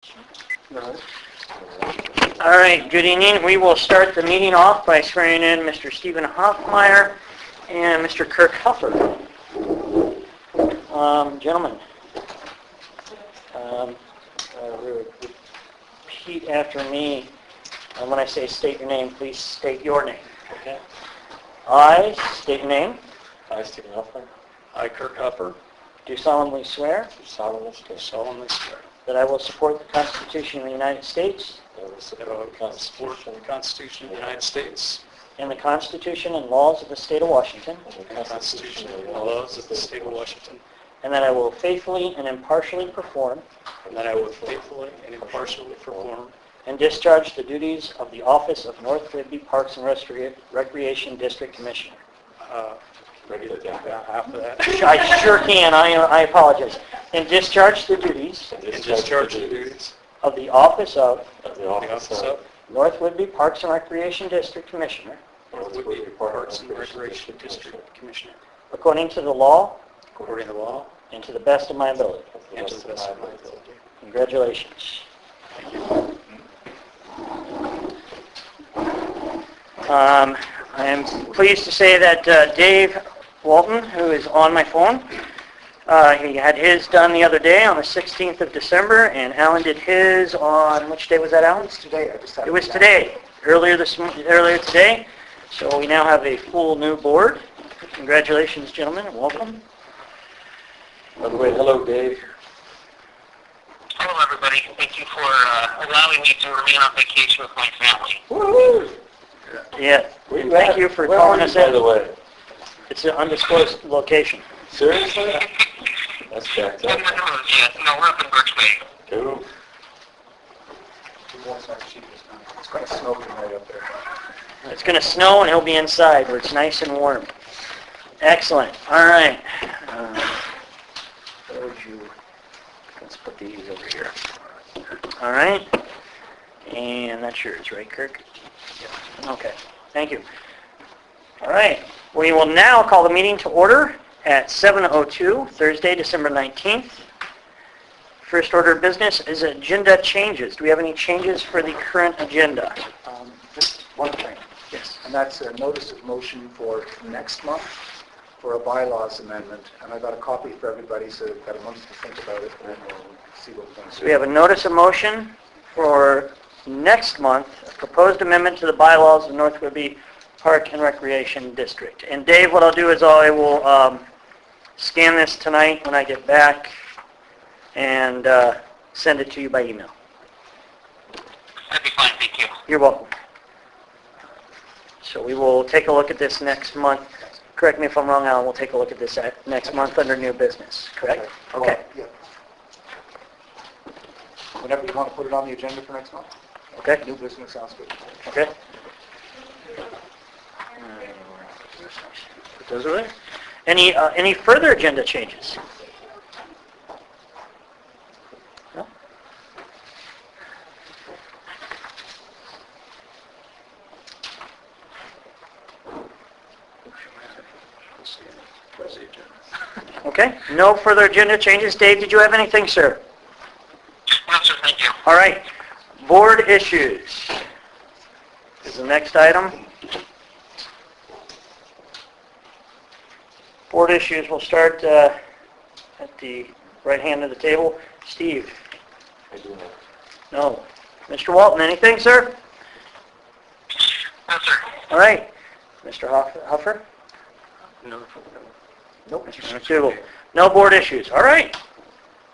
All right, good evening. We will start the meeting off by swearing in Mr. Stephen Hoffmeyer and Mr. Kirk Huffer. Gentlemen, repeat after me. When I say state your name, please state your name. Okay. I state your name. I, Stephen Hoffmeyer. I, Kirk Huffer. Do solemnly swear Do solemnly swear that I will support the Constitution of the United States that I will That I support will support the Constitution of the United States and the Constitution and laws of the State of Washington, the the Constitution and the laws of the State of Washington, and that I will faithfully and impartially perform and that I will faithfully and impartially perform and discharge the duties of the office of North Whidbey Parks and Recreation District Commissioner. Ready to take about half of that. I sure can. I apologize. And discharge the duties And discharge the duties of the office of of the of the office office of North Whidbey Parks and Recreation District Commissioner North Whidbey Parks and Recreation District Commissioner, according to the law according to law and to the best of my ability. and to the best of my ability. Congratulations. Thank you. I am pleased to say that Dave Walton, who is on my phone, he had his done the other day on the 16th of December, and Alan did his on, which day was that, Alan? Today, I just had It was today, earlier today. So we now have a full new board. Congratulations, gentlemen, and welcome. By the way, hello, Dave. Hello, everybody. Thank you for allowing me to remain on vacation with my family. Woo! Yeah, Where and you thank at? you for Where calling are us you, by the in. way? It's an undisclosed location. Seriously? That's jacked No, up. yes, no, we're up in Berks Bay. Cool. It's going to snow tonight up there. It's going to snow and he'll be inside where it's nice and warm. Excellent. All right. Where would you... Let's put these over here. All right. And that's yours, right, Kirk? Yeah. Okay. Thank you. All right. We will now call the meeting to order at 7:02, Thursday, December 19th. First order of business is agenda changes. Do we have any changes for the current agenda? Just one thing, Yes. and that's a notice of motion for next month for a bylaws amendment. And I got a copy for everybody, so they've got a month to think about it, and then we'll see what we're going to So do. we have a notice of motion for next month, a proposed amendment to the bylaws of North Whidbey Park and Recreation District. And Dave, what I'll do is I will scan this tonight when I get back and send it to you by email. That'd be fine, thank you. You're welcome. So we will take a look at this next month. Correct me if I'm wrong, Alan, we'll take a look at this next month under new business, correct? Well, Okay. yeah. Whenever you want to put it on the agenda for next month. Okay. New business sounds good. Okay. Put those over there. Any further agenda changes? No? Okay. No further agenda changes. Dave, did you have anything, sir? No, sir, thank you. All right. Board issues is the next item. Board issues, we'll start at the right hand of the table. Steve? I do know. No. Mr. Walton, anything, sir? No, sir. All right. Mr. Huffer? No. Nope. Mr. No board issues. All right.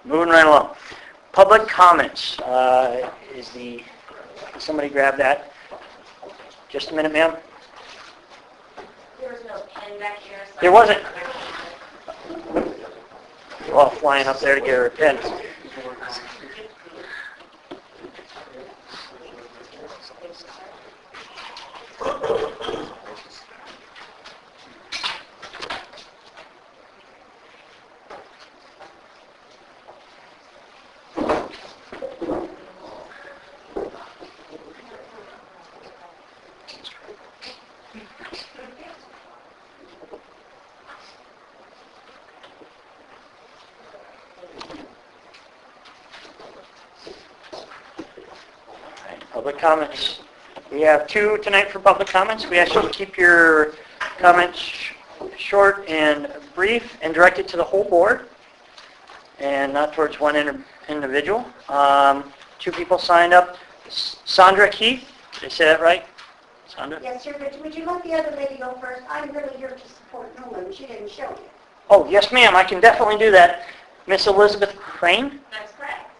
Moving right along. Public comments. Somebody grab that? Just a minute, ma'am. There was no pen back here. So There wasn't. We're all flying up there to get her pen. Public comments. We have 2 tonight for public comments. We ask you to keep your comments short and brief and directed to the whole board and not towards one individual. 2 people signed up. Sandra Keith, did I say that right? Sandra? Yes, sir, but would you let the other lady go first? I'm really here to support Nolan. She didn't show me. Oh, yes, ma'am. I can definitely do that. Miss Elizabeth Crane? That's correct.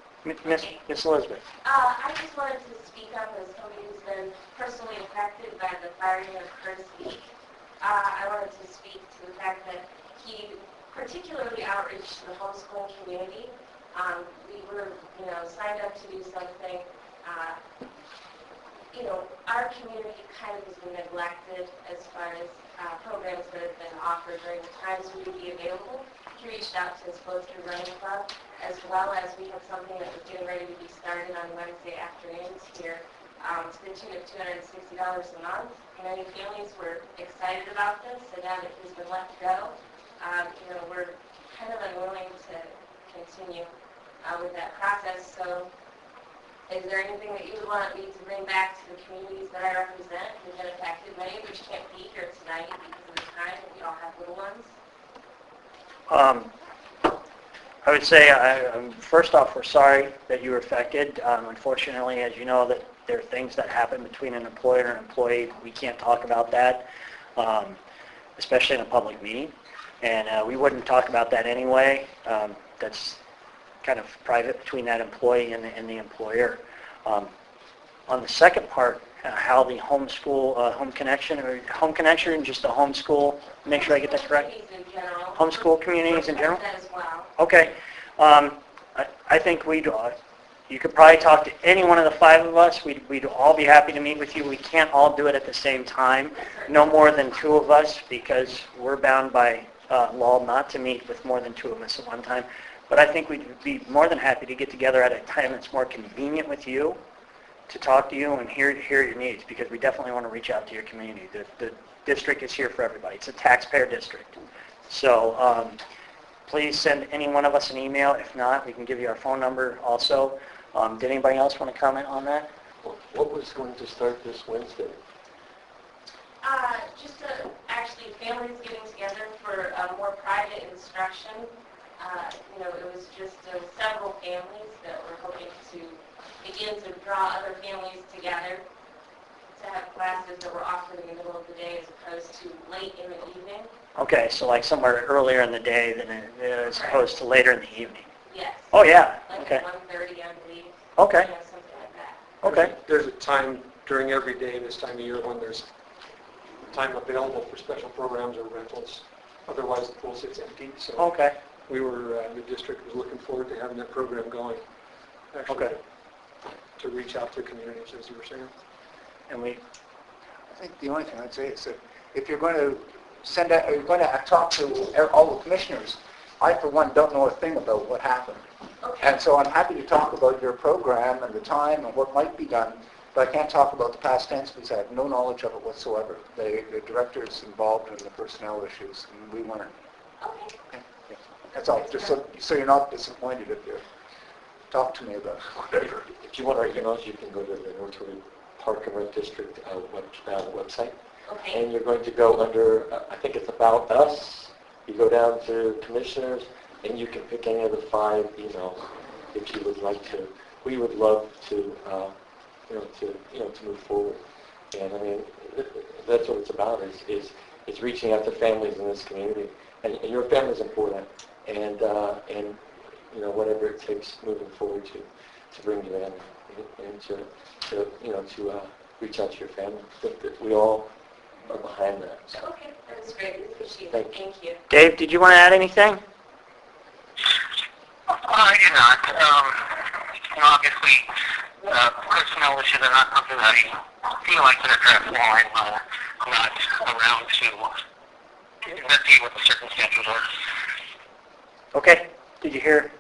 Miss Elizabeth. I just wanted to speak up as somebody who's been personally affected by the firing of Curtis Lee. I wanted to speak to the fact that he particularly outreached to the homeschool community. We were, signed up to do something. Our community kind of has been neglected as far as programs that have been offered during the times we would be available. He reached out to his Closter Running Club, as well as we have something that was getting ready to be started on Wednesday afternoons here to the tune of $260 a month. Many families were excited about this, and now that he's been let go, we're kind of unwilling to continue with that process. So is there anything that you would want me to bring back to the communities that I represent who've been affected, many of which can't be here tonight because of the time, and we all have little ones? I would say, first off, we're sorry that you were affected. Unfortunately, as you know, that there are things that happen between an employer and an employee. We can't talk about that, especially in a public meeting. And we wouldn't talk about that anyway. That's kind of private between that employee and the employer. On the second part, how the homeschool, home connection, just the homeschool, make sure I get that correct? Communities in general. Homeschool communities in general? That as well. Okay. I think you could probably talk to any one of the 5 of us. We'd all be happy to meet with you. We can't all do it at the same time. No more than 2 of us because we're bound by law not to meet with more than 2 of us at one time. But I think we'd be more than happy to get together at a time that's more convenient with you to talk to you and hear your needs, because we definitely want to reach out to your community. The district is here for everybody. It's a taxpayer district. So please send any one of us an email. If not, we can give you our phone number also. Did anybody else want to comment on that? What was going to start this Wednesday? Just actually families getting together for more private instruction. It was just several families that were hoping to begin to draw other families together to have classes that were offered in the middle of the day as opposed to late in the evening. Okay, so like somewhere earlier in the day than as opposed to later in the evening. Yes. Oh, yeah. Like Okay. at 1:30, I believe. Okay. Something like that. Okay. There's a time during every day this time of year when there's time available for special programs or rentals. Otherwise, the pool sits empty. So Okay. we were, the district was looking forward to having that program going. Actually, Okay. to reach out to communities, as you were saying. And we, I think the only thing I'd say is that if you're going to you're going to talk to all the commissioners, I, for one, don't know a thing about what happened. Okay. And so I'm happy to talk about your program and the time and what might be done, but I can't talk about the past tense because I have no knowledge of it whatsoever. The director's involved in the personnel issues, and we weren't. Okay. Yeah. That's all, just so you're not disappointed if you talk to me about whatever. If you want our emails, you can go to the Northwood Park and Rec District website. Okay. And you're going to go under, I think it's About Us. You go down to Commissioners, and you can pick any of the 5 emails if you would like to. We would love to, to move forward. And I mean, that's what it's about, is reaching out to families in this community. And your family is important. And whatever it takes moving forward to bring you in and to reach out to your family. That we all are behind that. So. Okay. That was great. Appreciate it. Thank Thank you. you. Dave, did you want to add anything? I did not. Obviously, personnel issues are not something that I feel I can address while I'm not around to investigate what the circumstances are. Okay. Did you hear?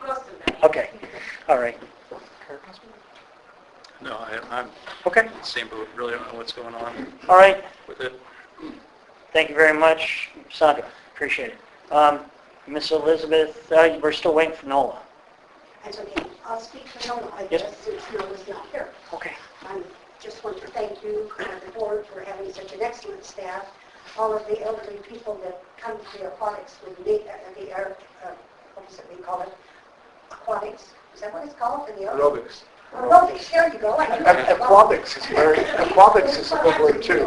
Most of them. Okay. All right. No, I'm Okay. in the same boat. Really don't know what's going on All right. with it. Thank you very much, Sandra. Appreciate it. Miss Elizabeth, we're still waiting for Nola. That's okay. I'll speak for Nola, I Yes. guess, since Nola's not here. Okay. you, the board, for having such an excellent staff. All of the elderly people that come to the aquatics with me, what is it we call it? Aquatics. Is that what it's called? For the Aerobics. Aerobics, there you go. Aquatics is a good word too.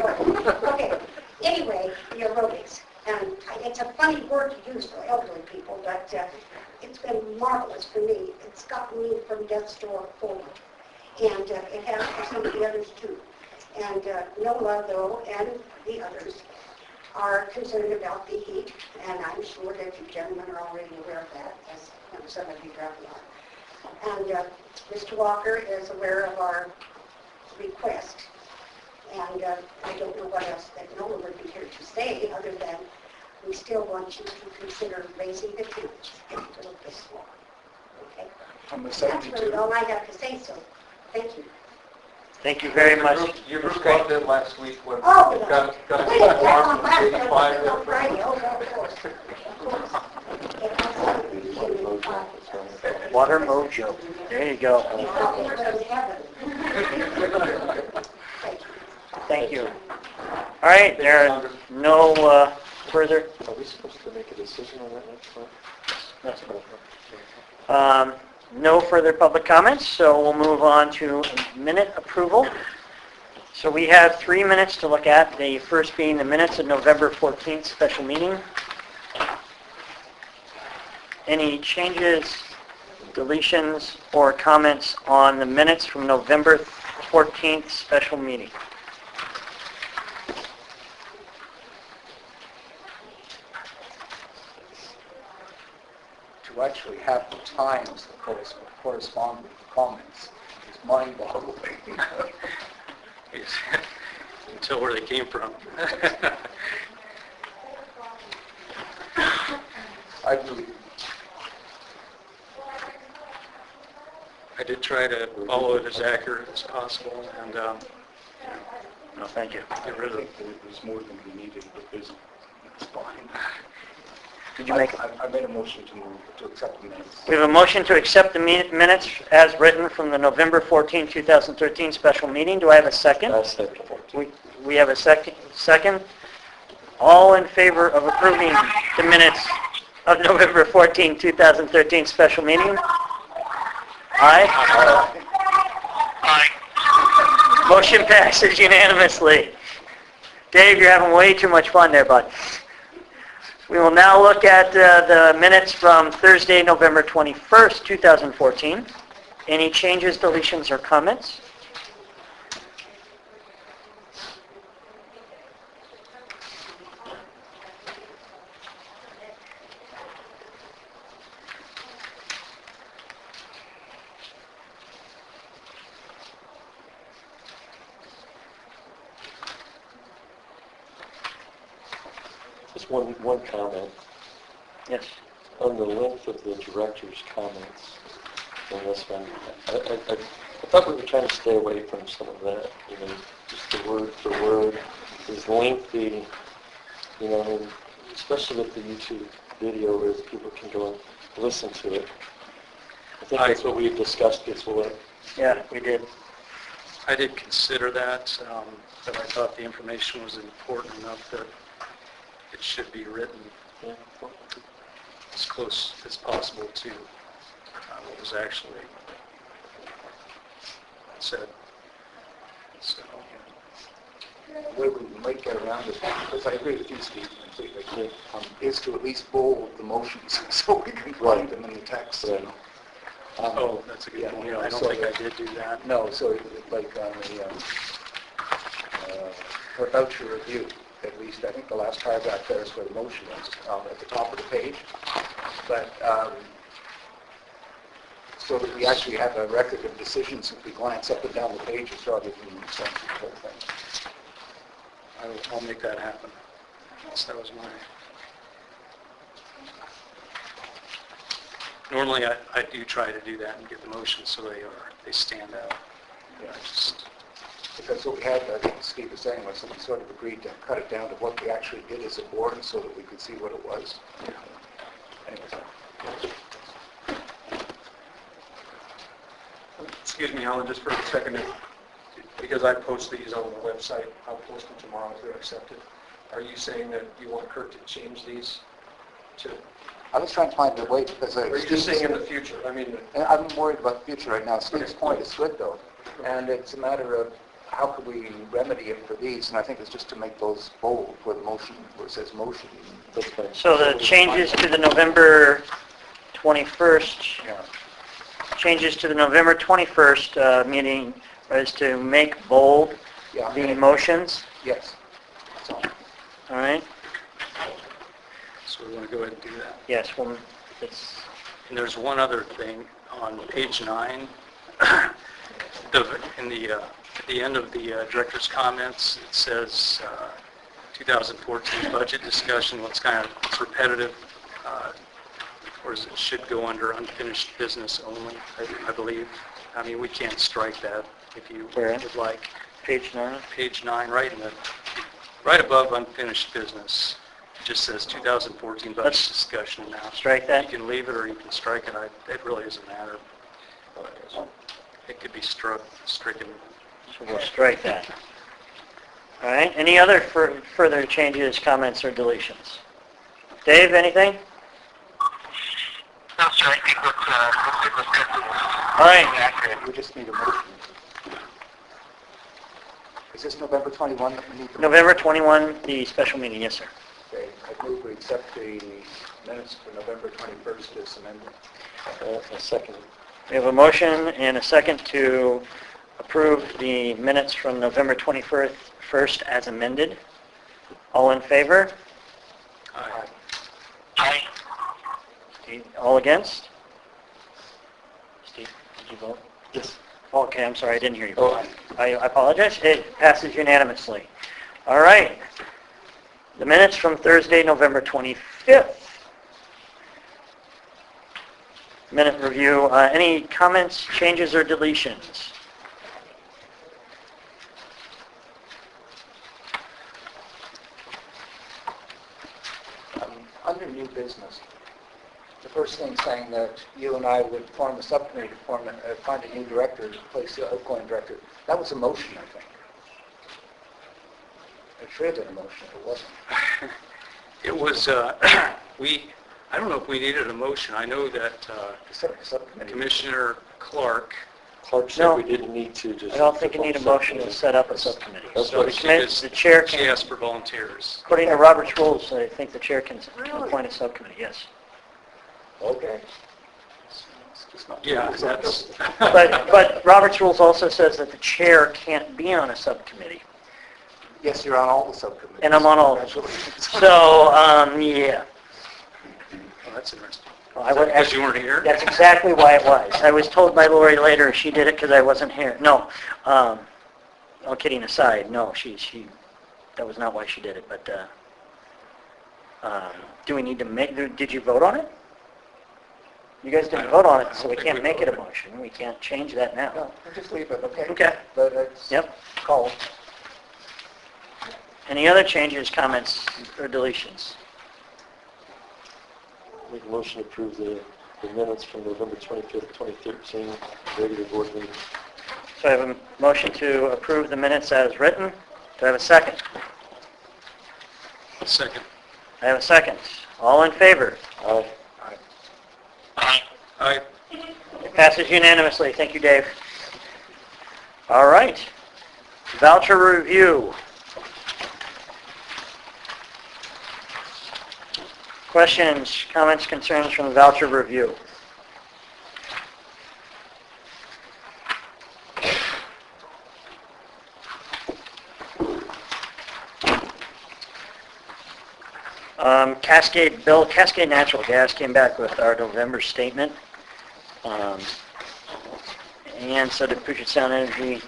Okay. Anyway, the aerobics. And it's a funny word to use for elderly people, but it's been marvelous for me. It's gotten me from death's door forward. And it has for some of the others too. And Nola, though, and the others are concerned about the heat, and I'm sure that you gentlemen are already aware of that, as some of you probably are. And Mr. Walker is aware of our request. And I don't know what else that Nola would be here to say, other than we still want you to consider raising the pitch a little bit more. Okay? On the That's 72. really all I have to say, so thank you. Thank you very much. Your group got in last week when Oh, it got we didn't get warm on from last 85 Friday. to On Friday, oh, no, of course. Of course. It was Water Mojo. There you go. Thank you. All right, there are no further. Are we supposed to make a decision on that next one? No further public comments, so we'll move on to minute approval. So we have 3 minutes to look at, the first being the minutes of November 14th special meeting. Any changes, deletions, or comments on the minutes from November 14th special meeting? To actually have the times that correspond with the comments is mind-boggling. Until where they came from. I believe. I did try to follow it as accurate as possible and No, thank you. get rid of It was more than we needed, but it's fine. Did you make? I made a motion to accept the minutes. We have a motion to accept the minutes as written from the November 14, 2013 special meeting. Do I have a second? Second. We have a second. All in favor of approving the minutes of November 14, 2013 special meeting? Aye. Aye. Motion passes unanimously. Dave, you're having way too much fun there, bud. We will now look at the minutes from Thursday, November 21st, 2014. Any changes, deletions, or comments? Just one comment. Yes. On the length of the director's comments in this one, I thought we were trying to stay away from some of that, just the word for word is lengthy, and especially with the YouTube video where people can go and listen to it. I think that's what we've discussed before. Yeah, we did. I did consider that, but I thought the information was important enough that it should be written as close as possible to what was actually said. So, The way we might get around this, because I agree with you, Steve, completely, is to at least bold the motions so we can find them in the text. oh, that's a good point. I don't think I did do that. No, so like on the for voucher review, at least I think the last paragraph there is where the motion is, at the top of the page. But so that we actually have a record of decisions if we glance up and down the pages rather than the whole thing. I'll make that happen. So that was my... Normally I do try to do that and get the motions so they stand out. Yeah. I just... Because what we had, I think Steve was saying, was that we sort of agreed to cut it down to what we actually did as a board so that we could see what it was. Anyways. Excuse me, Alan, just for a second. because I post these on the website, I'll post them tomorrow if they're accepted. Are you saying that you want Kirk to change these to, I was trying to find a way because or are you just saying in the future? I mean, I'm worried about the future right now. Steve's point is good though, and it's a matter of how could we remedy it for these, and I think it's just to make those bold where the motion, where it says motion. That's fine. So the changes to the November 21st, Yeah. changes to the November 21st meeting is to make bold Yeah. the motions, Yes. So, all right? So we want to go ahead and do that. Yes, well, it's, And there's one other thing on page 9. At the end of the director's comments, it says 2014 budget discussion. Well, it's kind of repetitive, or it should go under unfinished business only, I believe. I mean, we can't strike that if you Where? would like. page 9. Page 9, right above unfinished business, it just says 2014 budget Let's discussion now. strike that. You can leave it or you can strike it. It really doesn't matter. It could be stricken. So we'll strike that. All right, any other further changes, comments, or deletions? Dave, anything? No, sir, I think what's good All right, accurate. we just need a motion. Is this November 21 that we need to... November 21, the special meeting, yes, sir. Okay, I move we accept the minutes for November 21st as amended. A second. We have a motion and a second to approve the minutes from November 21st as amended. All in favor? Aye. Aye. All against? Steve, did you vote? Yes. Okay, I'm sorry, I didn't hear you. Oh. I apologize. It passes unanimously. All right. The minutes from Thursday, November 25th. Minute review. Any comments, changes, or deletions? Under new business, the first thing saying that you and I would form a subcommittee to find a new director to replace the outgoing director, that was a motion, I think. It should have been a motion if it wasn't. It was, I don't know if we needed a motion. I know that Set up a subcommittee. Commissioner Clark, Clark said No. we didn't need to just... I don't think you need a motion to set up a subcommittee. That's So what the she committee, the chair she can, asked for volunteers. according to Robert's rules, I think the chair can appoint a subcommittee, yes. Okay. It's just not... Yeah, that's... But Robert's rules also says that the chair can't be on a subcommittee. Yes, you're on all the subcommittees. And I'm on all of them. Congratulations. So, yeah. Oh, that's interesting. Well, I would Because you weren't here? That's exactly why it was. I was told by Lori later she did it because I wasn't here. No, all kidding aside, no, she, that was not why she did it. But do we need to make? Did you vote on it? You guys didn't vote on it, so we can't make it a motion. We can't change that now. No, just leave it, okay? Okay. But it's Yep. called. Any other changes, comments, or deletions? Make a motion to approve the minutes from November 25th, 2013, regular board meeting. So I have a motion to approve the minutes as written. Do I have a second? Second. I have a second. All in favor? Aye. Aye. Aye. It passes unanimously. Thank you, Dave. All right. Voucher review. Questions, comments, concerns from the voucher review? Cascade Natural Gas came back with our November statement. And so did Puget Sound Energy.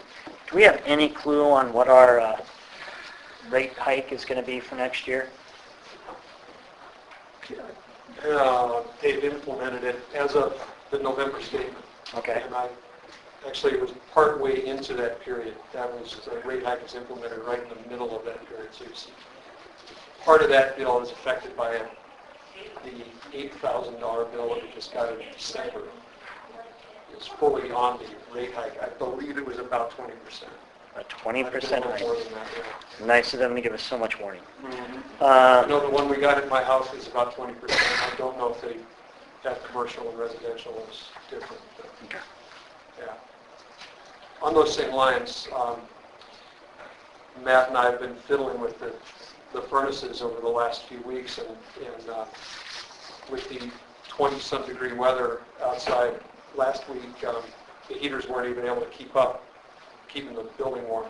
Do we have any clue on what our rate hike is going to be for next year? They've implemented it as of the November statement. Okay. And I actually was part way into that period. That was, the rate hike was implemented right in the middle of that period. So you see, part of that bill is affected by the $8,000 bill that we just got in December. It's fully on the rate hike. I believe it was about 20%. A 20% More hike. than that, yeah. Nice of them to give us so much warning. I know the one we got at my house is about 20%. I don't know if they have commercial and residential is different. But, Okay. yeah. On those same lines, Matt and I have been fiddling with the furnaces over the last few weeks, and with the 20-some degree weather outside last week, the heaters weren't even able to keep up, keeping the building warm.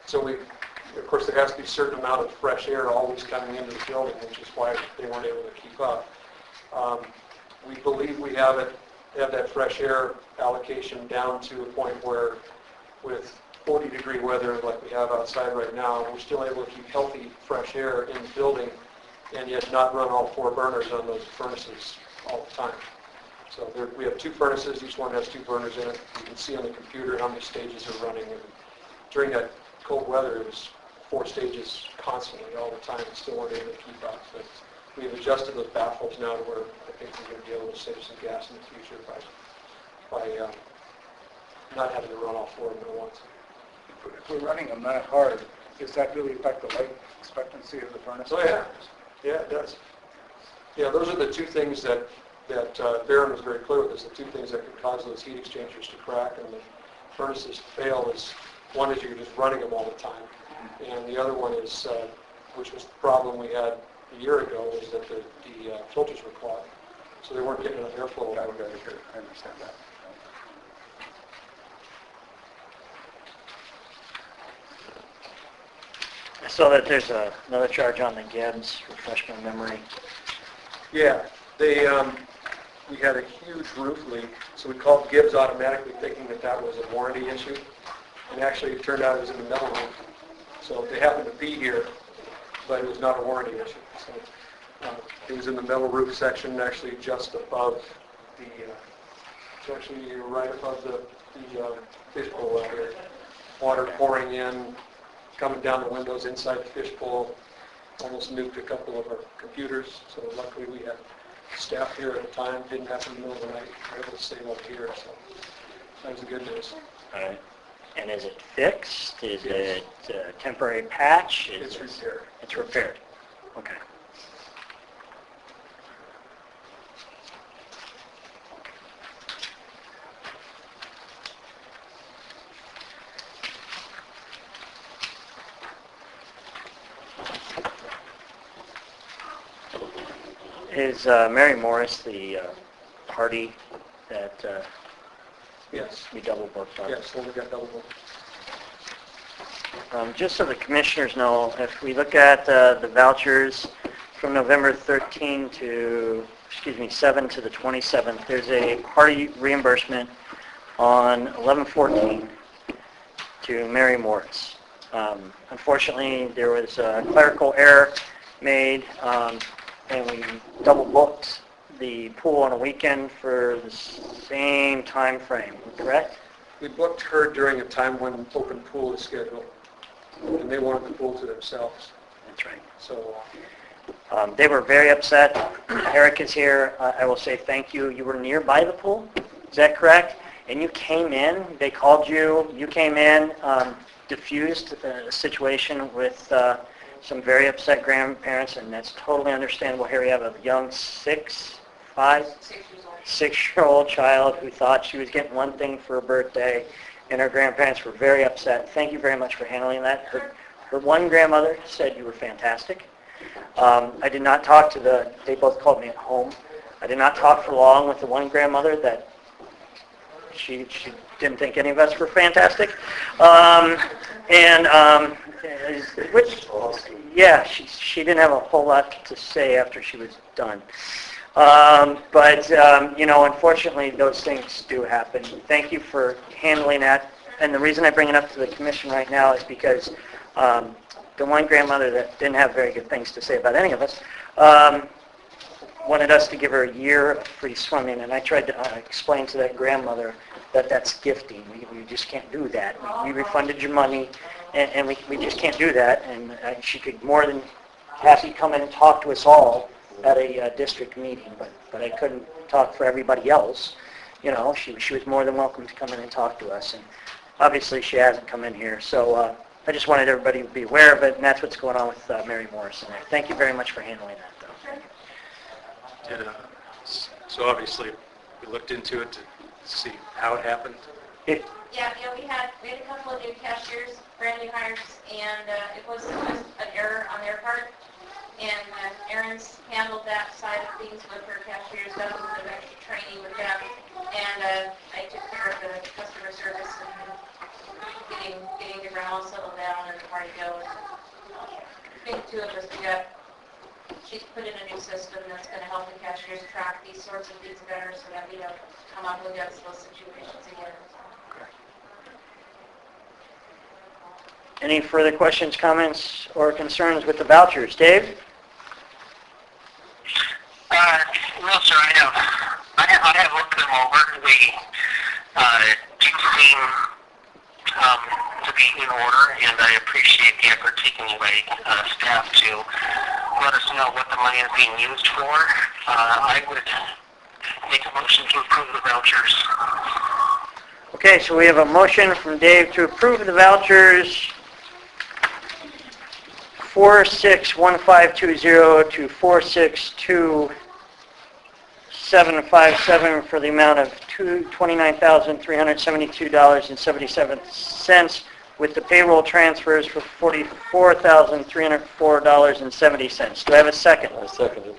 So of course, there has to be a certain amount of fresh air always coming into the building, which is why they weren't able to keep up. We believe we have that fresh air allocation down to a point where, with 40-degree weather like we have outside right now, we're still able to keep healthy, fresh air in the building and yet not run all 4 burners on those furnaces all the time. So we have 2 furnaces, each one has 2 burners in it. You can see on the computer how many stages are running. And during that cold weather, it was 4 stages constantly all the time and still weren't able to keep up. But we've adjusted those baffles now to where I think we're going to be able to save some gas in the future by not having to run all 4 of them at once. If we're running them that hard, does that really affect the life expectancy of the furnace? So yeah, it does. Yeah, those are the 2 things that Barron was very clear with us, the 2 things that could cause those heat exchangers to crack and the furnaces to fail is, one is you're just running them all the time, and the other one is, which was the problem we had a year ago, is that the filters were clogged, so they weren't getting enough airflow. I understand that. I saw that there's another charge on the Gibbs, refresh my memory. Yeah, we had a huge roof leak, so we called Gibbs automatically thinking that was a warranty issue, and actually it turned out it was in the metal roof. So they happened to be here, but it was not a warranty issue. So it was in the metal roof section, actually just above it's actually right above the fishbowl out here. Water pouring in, coming down the windows inside the fishbowl, almost nuked a couple of our computers. So luckily we had staff here at the time, didn't happen in the middle of the night, we were able to save over here. So that was the good news. All right. And is it fixed? Is it a temporary patch? It's repaired. It's repaired. Okay. Is Mary Morris the party that Yes. we double booked on? Yes, well, we got double booked. Just so the commissioners know, if we look at the vouchers from November 7 to the 27th, there's a party reimbursement on 11/14 to Mary Morris. Unfortunately, there was a clerical error made, and we double booked the pool on a weekend for the same time frame, correct? We booked her during a time when open pool is scheduled, and they wanted the pool to themselves. That's right. So They were very upset. Eric is here. I will say thank you. You were nearby the pool, is that correct? And you came in, they called you, you came in, diffused the situation with some very upset grandparents, and that's totally understandable. Here we have a young 6-year-old child who thought she was getting one thing for her birthday, and her grandparents were very upset. Thank you very much for handling that. Her one grandmother said you were fantastic. I did not talk to they both called me at home. I did not talk for long with the one grandmother that she didn't think any of us were fantastic. She didn't have a whole lot to say after she was done. Unfortunately, those things do happen. Thank you for handling that. And the reason I bring it up to the commission right now is because the one grandmother that didn't have very good things to say about any of us wanted us to give her a year of free swimming, and I tried to explain to that grandmother that that's gifting. We just can't do that. We refunded your money, and we just can't do that. And she could more than happy come in and talk to us all at a district meeting, but I couldn't talk for everybody else. You know, she was more than welcome to come in and talk to us. And obviously she hasn't come in here, so I just wanted everybody to be aware of it, and that's what's going on with Mary Morrison. Thank you very much for handling that, though. So obviously, we looked into it to see how it happened. Yeah, we had a couple of new cashiers, brand new hires, and it was just an error on their part. And Erin's handled that side of things with her cashiers, done a little bit of extra training with them, and I took care of the customer service and getting the ground all settled down and the party going. I think two of us, she's put in a new system that's going to help the cashiers track these sorts of things better so that we don't come up against those situations again. Any further questions, comments, or concerns with the vouchers? Dave? No, sir, I have looked them over. They do seem to be in order, and I appreciate the effort taken by staff to let us know what the money is being used for. I would make a motion to approve the vouchers. Okay, so we have a motion from Dave to approve the vouchers 461520 to 462757 for the amount of $29,372.77 with the payroll transfers for $44,304.70. Do I have a second? I second it.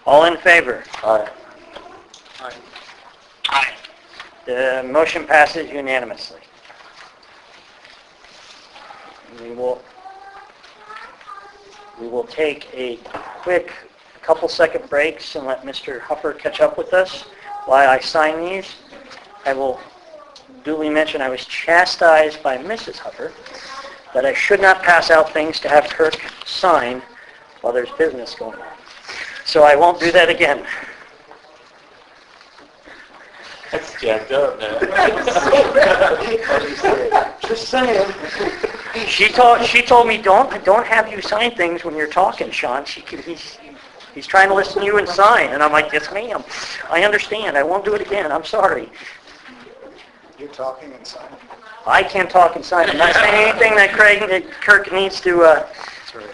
All in favor? Aye. Aye. Aye. The motion passes unanimously. We will take a quick couple-second breaks and let Mr. Hupper catch up with us while I sign these. I will duly mention I was chastised by Mrs. Hupper that I should not pass out things to have Kirk sign while there's business going on. So I won't do that again. That's jacked up, man. Just saying. She told me don't have you sign things when you're talking, Sean. He's trying to listen to you and sign, and I'm like, yes, ma'am. I understand. I won't do it again. I'm sorry. You're talking and signing. I can't talk and sign. I'm not saying anything that Kirk needs to. That's right.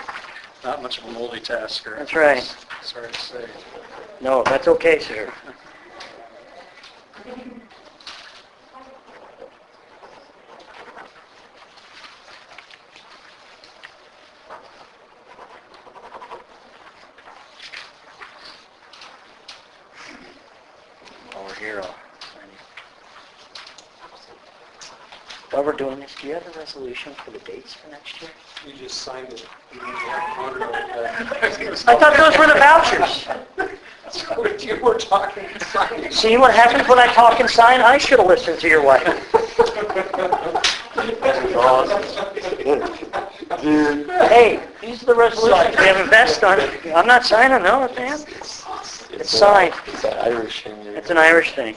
Not much of a multitasker. That's right. Sorry to say. No, that's okay, sir. While we're here, while we're doing this, do you have a resolution for the dates for next year? You just signed it. I thought those were the vouchers. You were talking and signing. See what happens when I talk and sign? I should have listened to your wife. That's awesome. Dude. Hey, these are the resolutions we have invest on. I'm not signing, no, man. It's signed. It's an Irish thing. It's an Irish thing.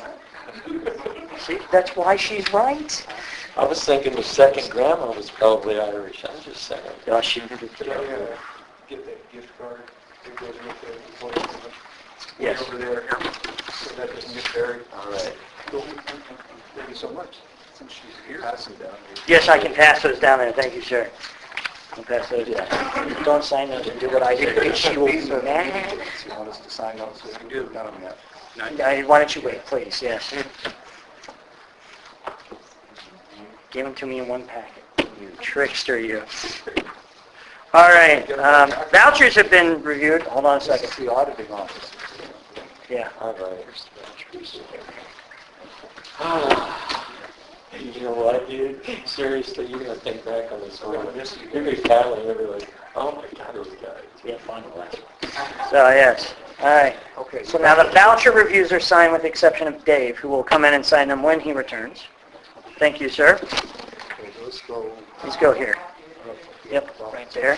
See, that's why she's right. I was thinking the second grandma was probably Irish. I'm just saying. Yeah, she. Get that gift card. It goes with the employee. Yes. Over there, so that doesn't get buried. All right. Thank you so much. Since she's here, pass them down. Yes, I can pass those down there. Thank you, sir. I'll pass those down. Don't sign those and do what I did. She will be mad. You want us to sign those? We haven't done them yet. Why don't you wait, please? Yes. Give them to me in one packet. You trickster, you. All right. Vouchers have been reviewed. Hold on a second. It's the auditing office. Yeah. All right. You know what, dude? Seriously, you're going to think back on this one. You're going to be paddling. You're going to be like, oh my God, those guys. We had fun the last one. So, yes. All right. Okay. So now the voucher reviews are signed with the exception of Dave, who will come in and sign them when he returns. Thank you, sir. Okay, those go. Please go here. Yep, right there.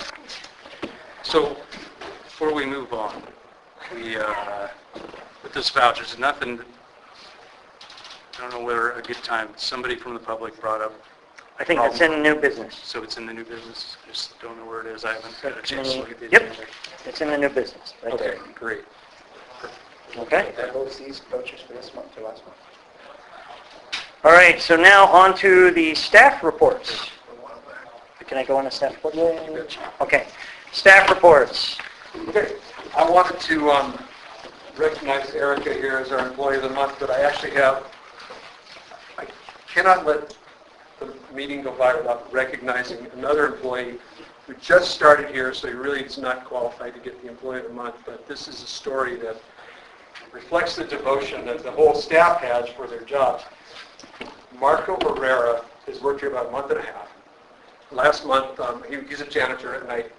So, before we move on, with this vouchers, nothing, I don't know whether a good time, somebody from the public brought up, I think it's in new business. so it's in the new business, I just don't know where it is, I haven't had a chance to look at the Yep. agenda. It's in the new business, right Okay, there. great. Okay? Are those these vouchers for this month or last month? All right, so now on to the staff reports. Can I go on to staff reports? Okay. Staff reports. Okay, I wanted to recognize Erica here as our Employee of the Month, but I cannot let the meeting go by without recognizing another employee who just started here, so he really is not qualified to get the Employee of the Month, but this is a story that reflects the devotion that the whole staff has for their jobs. Marco Herrera has worked here about a month and a half. Last month, he's a janitor at night.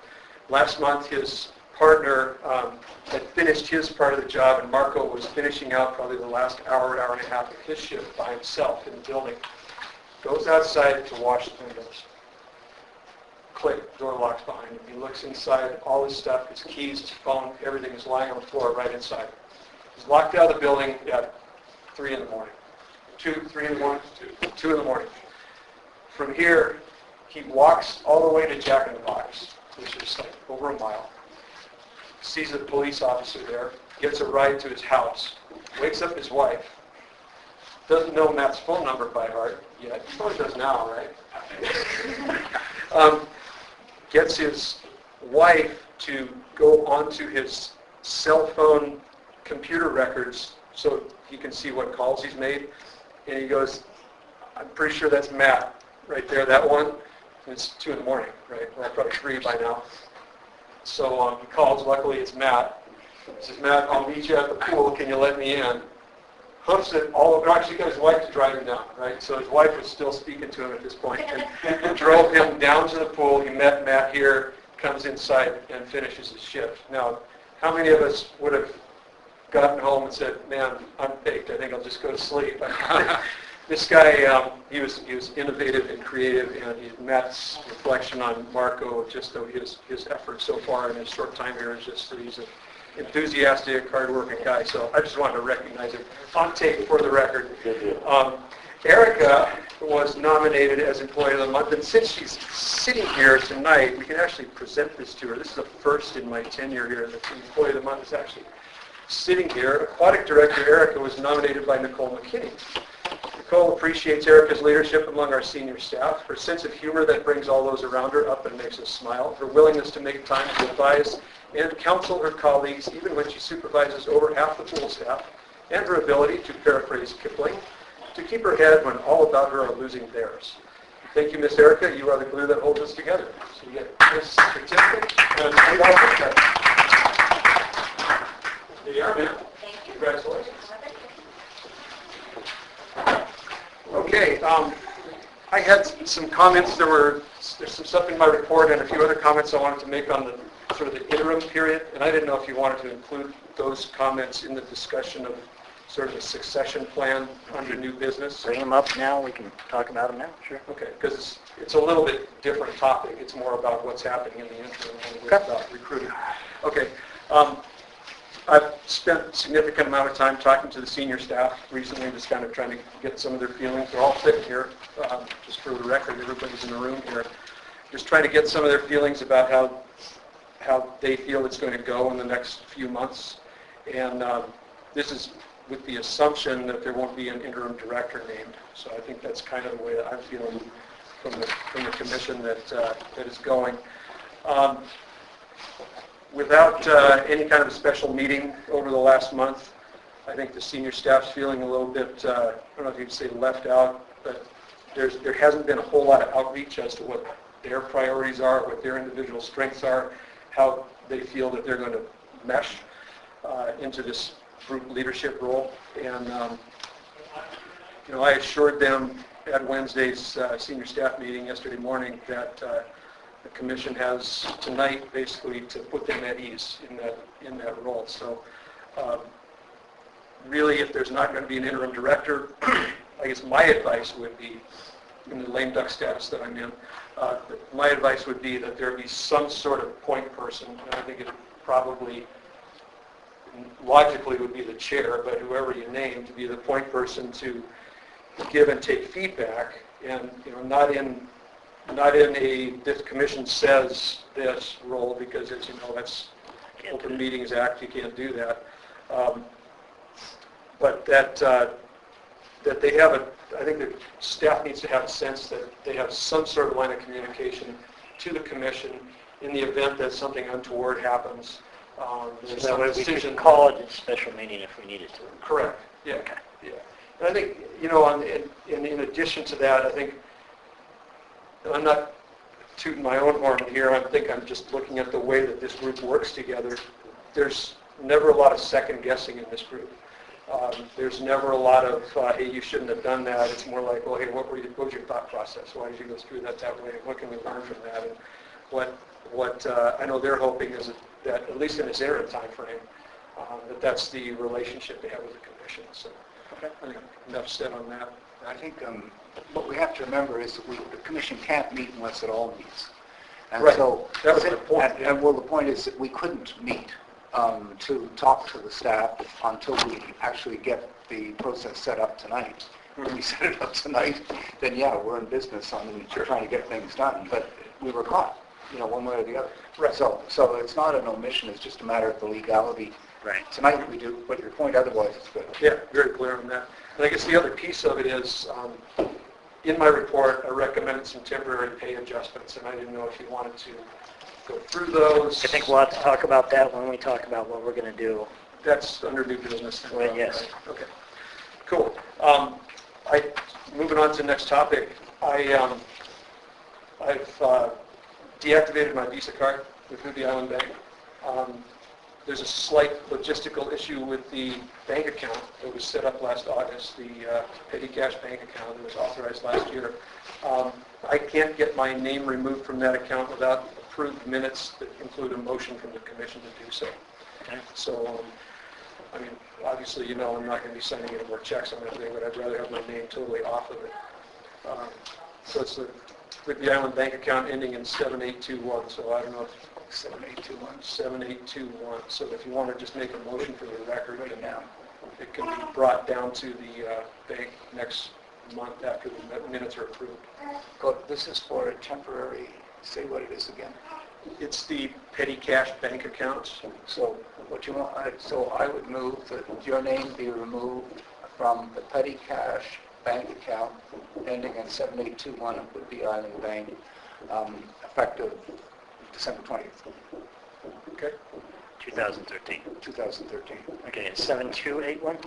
Last month, his partner had finished his part of the job, and Marco was finishing out probably the last hour and a half of his shift by himself in the building. Goes outside to wash the windows. Click, door locks behind him. He looks inside, all his stuff, his keys, his phone, everything is lying on the floor right inside. He's locked out of the building at 3 in the morning. 3 in the morning? 2 in the morning. From here, he walks all the way to Jack in the Box, which is like over a mile. Sees a police officer there, gets a ride to his house, wakes up his wife, doesn't know Matt's phone number by heart yet. He probably does now, right? Gets his wife to go onto his cell phone computer records so he can see what calls he's made. And he goes, I'm pretty sure that's Matt right there, that one. And it's 2 in the morning, right? Well, probably 3 by now. So he calls, luckily it's Matt. He says, Matt, I'll meet you at the pool, can you let me in? Hoofs it all over, actually got his wife to drive him down, right? So his wife was still speaking to him at this point, and drove him down to the pool. He met Matt here, comes inside, and finishes his shift. Now, how many of us would have gotten home and said, man, I'm baked, I think I'll just go to sleep? This guy, he was innovative and creative, and Matt's reflection on Marco, just though his effort so far in his short time here is just that he's an enthusiastic, hard-working guy. So I just wanted to recognize him on tape for the record. Erica was nominated as Employee of the Month, and since she's sitting here tonight, we can actually present this to her. This is the first in my tenure here that the Employee of the Month is actually sitting here. Aquatic Director Erica was nominated by Nicole McKinney. Nicole appreciates Erica's leadership among our senior staff, her sense of humor that brings all those around her up and makes us smile, her willingness to make time to advise and counsel her colleagues even when she supervises over half the pool staff, and her ability, to paraphrase Kipling, to keep her head when all about her are losing theirs. Thank you, Miss Erica. You are the glue that holds us together. So you get this certificate and $20 check. There you are, ma'am. Thank you. Congratulations. Okay, I had some comments. There's some stuff in my report and a few other comments I wanted to make on the sort of the interim period, and I didn't know if you wanted to include those comments in the discussion of sort of a succession plan under new business. Bring them up now. We can talk about them now. Sure. Okay, because it's a little bit different topic. It's more about what's happening in the interim than it is about recruiting. Okay. I've spent a significant amount of time talking to the senior staff recently, just kind of trying to get some of their feelings. They're all sitting here, just for the record, everybody's in the room here. Just trying to get some of their feelings about how they feel it's going to go in the next few months. And this is with the assumption that there won't be an interim director named. So I think that's kind of the way that I'm feeling from the commission that is going. Without any kind of a special meeting over the last month, I think the senior staff's feeling a little bit, I don't know if you'd say left out, but there hasn't been a whole lot of outreach as to what their priorities are, what their individual strengths are, how they feel that they're going to mesh into this group leadership role. And, I assured them at Wednesday's senior staff meeting yesterday morning that the commission has tonight basically to put them at ease in that role. So really, if there's not going to be an interim director, I guess my advice would be, in the lame duck status that I'm in, my advice would be that there be some sort of point person, and I think it probably logically would be the chair, but whoever you name to be the point person to give and take feedback, and not in a this commission says this role, because it's that's Open Meetings Act, you can't do that. But that they have I think that staff needs to have a sense that they have some sort of line of communication to the commission in the event that something untoward happens. There's So that some way we decision. could call it a special meeting if we needed to. Correct, yeah. Okay. Yeah. And I think, in addition to that, I think, I'm not tooting my own horn here, I think I'm just looking at the way that this group works together. There's never a lot of second guessing in this group. There's never a lot of, hey, you shouldn't have done that. It's more like, well, hey, what was your thought process? Why did you go through that way? What can we learn from that? And what I know they're hoping is that, at least in this interim time frame, that's the relationship they have with the commission. So I think enough said on that. I think what we have to remember is that the commission can't meet unless it all meets. And Right. so, That was the point, yeah. and well, the point is that we couldn't meet to talk to the staff until we actually get the process set up tonight. When we set it up tonight, then yeah, we're in business on trying to get things done. But we were caught, one way or the other. Right. So it's not an omission, it's just a matter of the legality. Right. Tonight we do, but your point otherwise is good. Yeah, very clear on that. And I guess the other piece of it is, in my report, I recommended some temporary pay adjustments, and I didn't know if you wanted to go through those. I think we'll have to talk about that when we talk about what we're going to do. That's under new business. Well, yes. Right? Okay. Cool. Moving on to the next topic. I've deactivated my Visa card with Ruby Island Bank. There's a slight logistical issue with the bank account that was set up last August, the petty cash bank account that was authorized last year. I can't get my name removed from that account without approved minutes that include a motion from the commission to do so. Okay. So, obviously, I'm not going to be signing any more checks on anything, but I'd rather have my name totally off of it. So it's with the Island Bank account ending in 7821, so I don't know if 7821. So if you want to just make a motion for the record, and it can be brought down to the bank next month after the minutes are approved. This is for a temporary, say what it is again. It's the petty cash bank account. So what you want, so I would move that your name be removed from the petty cash bank account ending in 7821 of Whitby Island Bank, effective December 20th, Okay. 2013. 2013. Okay, it's 7281?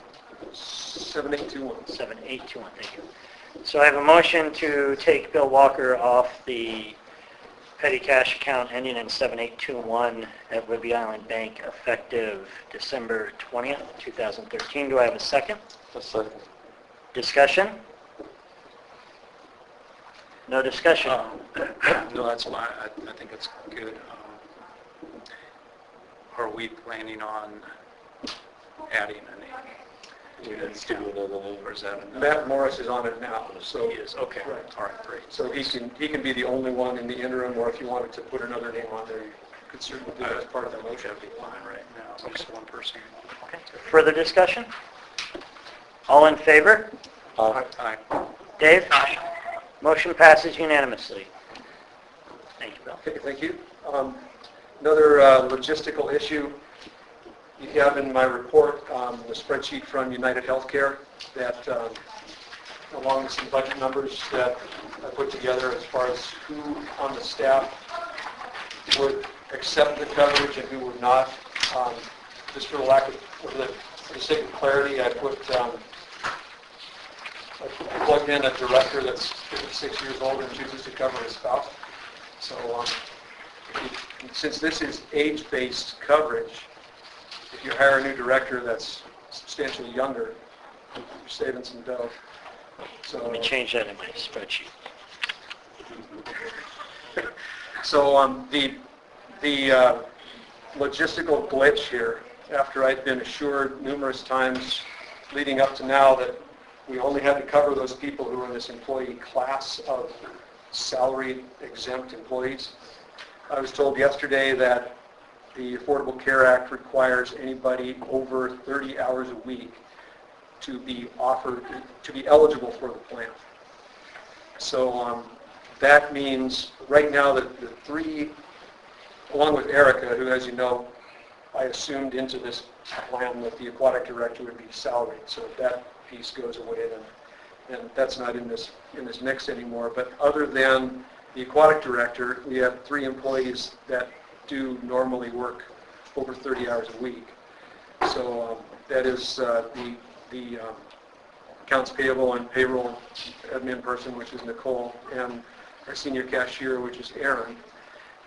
7821. 7821, thank you. So I have a motion to take Bill Walker off the petty cash account ending in 7821 at Whitby Island Bank effective December 20th, 2013. Do I have a second? A second. Discussion? No discussion? No, that's fine. I think it's good. Are we planning on adding a name to this Give you account? another name. Or is that enough? Matt Morris is on it now, so He is, okay. Right. All right, great. so he can be the only one in the interim, or if you wanted to put another name on there, you could certainly do that as part of the motion. That'd be fine right now, just one person. Okay. Further discussion? All in favor? Aye. Dave? Motion passes unanimously. Thank you, Bill. Okay, thank you. Another logistical issue, you have in my report the spreadsheet from United Healthcare that, along with some budget numbers that I put together as far as who on the staff would accept the coverage and who would not. Just for the sake of clarity, I plugged in a director that's 56 years old and chooses to cover his spouse. So since this is age-based coverage, if you hire a new director that's substantially younger, you're saving some dough. So, Let me change that in my spreadsheet. so the logistical glitch here, after I'd been assured numerous times leading up to now that we only had to cover those people who were in this employee class of salaried exempt employees. I was told yesterday that the Affordable Care Act requires anybody over 30 hours a week to be eligible for the plan. So that means right now that the three, along with Erica, who, as you know, I assumed into this plan that the aquatic director would be salaried. So if that piece goes away, then and that's not in this mix anymore. But other than the aquatic director, we have 3 employees that do normally work over 30 hours a week. So that is the accounts payable and payroll admin person, which is Nicole, and our senior cashier, which is Aaron,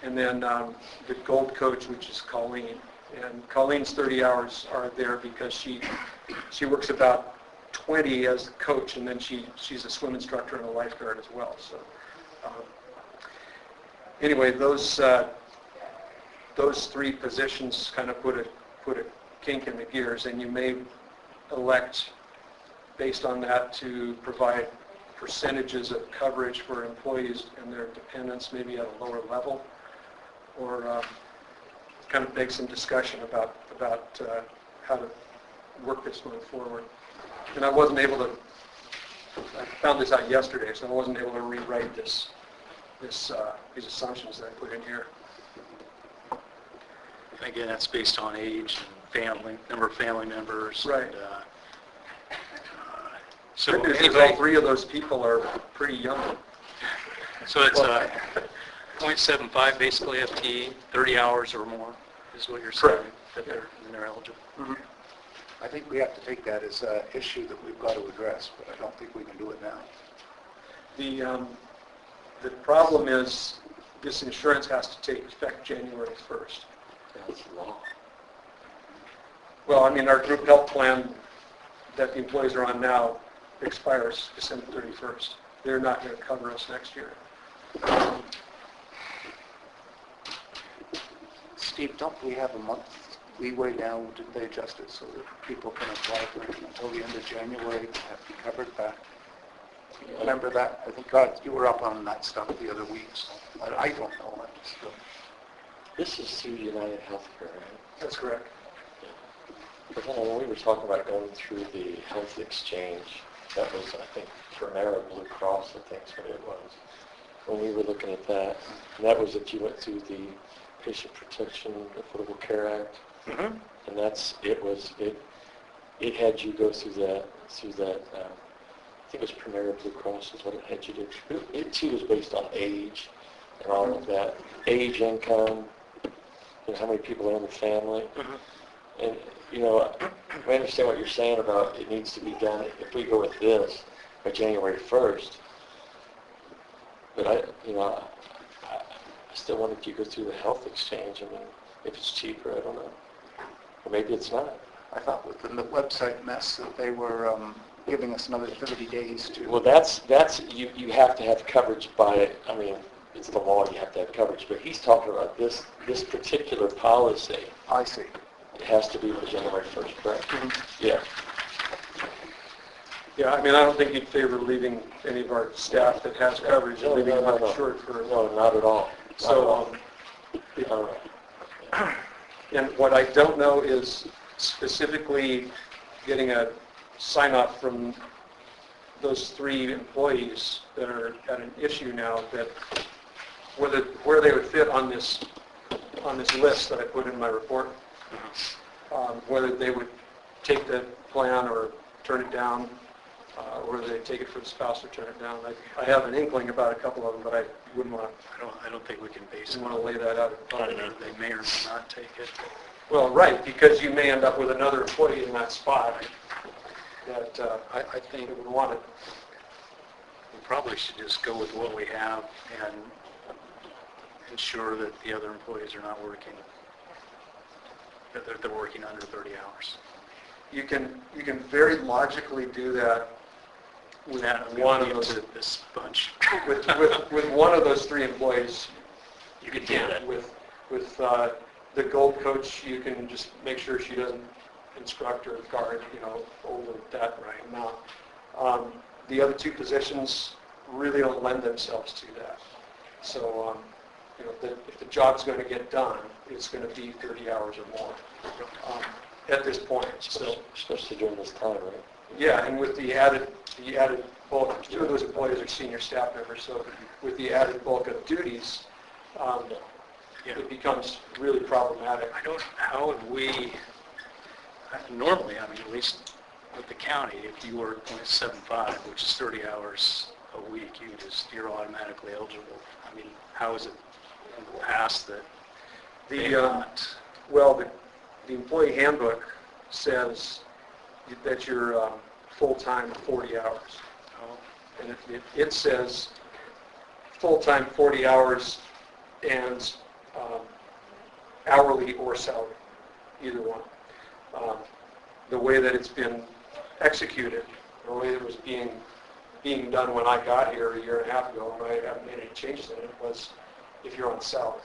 and then the gold coach, which is Colleen. And Colleen's 30 hours are there because she works about 20 as a coach, and then she's a swim instructor and a lifeguard as well. So anyway, those 3 positions kind of put a kink in the gears, and you may elect based on that to provide percentages of coverage for employees and their dependents, maybe at a lower level, or kind of beg some discussion about how to work this going forward. And I wasn't able to, I found this out yesterday, so I wasn't able to rewrite these assumptions that I put in here. And again, that's based on age and family, number of family members. Right. And, So so anyway, all 3 of those people are pretty young. So it's 0.75 basically FTE, 30 hours or more is what you're saying. Correct. That they're eligible. Mm-hmm. I think we have to take that as an issue that we've got to address, but I don't think we can do it now. The problem is this insurance has to take effect January 1st. That's law. Well, I mean, our group health plan that the employees are on now expires December 31st. They're not going to cover us next year. Steve, don't we have a month leeway now? Did they adjust it so that people can apply for it until the end of January to have to be covered back? Remember that? I think, God, you were up on that stuff the other week, so I don't know. This is through United Healthcare, right? That's correct. But then when we were talking about going through the health exchange, that was, I think, Primera Blue Cross, I think is what it was. When we were looking at that, and that was if you went through the Patient Protection Affordable Care Act, Mm-hmm. and it had you go through that, I think it was Primera Blue Cross is what it had you do. It too was based on age and all of that. Age, income, how many people are in the family. Mm-hmm. And, I understand what you're saying about it needs to be done if we go with this by January 1st. But I still wanted you to go through the health exchange. I mean, if it's cheaper, I don't know. Or maybe it's not. I thought with the website mess that they were giving us another 30 days to... Well, that's you have to have coverage by, I mean, it's the law, you have to have coverage. But he's talking about this particular policy. I see. It has to be by January 1st, correct? Mm-hmm. Yeah. Yeah, I mean, I don't think you'd favor leaving any of our staff that has coverage and leaving them uninsured for... No, not at all. So, and what I don't know is specifically getting a sign-off from those 3 employees that are at an issue now, that where they would fit on this list that I put in my report, whether they would take the plan or turn it down, or whether they take it for the spouse or turn it down. I have an inkling about a couple of them, but I wouldn't want I don't think we can base to it want on to lay that out. they may or may not take it. Well, right, because you may end up with another employee in that spot that I think would want it. we probably should just go with what we have and ensure that the other employees are not working, that they're working under 30 hours. You can very logically do that with one of those. This bunch. with one of those 3 employees. You can do that. With the gold coach, you can just make sure she doesn't instruct or guard, over that amount. The other 2 positions really don't lend themselves to that. So, if the job's going to get done, it's going to be 30 hours or more at this point. So, Especially during this time, right? yeah, and with the added bulk, 2 of those employees are senior staff members, so with the added bulk of duties, it becomes really problematic. I don't, how would we, normally, I mean, at least with the county, if you work 0.75, which is 30 hours a week, you're automatically eligible. I mean, how is it in the past that they're not? Well, the employee handbook says that you're full-time 40 hours. And it says full-time 40 hours and hourly or salary, either one. The way that it's been executed, the way it was being done when I got here a year and a half ago, and I haven't made any changes in it, was if you're on salary.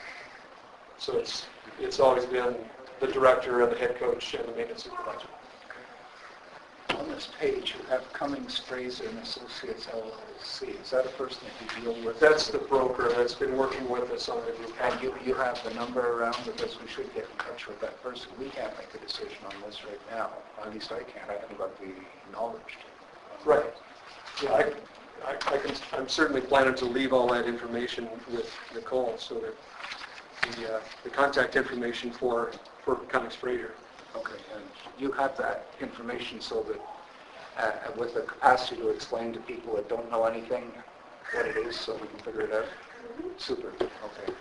So it's always been the director and the head coach and the maintenance supervisor. On this page, you have Cummings, Fraser, and Associates LLC. Is that a person that you deal with? That's the broker that's been working with us on the group. And you have the number around, because we should get in touch with that person. We can't make a decision on this right now. At least I can't. I haven't got the knowledge to. Right. Yeah, I'm certainly planning to leave all that information with Nicole, so that the contact information for Cummings Fraser. Okay, and you have that information so that with the capacity to explain to people that don't know anything what it is, so we can figure it out? Super, okay.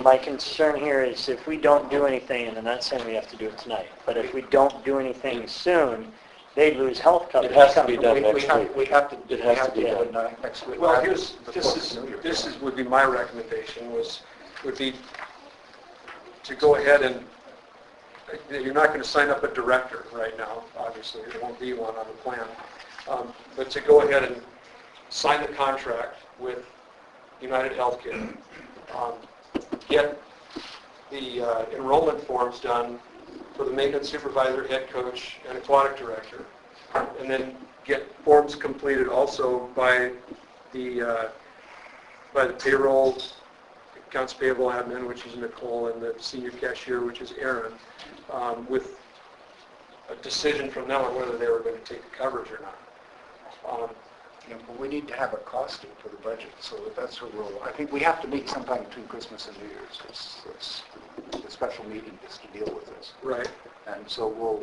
My concern here is if we don't do anything, and I'm not saying we have to do it tonight, but if we don't do anything soon, they lose health coverage. It has to be done next week. We have to It has to be do done. it next week. Well, would be my recommendation would be to go ahead and, you're not going to sign up a director right now, obviously, there won't be one on the plan, but to go ahead and sign the contract with United Healthcare, get the enrollment forms done for the maintenance supervisor, head coach, and aquatic director, and then get forms completed also by the payroll, accounts payable admin, which is Nicole, and the senior cashier, which is Aaron, with a decision from them on whether they were going to take the coverage or not. Yeah, but we need to have a costing for the budget, so that's what I think we have to meet sometime between Christmas and New Year's. It's the special meeting is to deal with this. Right. And so we'll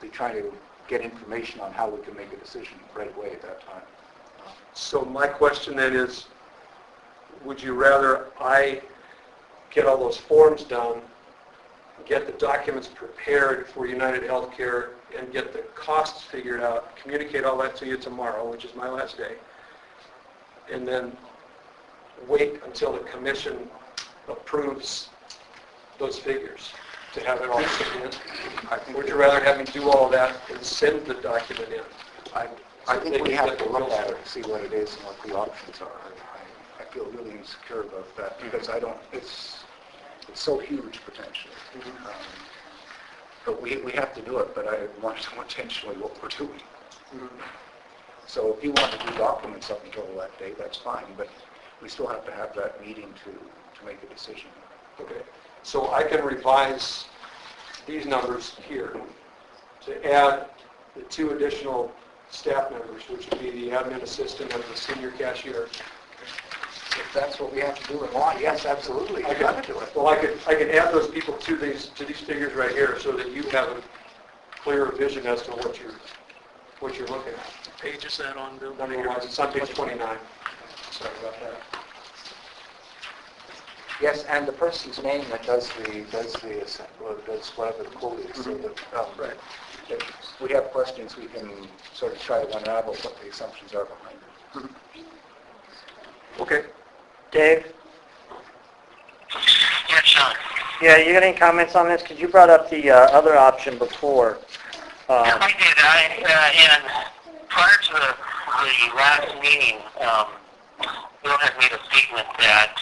be trying to get information on how we can make a decision right away at that time. So my question then is, would you rather I get all those forms done, get the documents prepared for United Healthcare, and get the costs figured out, communicate all that to you tomorrow, which is my last day, and then wait until the commission approves those figures to have it all sent in? Would you rather have me do all that and send the document in? I think we have to look at it and see what it is and what the options are. I feel really insecure about that because it's so huge potentially. But we have to do it, but I want to know intentionally what we're doing. So if you want to do documents up until that day, that's fine, but we still have to have that meeting to make a decision. Okay. So I can revise these numbers here to add the 2 additional staff members, which would be the admin assistant and the senior cashier. If that's what we have to do and want, yes, absolutely. You got to do it. Well, I could add those people to these figures right here, so that you have a clearer vision as to what you're looking at. What page is that on, Bill? Number-wise, it's on page 29. Sorry about that. Yes, and the person's name that does whatever the quote is. So that, Right. if we have questions, we can sort of try to unravel what the assumptions are behind it. Okay. Dave? Yes, Sean. Yeah, you got any comments on this? Because you brought up the other option before. I did. And prior to the last meeting, Bill had made a statement that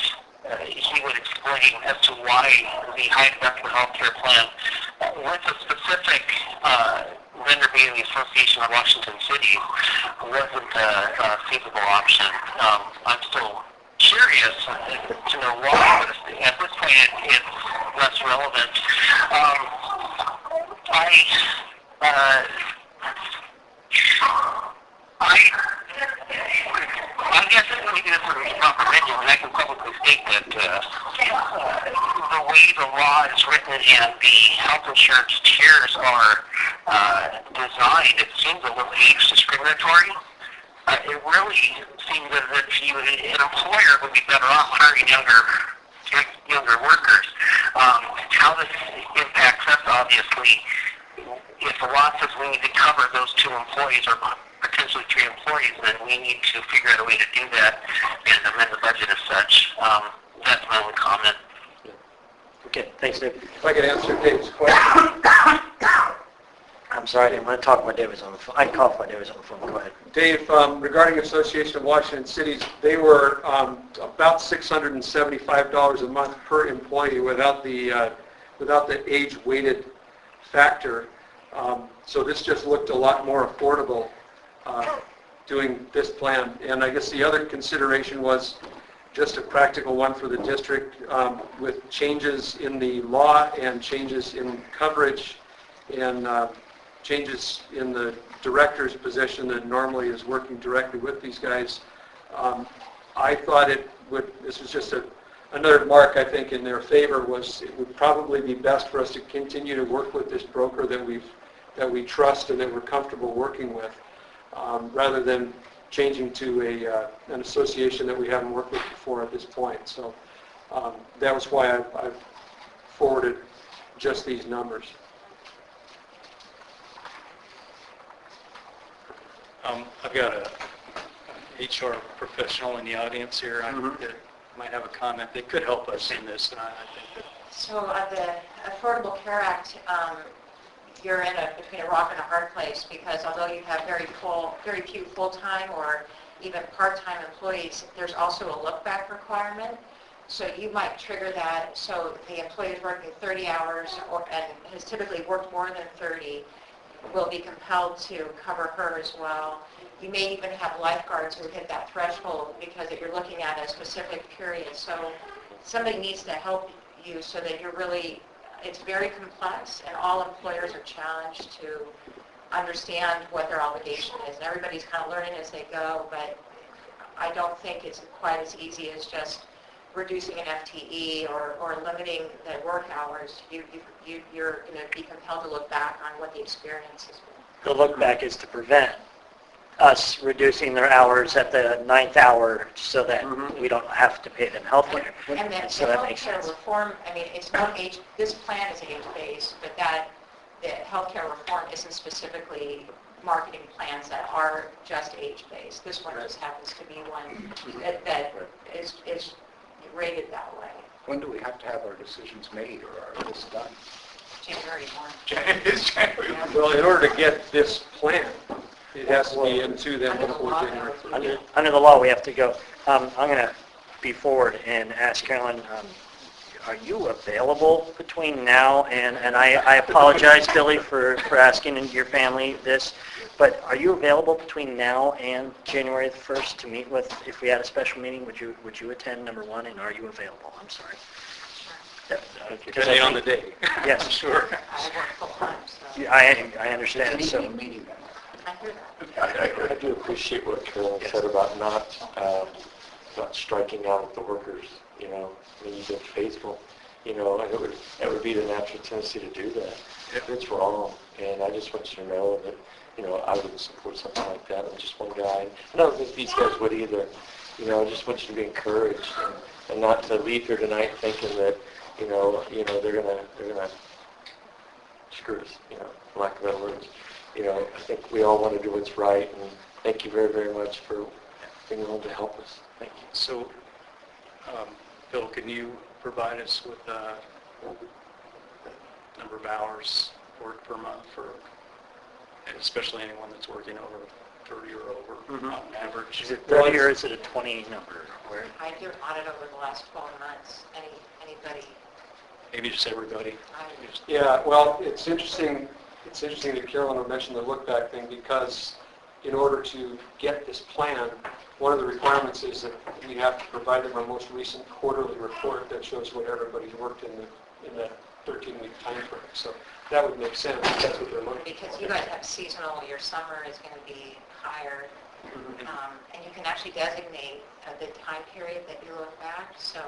he would explain as to why the high deductible health care plan, with a specific vendor being the Association of Washington City, wasn't a feasible option. I'm still curious to know why, but at this point it's less relevant. I guess, maybe this would be proper venue, and I can publicly state that the way the law is written and the health insurance tiers are designed, it seems a little age discriminatory. It really seems as if an employer would be better off hiring younger workers. How this impacts us, obviously, if the law says we need to cover those 2 employees or potentially 3 employees, then we need to figure out a way to do that and amend the budget as such. That's my only comment. Okay, thanks, Dave. If I could answer Dave's question. I'm sorry, I didn't want to talk while Dave was on the phone. I coughed while Dave was on the phone. Go ahead. Dave, regarding Association of Washington Cities, they were about $675 a month per employee without the age-weighted factor. So this just looked a lot more affordable doing this plan. And I guess the other consideration was just a practical one for the district with changes in the law and changes in coverage and changes in the director's position that normally is working directly with these guys. I thought this was just another mark, I think, in their favor, was it would probably be best for us to continue to work with this broker that we trust and that we're comfortable working with, rather than changing to an association that we haven't worked with before at this point. So that was why I forwarded just these numbers. I've got a HR professional in the audience here that might have a comment. They could help us in this, and I think that... So the Affordable Care Act, you're between a rock and a hard place, because although you have very few full-time or even part-time employees, there's also a look-back requirement. So you might trigger that. So the employee is working 30 hours and has typically worked more than 30, will be compelled to cover her as well. You may even have lifeguards who hit that threshold because you're looking at a specific period. So somebody needs to help you so that it's very complex, and all employers are challenged to understand what their obligation is. And everybody's kind of learning as they go, but I don't think it's quite as easy as just reducing an FTE or limiting the work hours. You're going to be compelled to look back on what the experience has been. The look back is to prevent us reducing their hours at the 9th hour so that we don't have to pay them health care. And then so the that makes healthcare sense. reform, I mean, it's not this plan is age-based, but the healthcare reform isn't specifically marketing plans that are just age-based. This one just happens to be one that is rated that way. When do we have to have our decisions made, or are this done? January 1. It's January 1. Well, in order to get this plan, it has to be into them before January 1st. Under the law, we have to go. I'm going to be forward and ask Carolyn, are you available between now and I apologize, Billy, for asking your family this, but are you available between now and January the 1st to meet with, if we had a special meeting, would you attend, number one, and are you available? I'm sorry. Depending on the day. Yes. Sure. I work full-time, so I understand. It's So. an evening meeting then. I hear that. I do appreciate what Carolyn said about not striking out at the workers. You know, I mean, you've been faithful. You know, and it would be the natural tendency to do that. It's wrong, and I just want you to know that, you know, I wouldn't support something like that. I'm just one guy. I don't think these guys would either. You know, I just want you to be encouraged and not to leave here tonight thinking that, you know, they're gonna screw us. You know, for lack of better words. You know, I think we all want to do what's right, and thank you very, very much for being willing to help us. Thank you. So, Bill, can you provide us with the number of hours worked per month and especially anyone that's working over 30 or over on average? Is it 30 or is it a 20 number? Where? I do an audit over the last 12 months. Anybody? Maybe just everybody. Yeah, well, it's interesting that Carolyn would mention the look-back thing, because in order to get this plan, one of the requirements is that we have to provide them our most recent quarterly report that shows what everybody's worked in that 13-week time frame. So that would make sense. That's what they're looking for. Because you guys have seasonal, your summer is going to be higher, and you can actually designate time period that you look back, so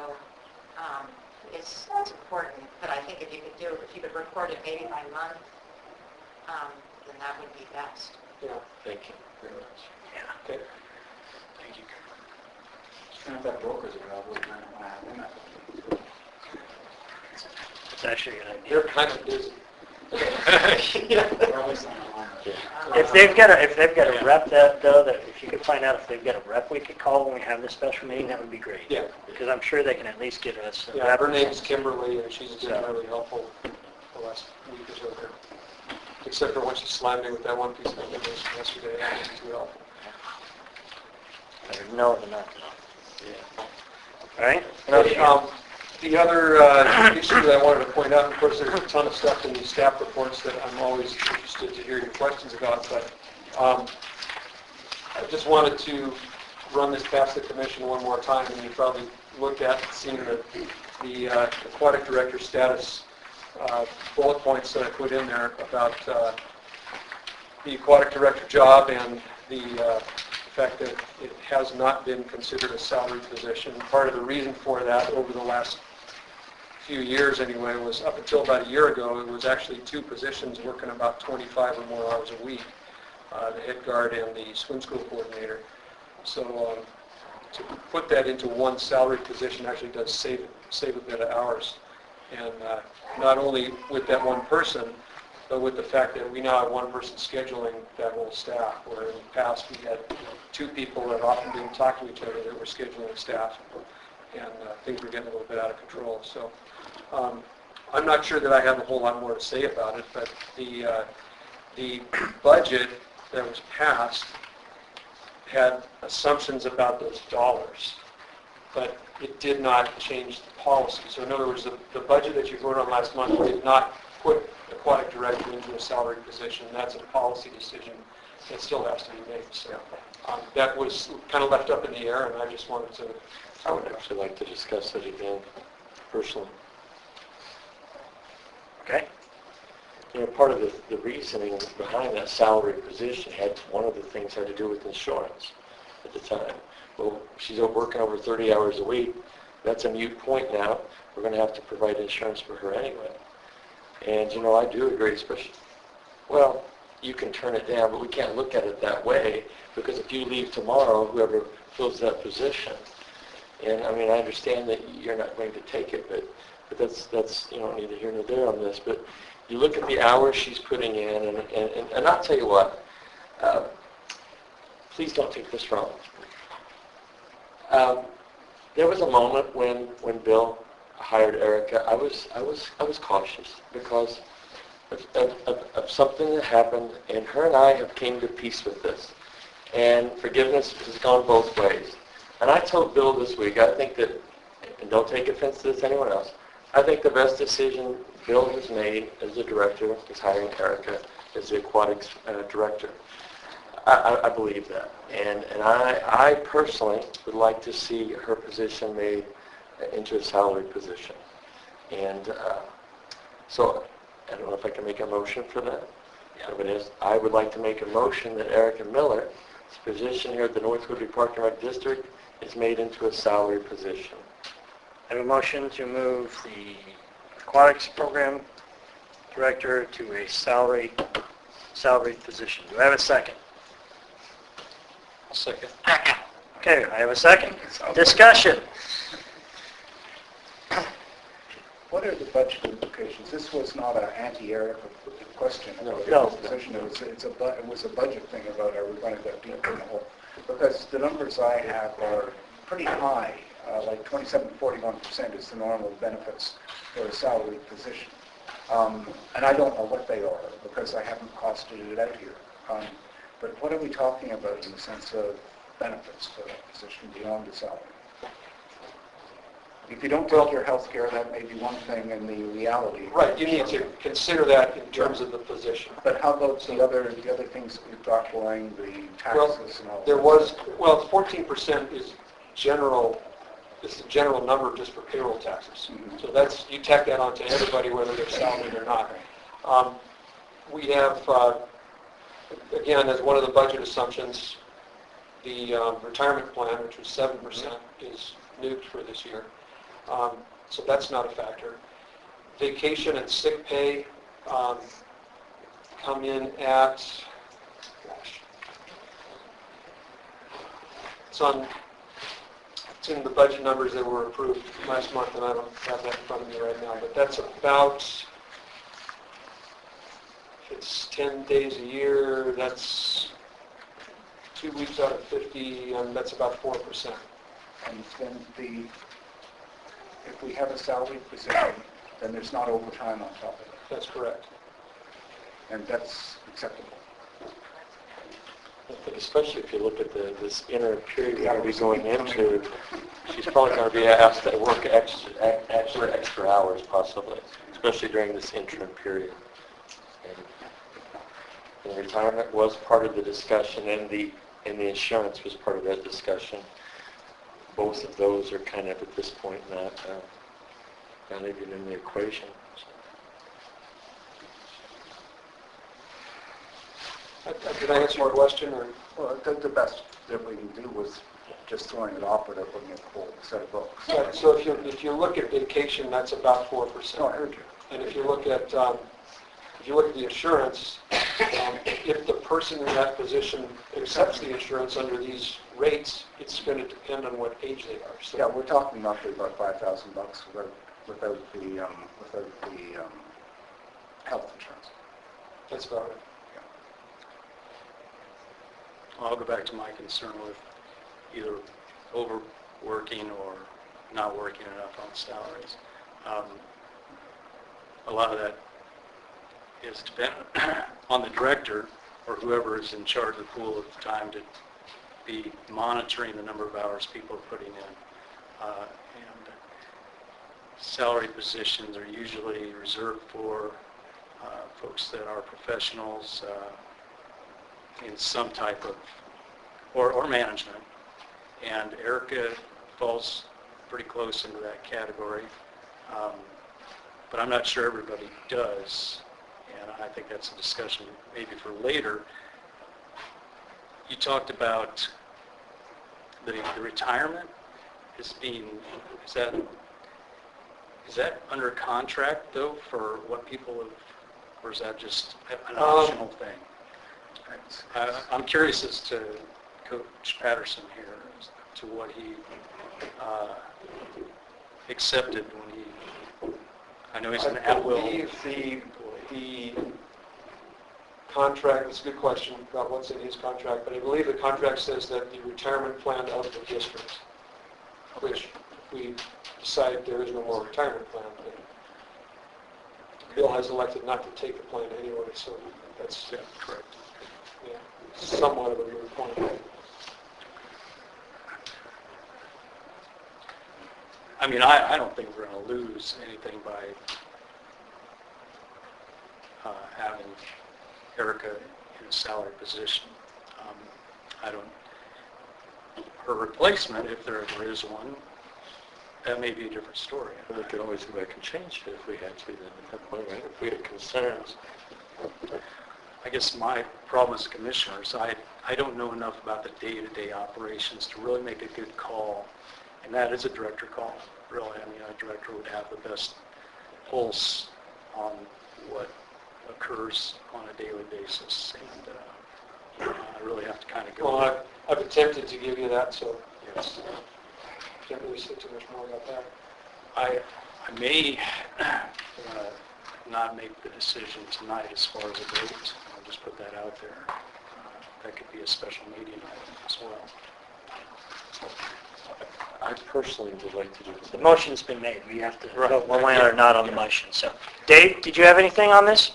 it's important. But I think if you could record it maybe by month, then that would be best. Yeah. Thank you very much. Yeah. Okay. Thank you. That brokers are out. It's actually a good idea. They're kind of busy. If they've got a rep that if you could find out if they've got a rep we could call when we have this special meeting, that would be great. Yeah. Because I'm sure they can at least give us a Yeah, rep. her name's Kimberly, and she's been really helpful the last week or so here. Except for when she slammed me with that one piece of information yesterday, that wasn't too helpful. Better know than not to know. Yeah. All right? Okay, the other issue that I wanted to point out, of course, there's a ton of stuff in these staff reports that I'm always interested to hear your questions about, but I just wanted to run this past the commission one more time, and you probably looked at and seen the aquatic director status bullet points that I put in there about the aquatic director job and the fact that it has not been considered a salaried position. Part of the reason for that over the last few years anyway was up until about a year ago, it was actually two positions working about 25 or more hours a week, the head guard and the swim school coordinator. So to put that into one salaried position actually does save a bit of hours. And not only with that one person, but with the fact that we now have one person scheduling that whole staff, where in the past we had two people that often didn't talk to each other that were scheduling staff, and things were getting a little bit out of control. So I'm not sure that I have a whole lot more to say about it, but the budget that was passed had assumptions about those dollars, but it did not change the policy. So in other words, the budget that you voted on last month did not put aquatic director into a salaried position. That's a policy decision that still has to be made. So that was kind of left up in the air, and I just wanted to... I would actually like to discuss it again, personally. Okay. You know, part of the reasoning behind that salary position one of the things had to do with insurance at the time. Well, she's working over 30 hours a week. That's a moot point now. We're going to have to provide insurance for her anyway. And, you know, I do agree, especially, well, you can turn it down, but we can't look at it that way, because if you leave tomorrow, whoever fills that position, and I mean, I understand that you're not going to take it, but that's you know, neither here nor there on this, but you look at the hours she's putting in, and I'll tell you what, please don't take this wrong. There was a moment when Bill hired Erica, I was cautious because of something that happened, and her and I have came to peace with this. And forgiveness has gone both ways. And I told Bill this week, I think that, and don't take offense to this, anyone else, I think the best decision Bill has made as the director is hiring Erica as the aquatics director. I believe that. And I personally would like to see her position made into a salaried position. And so I don't know if I can make a motion for that. Yeah. If it is, I would like to make a motion that Erica Miller's position here at the North Woodley Park and Rec District is made into a salaried position. I have a motion to move the aquatics program director to a salaried position. Do I have a second? I'll second. Second. Okay, I have a second. Discussion. What are the budget implications? This was not an anti-Erica question about No. the position. It was a budget thing about are we going to go deep in the hole? Because the numbers I have are pretty high, like 27-41% is the normal benefits for a salaried position. And I don't know what they are because I haven't costed it out here. But what are we talking about in the sense of benefits for that position beyond the salary? If you don't take your health care, that may be one thing in the reality. Right, you need to consider that in terms of the position. But how about the other things that we've got going, the taxes and all that? There was, well, 14% is general, it's the general number just for payroll taxes. Mm-hmm. So that's, you tack that on to everybody whether they're salaried or not. We have, again, as one of the budget assumptions, The retirement plan, which was 7%, is nuked for this year. So that's not a factor. Vacation and sick pay come in at, gosh, it's in the budget numbers that were approved last month, and I don't have that in front of me right now, but that's about, if it's 10 days a year, that's 2 weeks out of 50, and that's about 4%. And then if we have a salaried position, then there's not overtime on top of it. That's correct. And that's acceptable. I think especially if you look at this interim period we're going to be going into, she's probably going to be asked to work extra hours possibly, especially during this interim period. And retirement was part of the discussion, and the insurance was part of that discussion. Both of those are kind of at this point not even in the equation. Did I answer your question? Or? Well, the best that we can do was just throwing it off without looking at the whole set of books. Right, so if you look at vacation, that's about 4%. No, I heard you. And if you look at the insurance, if the person in that position accepts the insurance under these rates, it's going to depend on what age they are. So Yeah, we're talking roughly about $5,000 without the health insurance. that's about it. I'll go back to my concern with either overworking or not working enough on salaries. A lot of that is dependent on the director or whoever is in charge of the pool of time to be monitoring the number of hours people are putting in. And salary positions are usually reserved for folks that are professionals in some type of, or management. And Erica falls pretty close into that category. But I'm not sure everybody does. And I think that's a discussion maybe for later. You talked about the retirement is that under contract though for what people have, or is that just an optional thing? I'm curious as to Coach Patterson here, as to what he accepted when he, I know he's an at-will employee. The contract, it's a good question about what's in his contract, but I believe the contract says that the retirement plan of the district, which we decide there is no more retirement plan, but Bill has elected not to take the plan anyway, so that's correct. Yeah, somewhat of a moot point. I mean, I don't think we're going to lose anything by having Erica in a salary position. Her replacement, if there ever is one, that may be a different story. And we could always go back and change it if we had to then at that point, right? If we had concerns. I guess my problem as a commissioner is I don't know enough about the day-to-day operations to really make a good call, and that is a director call, really. I mean, a director would have the best pulse on what occurs on a daily basis, and I really have to kind of go. Well, I've attempted to give you that, so yes, can't really say too much more about that. I may want to not make the decision tonight as far as a date. I'll just put that out there. That could be a special meeting item as well. I personally would like to do The motion's been made. We have to vote one way or not on the motion. So, Dave, did you have anything on this?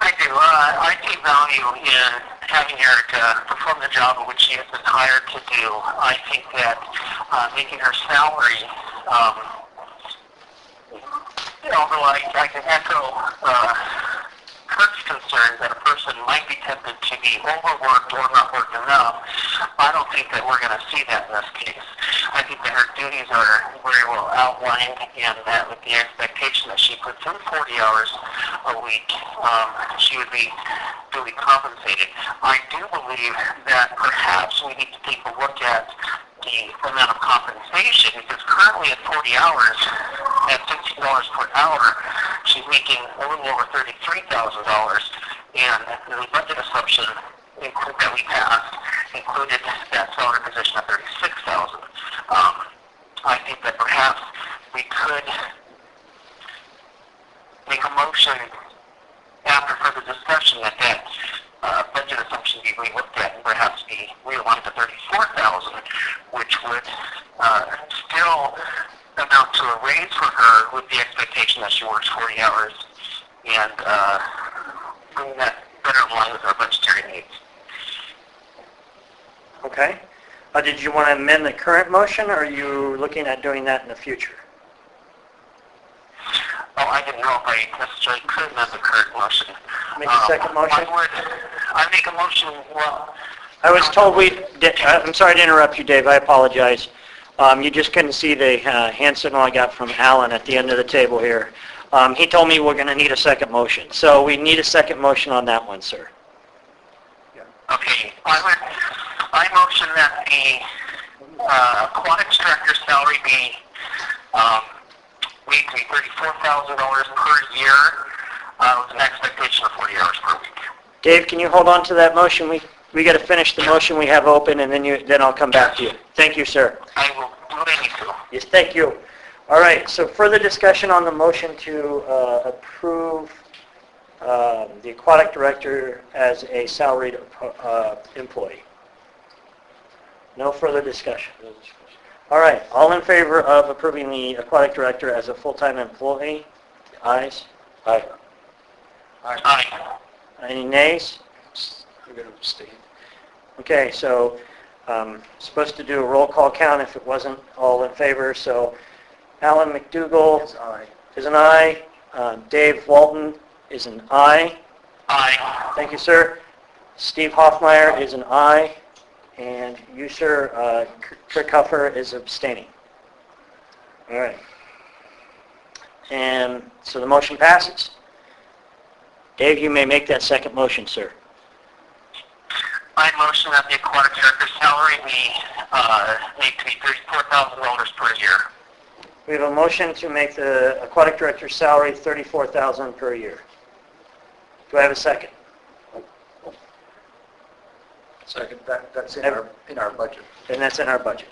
I do. I see value in having Erica perform the job which she has been hired to do. I think that making her salary, although I can echo Kurt's concern that a person might be tempted to be overworked or not worked enough, I don't think that we're going to see that in this case. I think that her duties are very well outlined, and that with the expectation that she puts in 40 hours a week, she would be duly compensated. I do believe that perhaps we need to take a look at the amount of compensation, because currently at 40 hours, at $16 per hour, she's making a little over $33,000, and the budget assumption that we passed included that salary position at $36,000. I think that perhaps we could make a motion after further discussion that budget assumption be re-looked at and perhaps be realigned to $34,000, which would still amount to a raise for her with the expectation that she works 40 hours and bring that better in line with our budgetary needs. Okay. Did you want to amend the current motion, or are you looking at doing that in the future? Oh, I didn't know if I necessarily could amend the current motion. Make a second motion? I make a motion, well... I was told I'm sorry to interrupt you, Dave. I apologize. You just couldn't see the hand signal I got from Alan at the end of the table here. He told me we're going to need a second motion. So we need a second motion on that one, sir. Okay. I motion that the aquatics director's salary be made to be $34,000 per year with an expectation of 40 hours per week. Dave, can you hold on to that motion? We got to finish the motion we have open, and then I'll come back to you. Thank you, sir. I will do what I need to. Yes, thank you. All right, so further discussion on the motion to approve the aquatic director as a salaried employee. No further discussion. All right, all in favor of approving the aquatic director as a full-time employee? Ayes? Aye. Aye. Any nays? I'm going to abstain. Okay, so supposed to do a roll call count if it wasn't all in favor. So Alan McDougall is an aye. Dave Walton is an aye. Aye. Thank you, sir. Steve Hoffmeyer is an aye. And you, sir, Kirk Huffer is abstaining. All right. And so the motion passes. Dave, you may make that second motion, sir. I motion that the aquatic director's salary be made to be $34,000 per year. We have a motion to make the aquatic director's salary $34,000 per year. Do I have a second? Second. That's in our budget. And that's in our budget.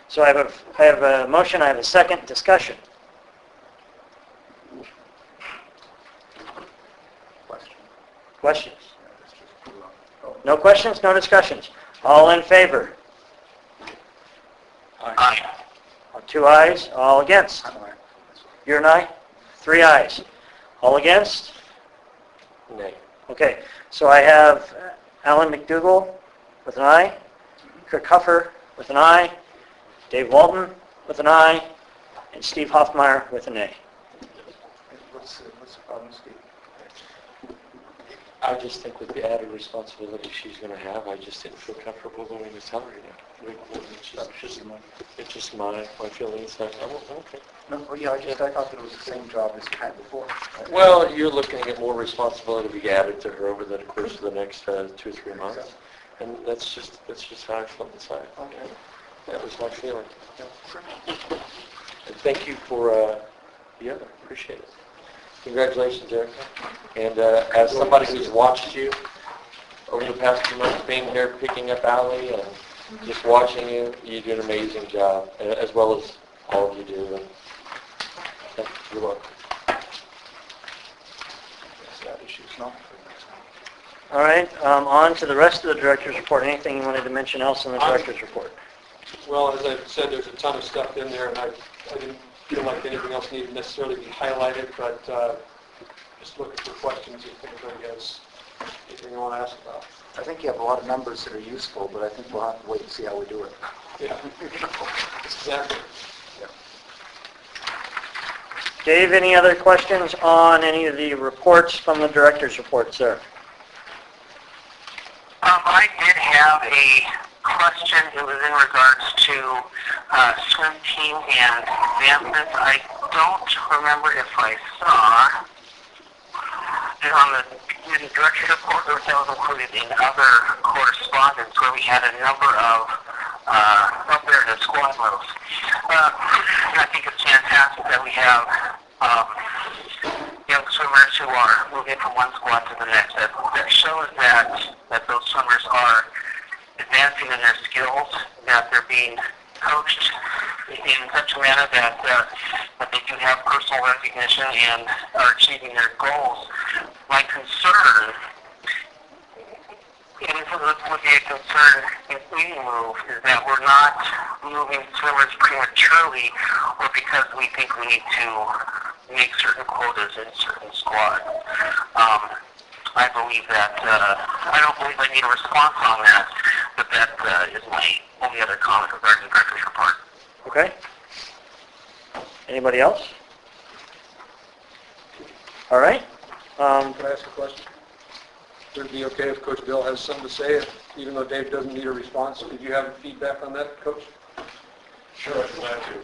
So I have a motion, I have a second. Discussion. Questions? No questions, no discussions. All in favor? Aye. 2 ayes, all against? You're an aye? 3 ayes. All against? Nay. Okay, so I have Alan McDougall with an aye, Kirk Huffer with an aye, Dave Walton with an aye, and Steve Hoffmeyer with a nay. What's the problem, Steve? I just think with the added responsibility she's going to have, I just didn't feel comfortable going to salary now. It's just my feelings. I'm okay. No, well, yeah, I thought that it was the same job as you had before. Well, you're looking at more responsibility to be added to her over the course of the next 2 or 3 months, and that's just how I felt inside. Okay. That was my feeling. And thank you for the other. Appreciate it. Congratulations, Erica. And as somebody who's watched you over the past few months, being here, picking up Allie, and just watching you, you do an amazing job, as well as all of you do. And you're welcome. All right, on to the rest of the director's report. Anything you wanted to mention else in the director's report? Well, as I said, there's a ton of stuff in there, and I didn't feel like anything else needed necessarily to be highlighted, but just looking for questions if anybody has anything you want to ask about. I think you have a lot of numbers that are useful, but I think we'll have to wait and see how we do it. Yeah, exactly. Dave, any other questions on any of the reports from the director's report, sir? I did have a question. It was in regards to swim team and advancements. I don't remember if I saw it on the director's report or if that was included in other correspondence where we had a number of up there in the squad moves. I think it's fantastic that we have young swimmers who are moving from one squad to the next. That shows that those swimmers are advancing in their skills, that they're being coached in such a manner that they do have personal recognition and are achieving their goals. My concern, and this would be a concern if we move, is that we're not moving swimmers prematurely or because we think we need to make certain quotas in certain squads. I believe that, I don't believe I need a response on that, but that is my only other comment regarding the director's report. Okay. Anybody else? All right. Can I ask a question? Would it be okay if Coach Bill has something to say, even though Dave doesn't need a response? Did you have feedback on that, Coach? Sure, I'd glad to.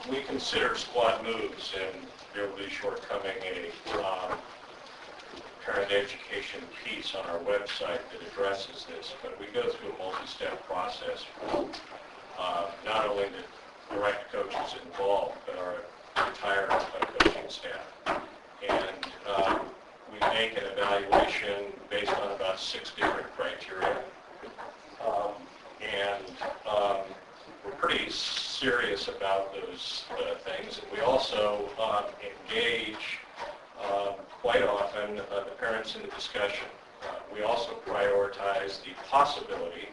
We consider squad moves, and there will be shortcoming a parent education piece on our website that addresses this, but we go through a multi-step process for not only the direct coaches involved, but our entire coaching staff. And we make an evaluation based on about 6 different criteria. We're pretty serious about those things. And we also engage quite often the parents in the discussion. We also prioritize the possibility,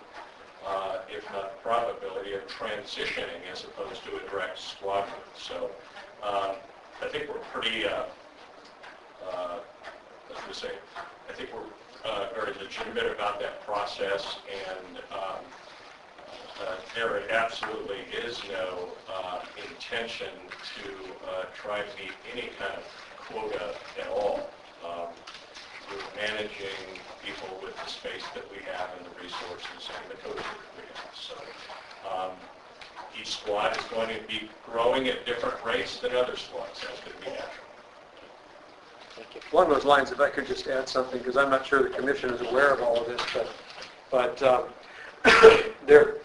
if not the probability, of transitioning as opposed to a direct squad move. So I think we're pretty, I think we're very legitimate about that process, and there absolutely is no intention to try to meet any kind of quota at all. We're managing people with the space that we have and the resources and the coaching that we have. So each squad is going to be growing at different rates than other squads. That's going to be natural. Along those lines, if I could just add something, because I'm not sure the commission is aware of all of this, but there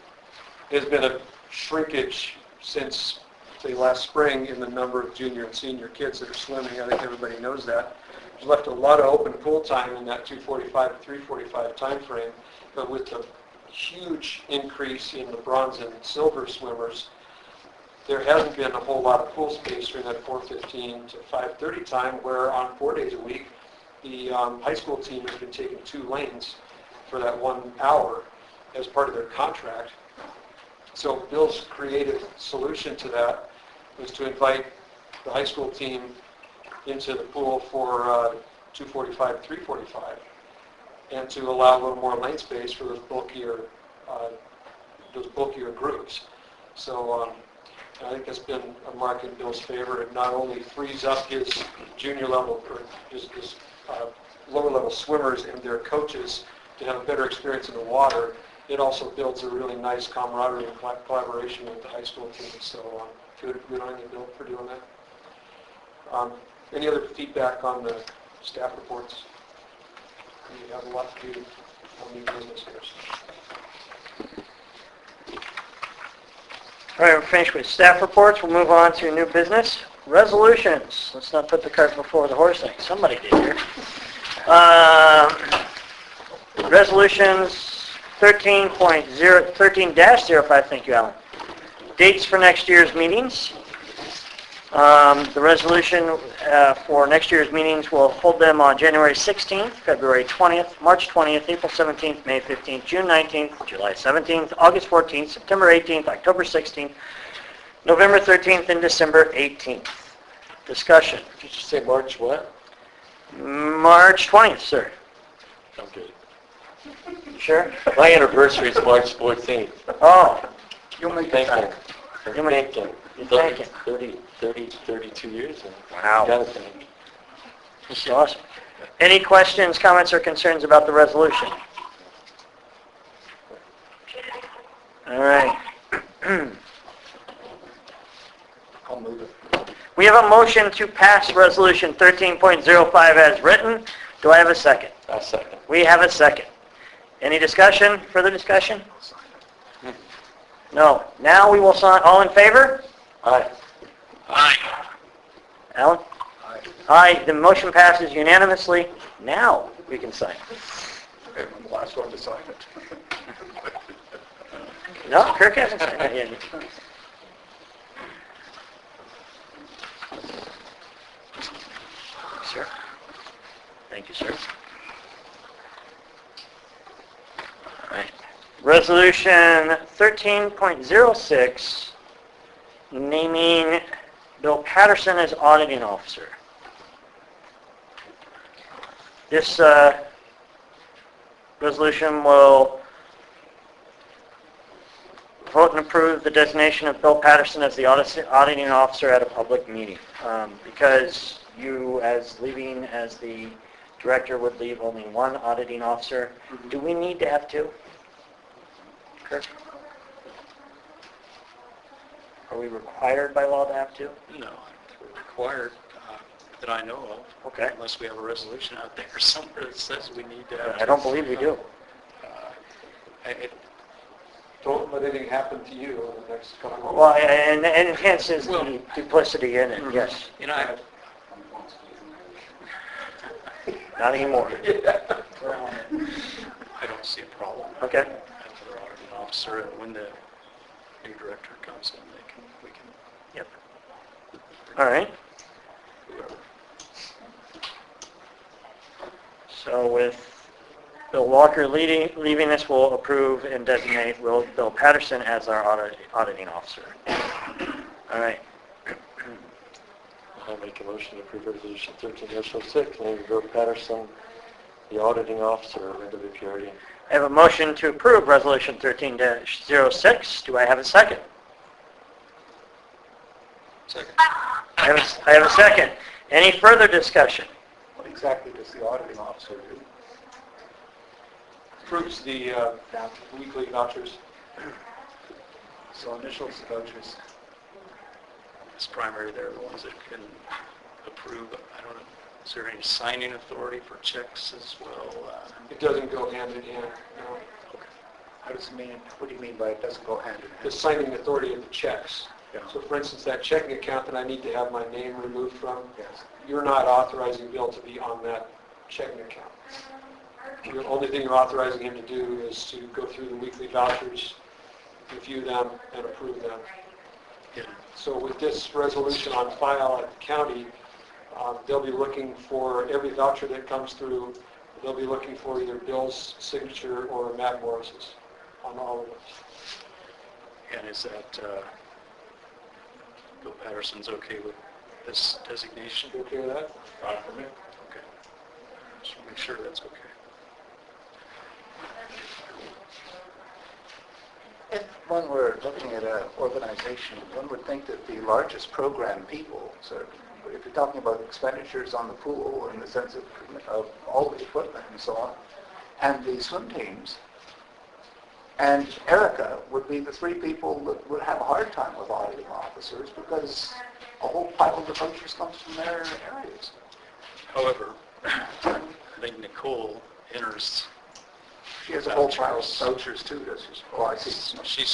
has been a shrinkage since, say, last spring in the number of junior and senior kids that are swimming. I think everybody knows that. There's left a lot of open pool time in that 2:45 to 3:45 time frame, but with the huge increase in the bronze and silver swimmers, there hasn't been a whole lot of pool space during that 4:15 to 5:30 time, where on 4 days a week, the high school team has been taking 2 lanes for that 1 hour as part of their contract. So Bill's creative solution to that was to invite the high school team into the pool for 2:45 to 3:45, and to allow a little more lane space for those bulkier groups. So I think that's been a mark in Bill's favor. It not only frees up his junior level or his lower level swimmers and their coaches to have a better experience in the water, it also builds a really nice camaraderie and collaboration with the high school team. So good on you, Bill, for doing that. Any other feedback on the staff reports? We have a lot to do on new business here. All right, we're finished with staff reports. We'll move on to new business. Resolutions. Let's not put the cart before the horse thing. Somebody did here. Resolutions 13-05, thank you, Alan. Dates for next year's meetings. The resolution for next year's meetings will hold them on January 16th, February 20th, March 20th, April 17th, May 15th, June 19th, July 17th, August 14th, September 18th, October 16th, November 13th, and December 18th. Discussion. Did you say March what? March 20th, sir. I'm good. Sure? My anniversary is March 14th. Oh, You'll make it Thank back. you. You'll make- Thank you. Thank you. 32 years. Wow. Got to thank. this is awesome. Any questions, comments, or concerns about the resolution? All right. I'll move it. We have a motion to pass Resolution 13.05 as written. Do I have a second? A second. We have a second. Any discussion? Further discussion? No. Now we will sign. All in favor? Aye. Aye. Alan? Aye. Aye. The motion passes unanimously. Now we can sign. Okay, I'm the last one to sign it. No, Kirk hasn't signed it yet. Sir. Thank you, sir. All right. Resolution 13.06, naming Bill Patterson as auditing officer. This resolution will vote and approve the designation of Bill Patterson as the auditing officer at a public meeting. Because you, as leaving as the director, would leave only one auditing officer. Do we need to have two? Kirk? Are we required by law to have two? No, I don't think we're required that I know of. Okay. Unless we have a resolution out there somewhere that says we need to have. I don't believe we do. It, Don't let anything happen to you over the next couple of Well, and enhances Well- the duplicity in it, yes. you know, I, Not anymore. I don't see a problem. Okay. Having an auditing officer, and when the new director comes in, we can, Yep. All right. whoever. So with Bill Walker leaving us, we'll approve and designate Bill Patterson as our auditing officer. All right. I'll make a motion to approve Resolution 13.06, naming Bill Patterson the auditing officer of NWPRD. I have a motion to approve Resolution 13-06. Do I have a second? Second. I have a second. Any further discussion? What exactly does the auditing officer do? approves the weekly vouchers. So initials, vouchers. It's primary, they're the ones that can approve. I don't know, is there any signing authority for checks as well? It doesn't go hand in hand. No. How does it mean, what do you mean by it doesn't go hand in hand? The signing authority of the checks. Yeah. So for instance, that checking account that I need to have my name removed from, Yes. you're not authorizing Bill to be on that checking account. The only thing you're authorizing him to do is to go through the weekly vouchers, review them, and approve them. Yeah. So with this resolution on file at the county, they'll be looking for every voucher that comes through, they'll be looking for either Bill's signature or Matt Morris's on all of them. And is that, Bill Patterson's okay with this designation? You okay with that? Fine for me. Okay. Just want to make sure that's okay. If one were looking at an organization, one would think that the largest program people, so if you're talking about expenditures on the pool in the sense of all the equipment and so on, and the swim teams, and Erica would be the three people that would have a hard time with auditing officers because a whole pile of the vouchers comes from their areas. However, I think Nicole enters, She has a whole pile of vouchers too, does she? Oh, I see.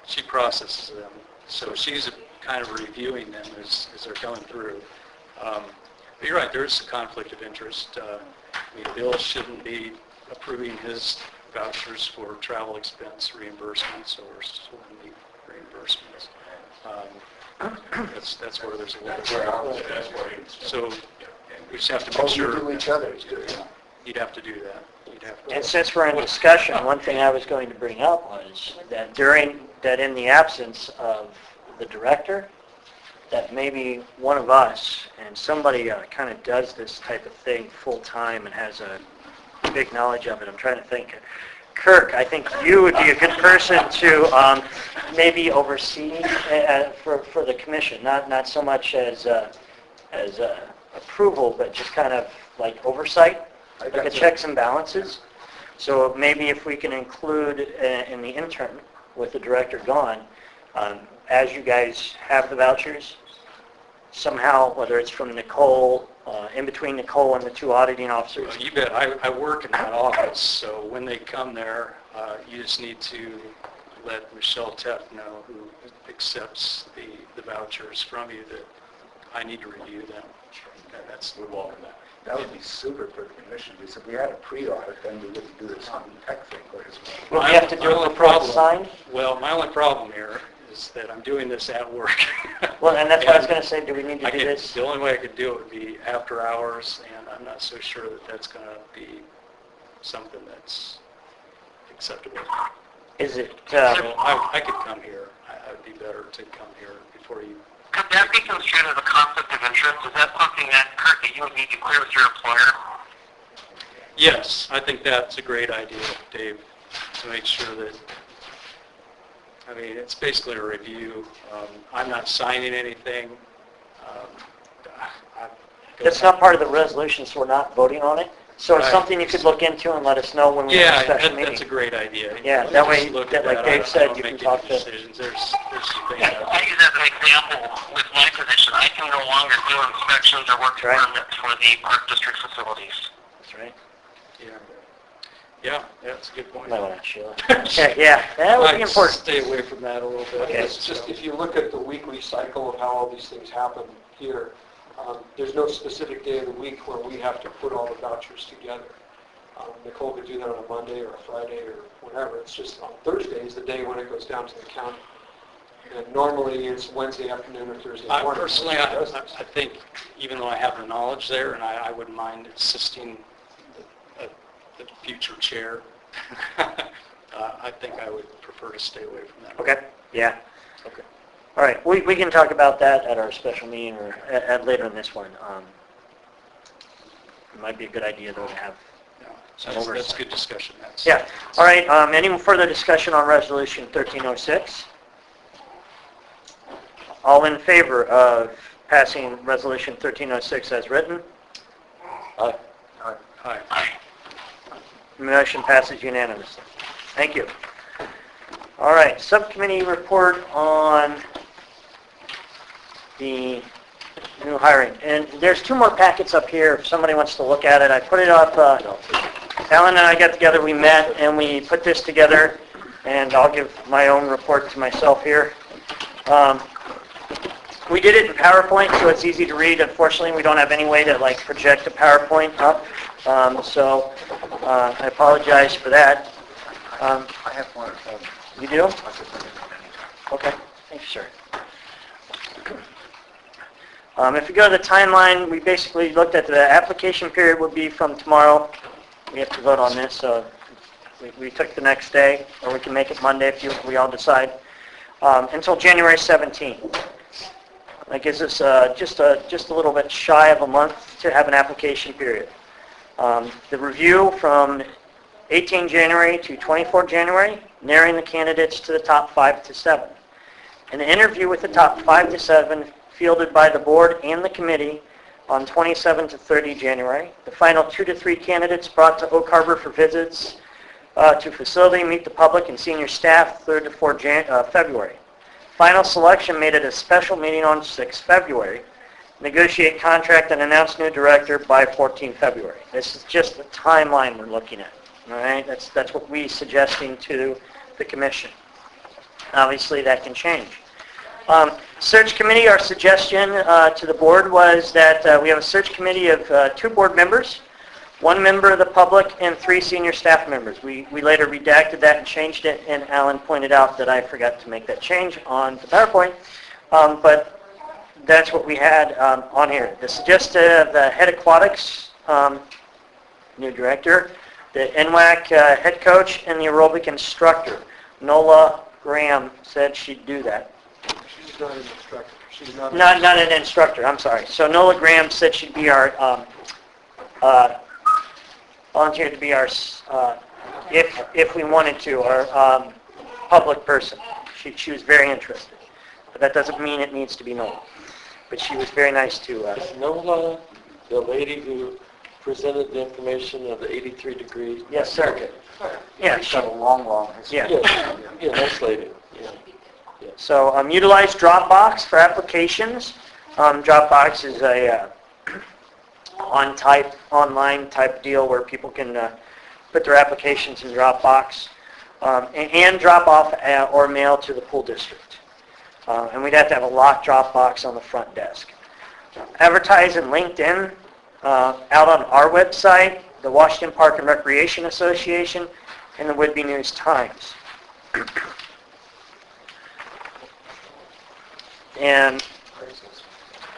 she processes them. So she's kind of reviewing them as they're going through. But you're right, there is a conflict of interest. I mean, Bill shouldn't be approving his vouchers for travel expense reimbursements or swim meet reimbursements. That's where there's a little bit That's why So we just have to Oh, make you sure do each other's, do you? you'd have to do that. You'd have to. And since we're in discussion, one thing I was going to bring up was that in the absence of the director, that maybe one of us and somebody kind of does this type of thing full time and has a big knowledge of it. I'm trying to think. Kirk, I think you would be a good person to maybe oversee for the commission, not so much as approval, but just kind of like oversight, like a checks and balances. So maybe if we can include in the interim with the director gone, as you guys have the vouchers, somehow, whether it's from Nicole, in between Nicole and the two auditing officers. Well, you bet. I work in that office, so when they come there, you just need to let Michelle Teff know, who accepts the vouchers from you, that I need to review them. Okay, that's We welcome that. That would be super for the commission, because if we had a pre-audit, then we wouldn't do this on tech thing quite as much. Will we have to do it before it's signed? Well, my only problem here is that I'm doing this at work. Well, and that's what I was going to say, do we need to do this? The only way I could do it would be after hours, and I'm not so sure that that's going to be something that's acceptable. Is it, So I could come here. I would be better to come here before you. Could that be construed as a conflict of interest? Is that something that, Kurt, that you would need to clear with your employer? Yes, I think that's a great idea, Dave, to make sure that, I mean, it's basically a review. I'm not signing anything. that's not part of the resolution, so we're not voting on it? So it's Right. something you could look into and let us know when we have a Yeah, special that's a meeting? great idea. Yeah, Let's that way, just look that at like that. Dave I said, don't you can make talk any to... decisions. There's some things I use that as an example with my position. I can no longer do inspections or work Right. permits for the park district facilities. That's right. Yeah, that's a good point. Might want to, Sheila. Okay, yeah, that would be I'd important. stay away from that a little bit. Okay. It's just, if you look at the weekly cycle of how all these things happen here, there's no specific day of the week where we have to put all the vouchers together. Nicole could do that on a Monday or a Friday or whatever. It's just on Thursday is the day when it goes down to the county. And normally it's Wednesday afternoon or Thursday morning. Personally, I think, even though I have the knowledge there, and I wouldn't mind assisting the future chair, I think I would prefer to stay away from that. Okay, yeah. Okay. All right, we can talk about that at our special meeting or at later in this one. It might be a good idea, though, to have Yeah, some that's oversight. good discussion. That's- Yeah, all right, any further discussion on Resolution 1306? All in favor of passing Resolution 1306 as written? Aye. Hi. Motion passes unanimously. Thank you. All right, subcommittee report on the new hiring. And there's two more packets up here if somebody wants to look at it. I put it up, Alan and I got together, we met, and we put this together, and I'll give my own report to myself here. We did it in PowerPoint, so it's easy to read. Unfortunately, we don't have any way to like project a PowerPoint up, so I apologize for that. I have one at home. You do? I'll just bring it up anytime. Okay, thank you, sir. If you go to the timeline, we basically looked at the application period would be from tomorrow. We have to vote on this, so we took the next day, or we can make it Monday if we all decide, until January 17th. That gives us just a little bit shy of a month to have an application period. The review from 18 January to 24 January, narrowing the candidates to the top 5 to 7. An interview with the top 5 to 7 fielded by the board and the committee on 27 to 30 January. The final 2 to 3 candidates brought to Oak Harbor for visits to facility, meet the public and senior staff 3rd to 4 February. Final selection made at a special meeting on 6 February. Negotiate contract and announce new director by 14 February. This is just the timeline we're looking at. All right, that's what we're suggesting to the commission. Obviously, that can change. Search committee, our suggestion to the board was that we have a search committee of 2 board members, 1 member of the public, and 3 senior staff members. We later redacted that and changed it, and Alan pointed out that I forgot to make that change on the PowerPoint, but that's what we had on here. The suggested the head aquatics, new director, the NWAC head coach, and the aerobic instructor. Nola Graham said she'd do that. She's not an instructor. She's not. Not an instructor, I'm sorry. So Nola Graham said she'd be our, volunteered to be our, if we wanted to, our public person. She was very interested. But that doesn't mean it needs to be Nola. But she was very nice to us. Is Nola the lady who presented the information of the 83 degree? Yes, sir. Okay. Yeah, It's got a long history. Yeah. Yeah, nice lady. Yeah. So utilize Dropbox for applications. Dropbox is a online type deal where people can put their applications in Dropbox and drop off or mail to the pool district. And we'd have to have a locked Dropbox on the front desk. Advertise in LinkedIn, out on our website, the Washington Park and Recreation Association, and the Whitby News Times. And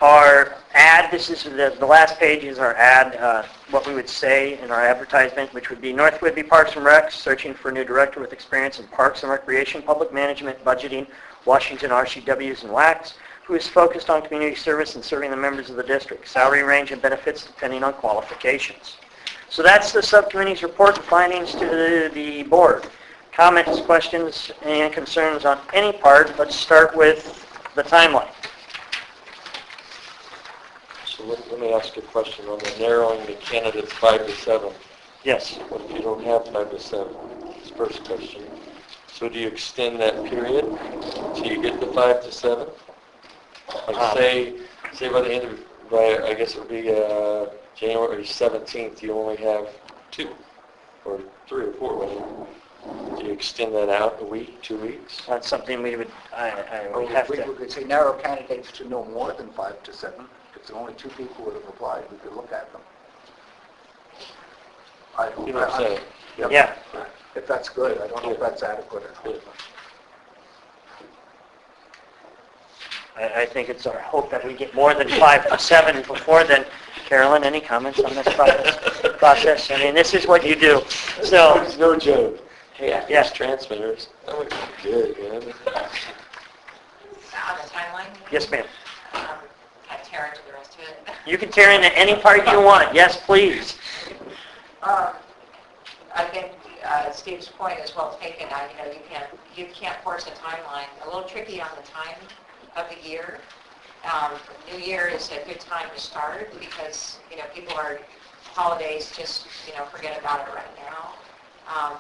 our ad, this is the last page is our ad, what we would say in our advertisement, which would be North Whitby Parks and Rec, searching for a new director with experience in parks and recreation, public management, budgeting, Washington RCWs and WACs, who is focused on community service and serving the members of the district. Salary range and benefits depending on qualifications. So that's the subcommittee's report and findings to the board. Comments, questions, and concerns on any part. Let's start with the timeline. So let me ask you a question on the narrowing the candidates 5 to 7. Yes. What if you don't have 5 to 7? That's the first question. So do you extend that period till you get to 5 to 7? Like say by the end of, I guess it would be January 17th, you only have 2 or 3 or 4, whatever. Do you extend that out a week, 2 weeks? That's something we would, I Or would have we to. could say narrow candidates to no more than 5 to 7. If there are only 2 people who have applied, we could look at them. You know what I'm saying? Yep. Yeah. If that's good, I don't know if that's adequate or not. I think it's our hope that we get more than 5 to 7 before then. Carolyn, any comments on this process? I mean, this is what you do. So, It's no joke. Hey, Yeah. these transmitters, that would be good, man. On the timeline? yes, ma'am. I tear into the rest of it. You can tear into any part you want. Yes, please. I think Steve's point is well taken. You can't force a timeline. A little tricky on the time of the year. New Year is a good time to start because people are holidays. Just forget about it right now.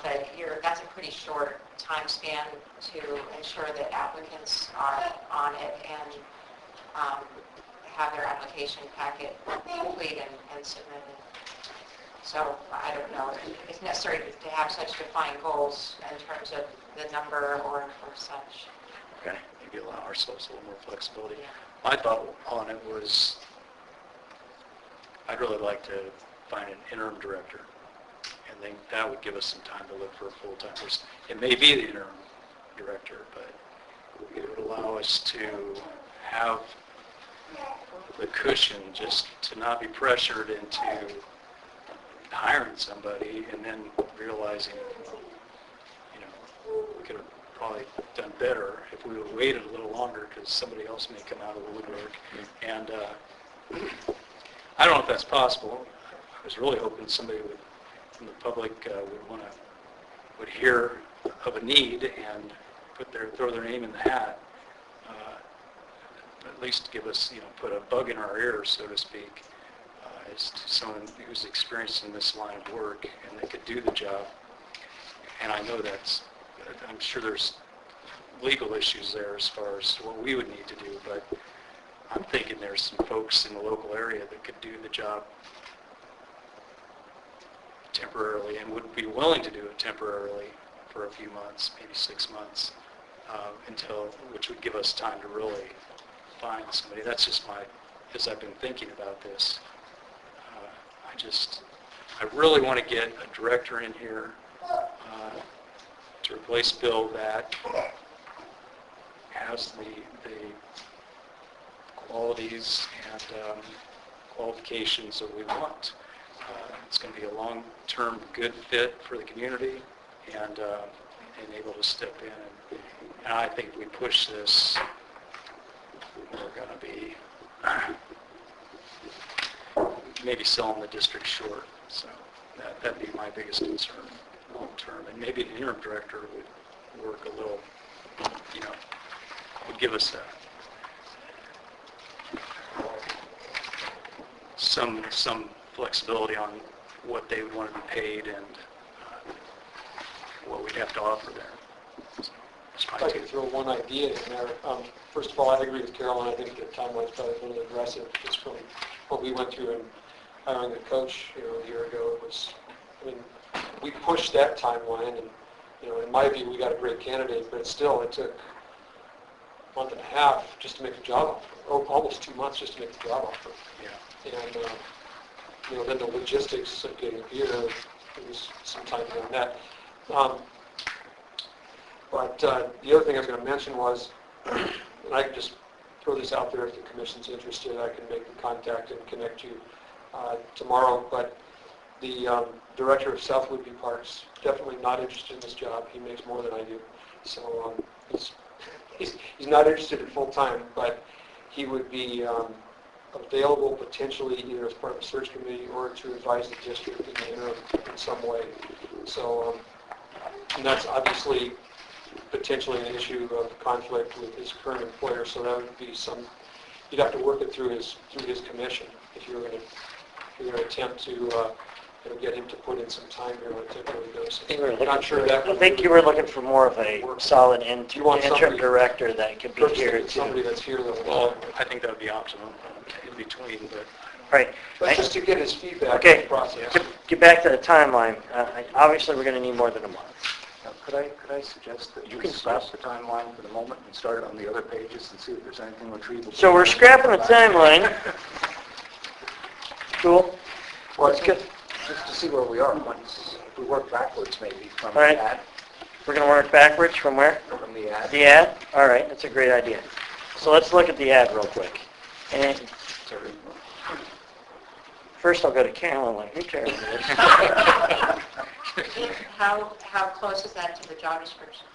But that's a pretty short time span to ensure that applicants are on it and have their application packet complete and submitted. So I don't know if it's necessary to have such defined goals in terms of the number or such. Okay, maybe allow ourselves a little more flexibility. My thought on it was I'd really like to find an interim director, and then that would give us some time to look for a full-time person. It may be the interim director, but it would allow us to have the cushion just to not be pressured into hiring somebody and then realizing, we could have probably done better if we would have waited a little longer because somebody else may come out of the woodwork. And I don't know if that's possible. I was really hoping somebody from the public would hear of a need and throw their name in the hat. At least give us, put a bug in our ear, so to speak, as to someone who's experienced in this line of work and they could do the job. And I know I'm sure there's legal issues there as far as what we would need to do, but I'm thinking there's some folks in the local area that could do the job temporarily and would be willing to do it temporarily for a few months, maybe 6 months, which would give us time to really find somebody. That's just as I've been thinking about this. I really want to get a director in here to replace Bill that has the qualities and qualifications that we want. It's going to be a long-term good fit for the community and able to step in. And I think if we push this, we're going to be maybe selling the district short. So that'd be my biggest concern long term. And maybe an interim director would work a little, would give us some flexibility on what they would want to be paid and what we'd have to offer there. So, it's If I fine could too. throw one idea in there. First of all, I agree with Carolyn. I think the timeline's probably a little aggressive. Just from what we went through in hiring a coach, a year ago, it was, we pushed that timeline, and, in my view, we got a great candidate, but still, it took a month and a half just to make the job offer, or almost 2 months just to make the job offer. Yeah. And, then the logistics of getting here, it was some time beyond that. But the other thing I was going to mention was, and I can just throw this out there if the commission's interested, I can make the contact and connect you tomorrow, but the director of South Whidbey Parks, definitely not interested in this job. He makes more than I do. So he's not interested in full-time, but he would be available potentially either as part of a search committee or to advise the district in the interim in some way. So, and that's obviously potentially an issue of conflict with his current employer, so that would be you'd have to work it through his commission if you're going to attempt to get him to put in some time here on a temporary basis. Not sure that I would think you were looking for more of a solid You want interim somebody- director that could be here somebody too. that's here that will Well, I think that would be optimum in between, but Right. But just to get his feedback on Okay. the process. Get back to the timeline. Obviously, we're going to need more than a month. Now, could I suggest that You you can can scrap the timeline for the moment and start it on the other pages and see if there's anything retrievable? So we're scrapping the timeline. Cool. Well, That's good. just to see where we are once, if we work backwards maybe from All the right. ad, We're going to work backwards from where? from the ad. The ad? All right, that's a great idea. So let's look at the ad real quick. And Sorry. first I'll go to Carolyn, like, who cares? How close is that to the job description?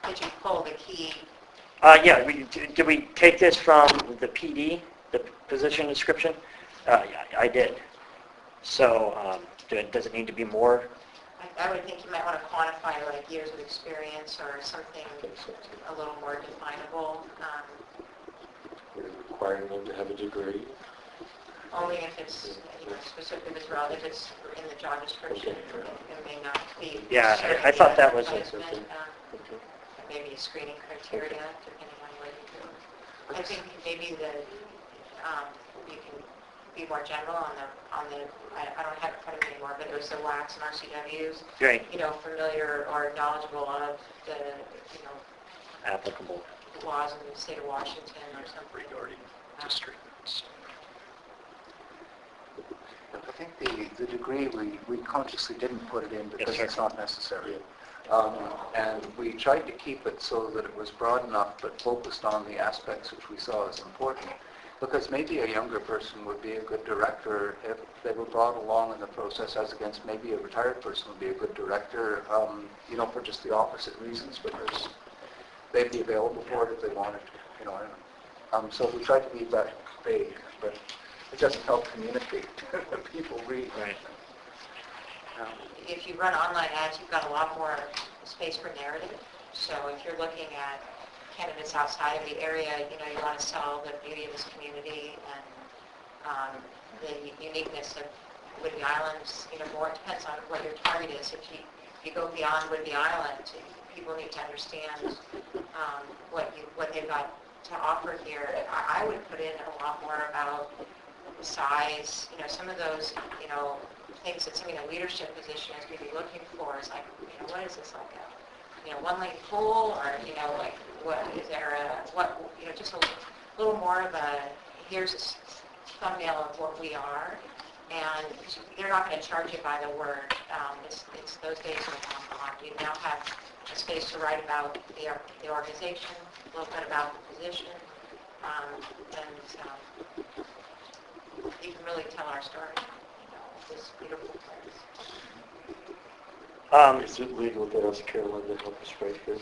Did you pull the key? Yeah, did we take this from the PD, the position description? Yeah, I did. So does it need to be more? I would think you might want to quantify like years of experience or something a little more definable, We're requiring them to have a degree. only if it's specific, if it's relevant, if it's in the job description. It may not be. Yeah, necessarily I thought that was the it. advertisement, maybe a screening criteria, depending on what you do. I think maybe you can be more general on the I don't have it in front of me anymore, but it was the WACs and RCWs, Right, familiar or knowledgeable of the, applicable. laws in the state of Washington or something. regarding districts. I think the degree, we consciously didn't put it in because sir. it's not necessary. And we tried to keep it so that it was broad enough but focused on the aspects which we saw as important. Because maybe a younger person would be a good director if they were brought along in the process, as against maybe a retired person would be a good director, for just the opposite reasons, because they'd be available for it if they wanted to, So we tried to leave that vague, but it doesn't help communicate when people read. Right. If you run online ads, you've got a lot more space for narrative. So if you're looking at candidates outside of the area, you want to sell the beauty of this community and the uniqueness of Whidbey Islands. More it depends on what your target is. If you go beyond Whidbey Island, people need to understand what they've got to offer here. I would put in a lot more about the size. Some of those things that somebody in a leadership position is maybe looking for is like, what is this, like a one lane pool, or like what is there just a little more of a here's a thumbnail of what we are, and they're not going to charge you by the word. It's those days are long gone. You now have a space to write about the organization, a little bit about the position, and you can really tell our story. This beautiful place. Is it legal to ask Carolyn to help us write this?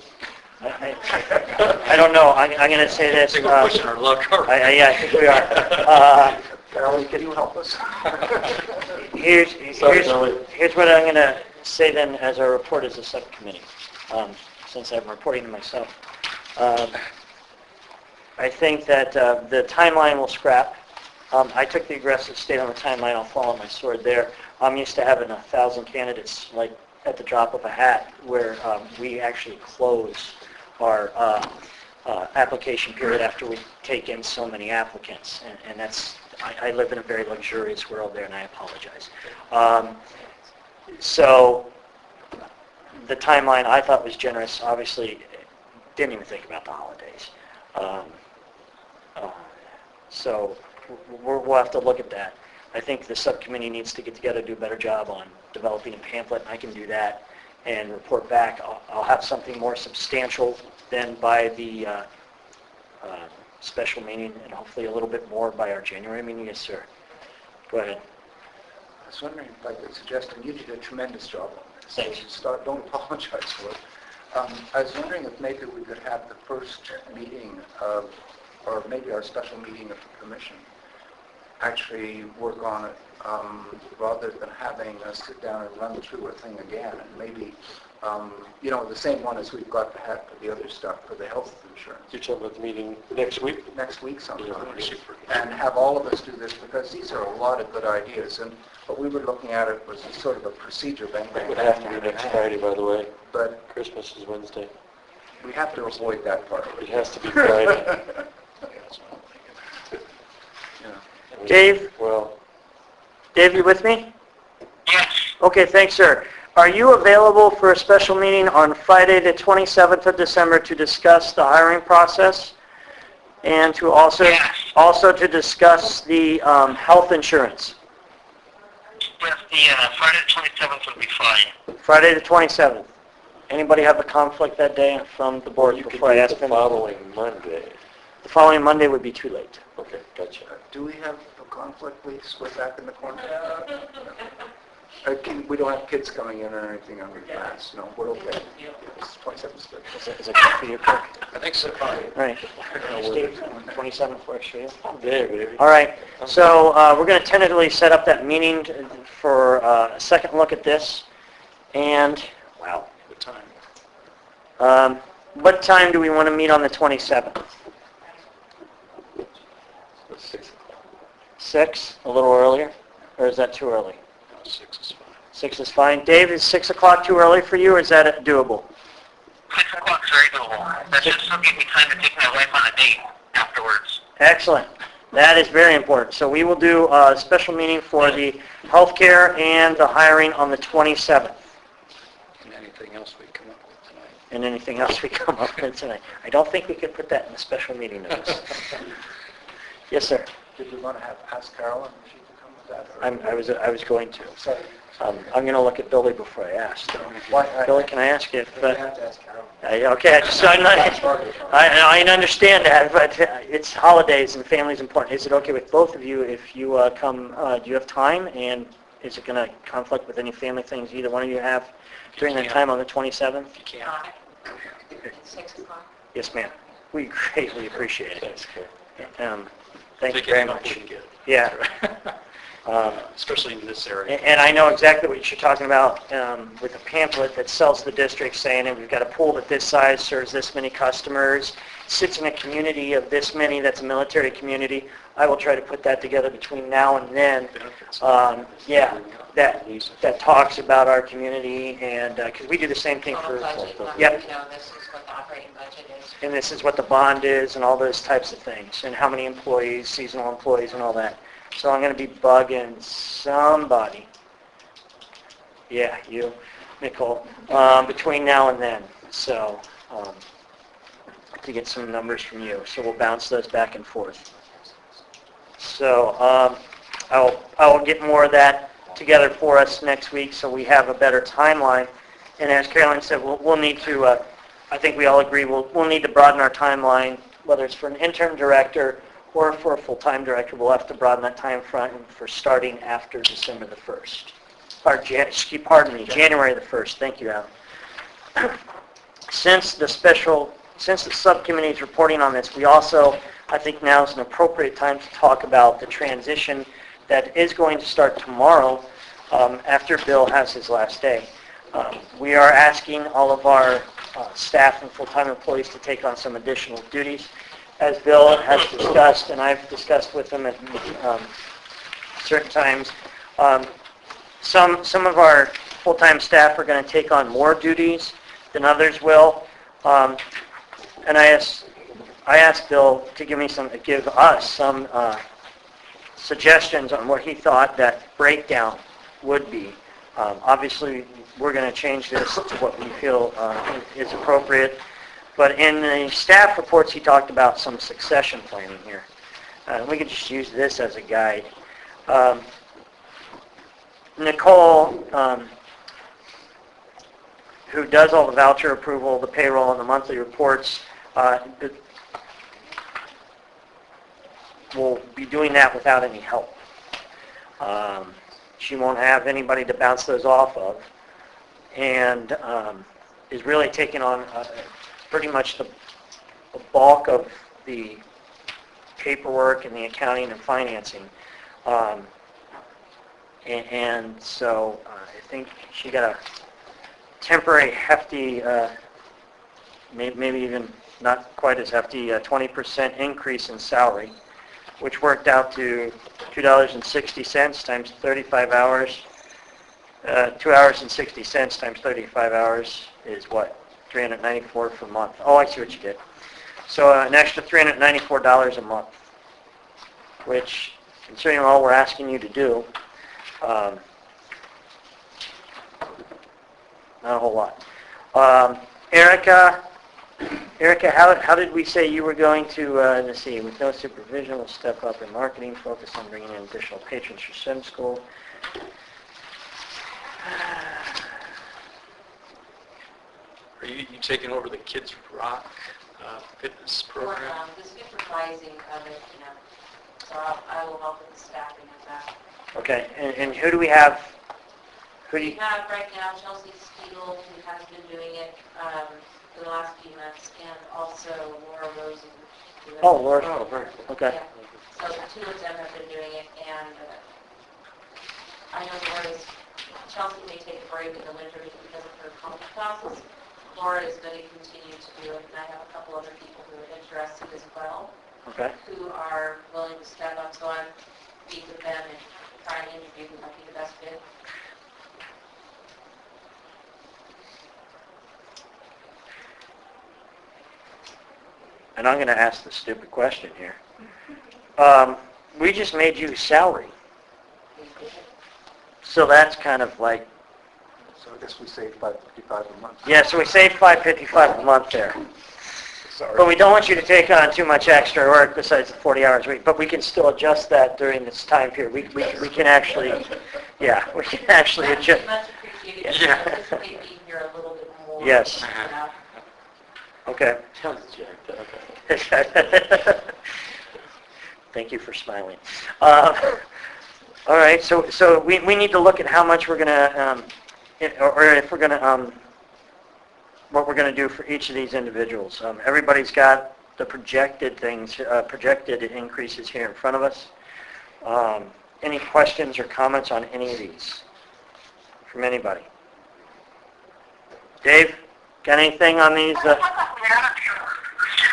I don't know. I'm going to say this. I think we're pushing our luck. Yeah, I think we are. Carolyn, can you help us? Here's Kelly. what I'm going to say then as our report as a subcommittee, since I'm reporting to myself. I think that the timeline will scrap. I took the aggressive state on the timeline. I'll fall on my sword there. I'm used to having 1,000 candidates like at the drop of a hat, where we actually close our application period after we take in so many applicants, and that's, I live in a very luxurious world there, and I apologize. So the timeline I thought was generous. Obviously, didn't even think about the holidays. So we'll have to look at that. I think the subcommittee needs to get together, do a better job on developing a pamphlet. I can do that and report back. I'll have something more substantial than by the special meeting, and hopefully a little bit more by our January meeting. Yes, sir. Go ahead. I was wondering if I could suggest, and you did a tremendous job on this. Thanks. Don't apologize for it. I was wondering if maybe we could have the first meeting of, or maybe our special meeting of the commission, actually work on it rather than having us sit down and run through a thing again. And maybe, the same one as we've got to have for the other stuff for the health insurance. You're talking about the meeting next week? Next week sometime. Yeah. And have all of us do this, because these are a lot of good ideas. And what we were looking at it was sort of a procedure. Bang, bang, It would bang, have to be bang, next bang. Friday, by the way. But Christmas is Wednesday. we have to avoid that part of It it. has to be Friday. Dave? Well, Dave, you with me? Yes. Okay, thanks, sir. Are you available for a special meeting on Friday, the 27th of December, to discuss the hiring process and to also to discuss the health insurance? Yes, the Friday the 27th would be fine. Friday, the 27th. Anybody have a conflict that day from the board you could before I do ask the them? following Monday. The following Monday would be too late. Okay, gotcha. Do we have a conflict, please? We're back in the corner. We don't have kids coming in or anything on the class. No, we're okay. It's 27th. Is it good for you, Kirk? I think so. All right. Steve, 27th works for you? There, baby. All right. So we're going to tentatively set up that meeting for a second look at this. And, wow. What time? What time do we want to meet on the 27th? 6 o'clock. 6? A little earlier? Or is that too early? No, 6 is fine. 6 is fine. Dave, is 6 o'clock too early for you, or is that doable? 6 o'clock's very doable. That should still give me time to take my wife on a date afterwards. Excellent. That is very important. So we will do a special meeting for the healthcare and the hiring on the 27th. And anything else we come up with tonight? And anything else we come up with tonight. I don't think we could put that in the special meeting notice. Yes, sir. Did we want to ask Carolyn if she could come with that? Or? I was going to. Sorry. I'm going to look at Billy before I ask. So. Why- Billy, can I ask you if... We have to ask Carolyn. Okay, I understand that, but it's holidays and family's important. Is it okay with both of you if you come, do you have time, and is it going to conflict with any family things either one of you have during that time on the 27th? If you can. 6 o'clock. Yes, ma'am. We greatly appreciate it. Thanks, Carol. Thank you Take very any help much. we can get. Yeah. Especially in this area. And I know exactly what you're talking about with a pamphlet that sells the district saying that we've got a pool that this size serves this many customers, sits in a community of this many that's a military community. I will try to put that together between now and then. Benefits. That talks about our community, and because we do the same thing Total for... budget, Yep. this is what the operating budget is. And this is what the bond is and all those types of things, and how many employees, seasonal employees and all that. So I'm going to be bugging somebody. Yeah, you, Nicole, between now and then. So to get some numbers from you. So we'll bounce those back and forth. So I'll get more of that together for us next week so we have a better timeline. And as Carolyn said, we'll need to, I think we all agree, we'll need to broaden our timeline, whether it's for an interim director or for a full-time director. We'll have to broaden that time frame for starting after December the 1st. Or, pardon me, January the 1st. Thank you, Alan. Since the subcommittee is reporting on this, we also, I think now is an appropriate time to talk about the transition that is going to start tomorrow after Bill has his last day. We are asking all of our staff and full-time employees to take on some additional duties. as Bill has discussed, and I've discussed with him at certain times, some of our full-time staff are going to take on more duties than others will. And I asked Bill to give us some suggestions on what he thought that breakdown would be. Obviously, we're going to change this to what we feel is appropriate. But in the staff reports, he talked about some succession planning here. We could just use this as a guide. Nicole, who does all the voucher approval, the payroll, and the monthly reports, will be doing that without any help. She won't have anybody to bounce those off of, and is really taking on pretty much the bulk of the paperwork and the accounting and financing. And so I think she got a temporary hefty, maybe even not quite as hefty, 20% increase in salary, which worked out to $2.60 times 35 hours. 2 hours and 60 cents times 35 hours is what? $394 per month. Oh, I see what you did. So an extra $394 a month, which, considering all we're asking you to do, not a whole lot. Erica, how did we say you were going to, let's see, with no supervision, we'll step up in marketing, focus on bringing in additional patrons for sim school. Are you taking over the Kids Rock fitness program? The supervising of it, so I will help with the staffing of that. Okay, and who do we have? We have right now Chelsea Spiegel, who has been doing it for the last few months, and also Laura Rosen. Oh, Laura. Oh, right. Okay. Yeah. So the two of them have been doing it, and I know Chelsea may take a break in the winter because of her college classes. Laura is going to continue to do it, and I have a couple other people who are interested as well, Okay. who are willing to step up. So I'm meet with them and try and interview who might be the best fit. And I'm going to ask the stupid question here. We just made you salary. So that's kind of like, So I guess we saved $555 a month. yeah, so we saved $555 a month there. Sorry. But we don't want you to take on too much extra work besides the 40 hours a week. But we can still adjust that during this time period. We can actually, yeah, we can actually adjust. Much appreciated. Yeah. Maybe here a little bit more. Yes. Okay. Sounds jacked up. Thank you for smiling. All right, so we need to look at how much we're going to, or if we're going to, what we're going to do for each of these individuals. Everybody's got the projected things, projected increases here in front of us. Any questions or comments on any of these from anybody? Dave, got anything on these?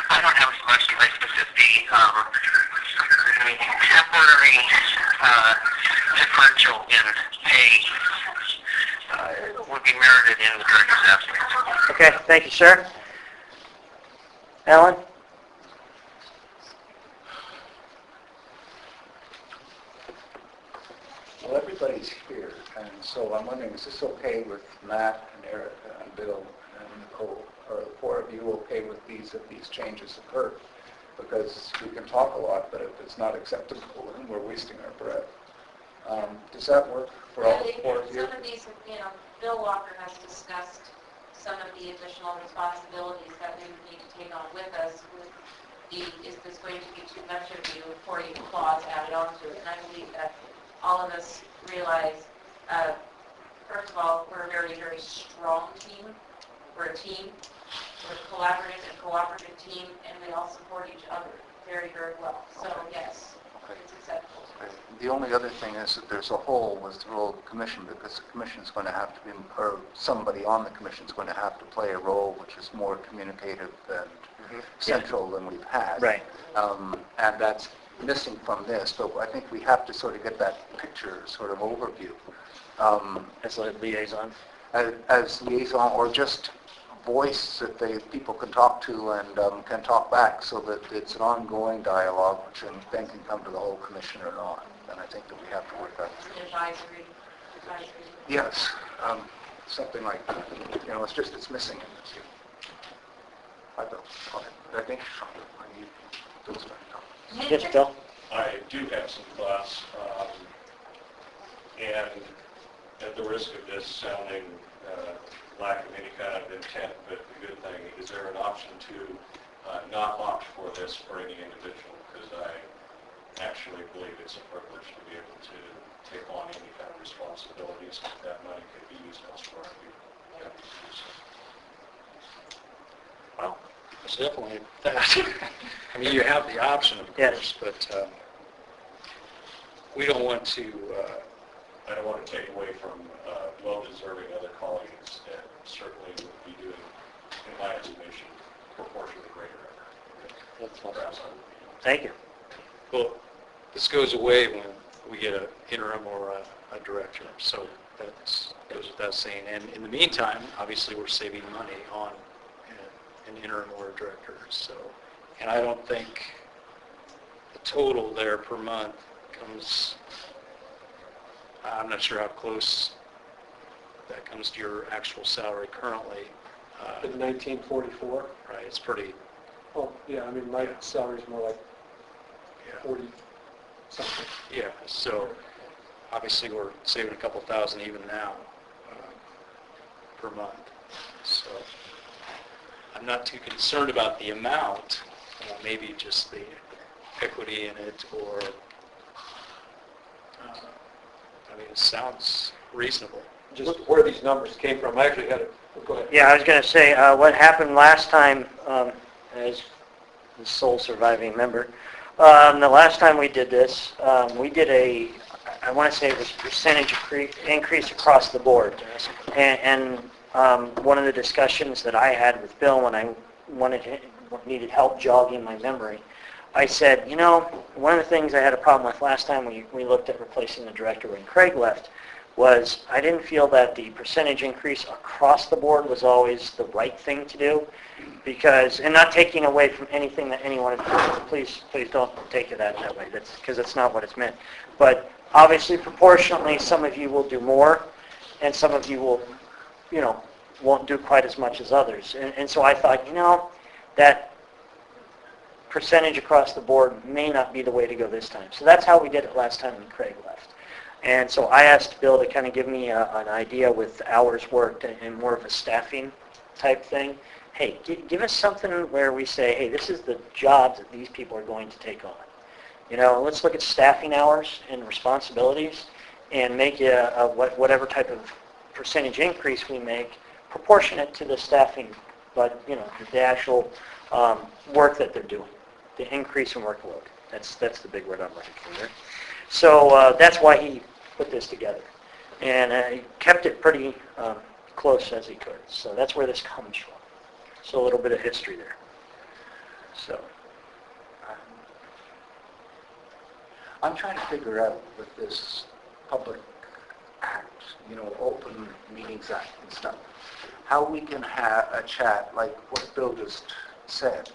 I don't have a question. It's just the temporary differential in pay would be merited in the director's abstract. Okay, thank you, sir. Alan? Well, everybody's here, and so I'm wondering, is this okay with Matt and Erica and Bill and Nicole? Are the four of you okay with these if these changes occur? Because we can talk a lot, but if it's not acceptable, then we're wasting our breath. Does that work for all the four of you? Some of these, Bill Walker has discussed some of the additional responsibilities that we would need to take on with us. Is this going to be too much of you for you clause added onto it? And I believe that all of us realize, first of all, we're a very, very strong team. We're a team. We're a collaborative and cooperative team, and we all support each other. very, very well. So yes, it's acceptable. The only other thing is that there's a hole with the role of the commission, because the commission's going to have to be, or somebody on the commission's going to have to play a role which is more communicative and central than we've had. Right. And that's missing from this, but I think we have to sort of get that picture sort of overview. As a liaison. As liaison, or just voice that people can talk to and can talk back, so that it's an ongoing dialogue, which then can come to the whole commission or not. And I think that we have to work on. Advisory. Yes, something like that. You know, it's missing in this. I don't. I think I need those kind of comments. Yes, Bill? I do have some thoughts, and at the risk of this sounding lack of any kind of intent, but the good thing, is there an option to not opt for this for any individual? Because I actually believe it's a privilege to be able to take on any kind of responsibilities. That money could be used elsewhere. Well, there's definitely that. I mean, you have the option, of course, but we don't want to... I don't want to take away from well-deserving other colleagues that certainly would be doing, in my estimation, proportionally greater effort. Thank you. Well, this goes away when we get an interim or a director, so that goes without saying. And in the meantime, obviously, we're saving money on an interim or a director. So, and I don't think the total there per month comes... I'm not sure how close that comes to your actual salary currently. In 1944? Right, it's pretty... Oh, yeah, I mean, my salary's more like 40-something. Yeah, so obviously we're saving a couple thousand even now per month. So I'm not too concerned about the amount, maybe just the equity in it, or... I mean, it sounds reasonable. Just where these numbers came from, I actually had it. Go ahead. Yeah, I was going to say, what happened last time, as the sole surviving member, the last time we did this, we did I want to say it was percentage increase across the board. And one of the discussions that I had with Bill when I needed help jogging my memory, I said, you know, one of the things I had a problem with last time we looked at replacing the director when Craig left was I didn't feel that the percentage increase across the board was always the right thing to do, because, and not taking away from anything that anyone, please don't take it that way, because that's not what it's meant. But obviously, proportionately, some of you will do more, and some of you will, you know, won't do quite as much as others. And so I thought, you know, that percentage across the board may not be the way to go this time. So that's how we did it last time when Craig left. And so I asked Bill to kind of give me an idea with hours worked and more of a staffing type thing. Hey, give us something where we say, hey, this is the jobs that these people are going to take on. You know, let's look at staffing hours and responsibilities and make whatever type of percentage increase we make proportionate to the staffing, but, you know, the actual work that they're doing. The increase in workload. That's the big word I'm looking for there. So that's why he put this together. And he kept it pretty close as he could. So that's where this comes from. So a little bit of history there. So I'm trying to figure out with this public act, you know, Open Meetings Act and stuff, how we can have a chat like what Bill just said.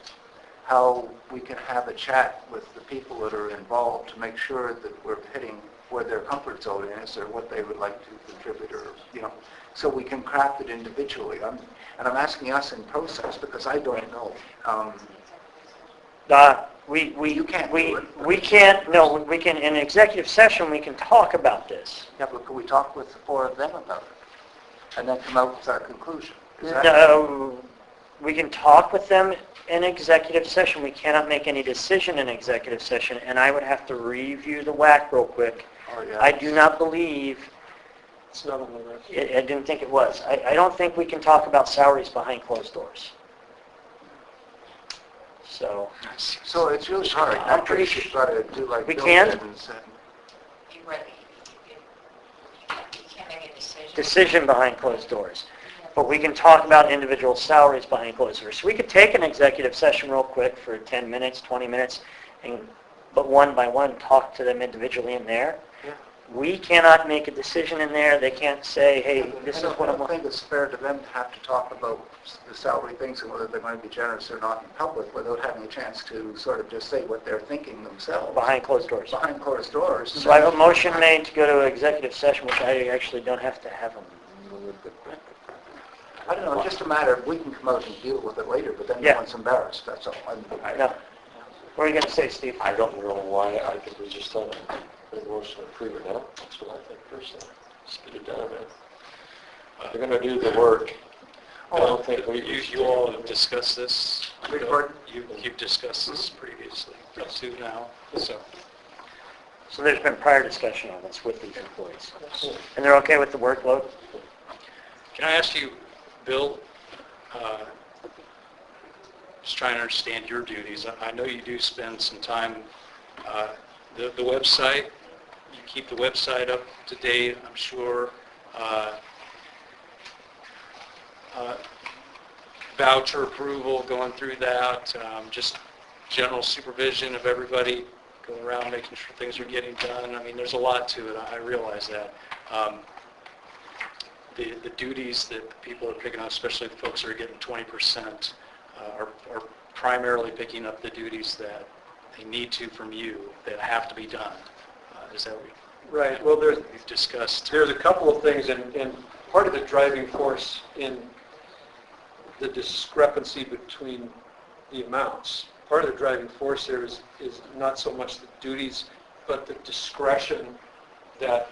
How we can have a chat with the people that are involved to make sure that we're hitting where their comfort zone is or what they would like to contribute, or, you know, so we can craft it individually. And I'm asking us in process because I don't know. We can, in executive session, we can talk about this. Yeah, but can we talk with the four of them about it and then come out with our conclusion? We can talk with them in executive session. We cannot make any decision in executive session, and I would have to review the WAC real quick. Oh, yeah. I do not believe, It's not on the record. I didn't think it was. I don't think we can talk about salaries behind closed doors. So So it's really hard. I'm pretty sure you've got to do like We Bill can. did and said, You can't make a decision. decision behind closed doors. But we can talk about individual salaries behind closed doors. So we could take an executive session real quick for 10 minutes, 20 minutes, but one by one talk to them individually in there. Yeah. We cannot make a decision in there. They can't say, hey, this is what I I'm... don't think it's fair to them to have to talk about the salary things and whether they're going to be generous or not in public without having a chance to sort of just say what they're thinking themselves. Behind closed doors. Behind closed doors. So I have a motion made to go to executive session, which I actually don't have to have them. I don't know, it's just a matter of we can come out and deal with it later, but then no Yeah. one's embarrassed, that's all. No. What are you going to say, Steve? I don't know why. I think we just done a motion to approve it now. That's what I think personally. Just get it done, man. You're going to do the work. I don't think we... You all have discussed this. Beg your pardon? You've discussed this previously, up to now, so. So there's been prior discussion on this with these employees. And they're okay with the workload? Can I ask you, Bill, just trying to understand your duties. I know you do spend some time, the website, you keep the website up to date, I'm sure. Voucher approval, going through that, just general supervision of everybody, going around making sure things are getting done. I mean, there's a lot to it, I realize that. The duties that people are picking up, especially the folks that are getting 20%, are primarily picking up the duties that they need to from you, that have to be done. Is that what Right. Well, we've discussed? there's a couple of things, and part of the driving force in the discrepancy between the amounts, part of the driving force there is not so much the duties, but the discretion that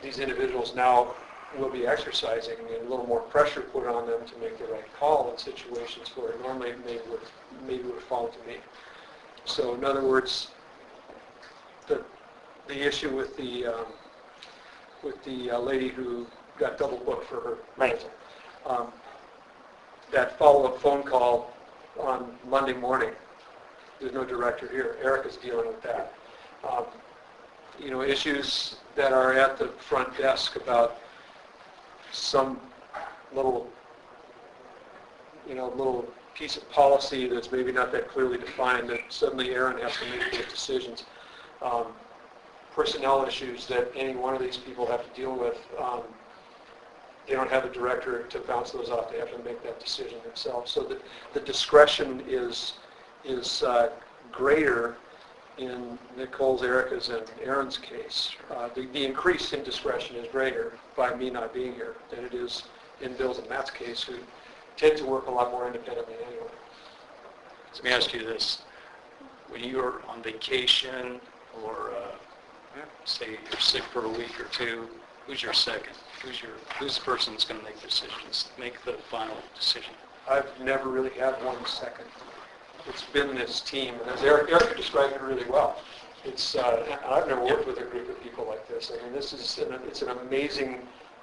these individuals now will be exercising, and a little more pressure put on them to make the right call in situations where normally maybe would fall to me. So in other words, the issue with the lady who got double booked for her Right. that follow-up phone call on Monday morning, there's no director here. Erica's dealing with that. Issues that are at the front desk about some little piece of policy that's maybe not that clearly defined, that suddenly Aaron has to make those decisions. Personnel issues that any one of these people have to deal with, they don't have a director to bounce those off. They have to make that decision themselves. So the discretion is greater in Nicole's, Erica's, and Aaron's case. The increase in discretion is greater by me not being here than it is in Bill's and Matt's case, who tend to work a lot more independently anyway. Let me ask you this. When you're on vacation or say you're sick for a week or two, who's your second? Who's the person that's going to make decisions, make the final decision? I've never really had one second. It's been this team, and as Erica described it really well. I've never worked with a group of people like this. I mean, it's an amazing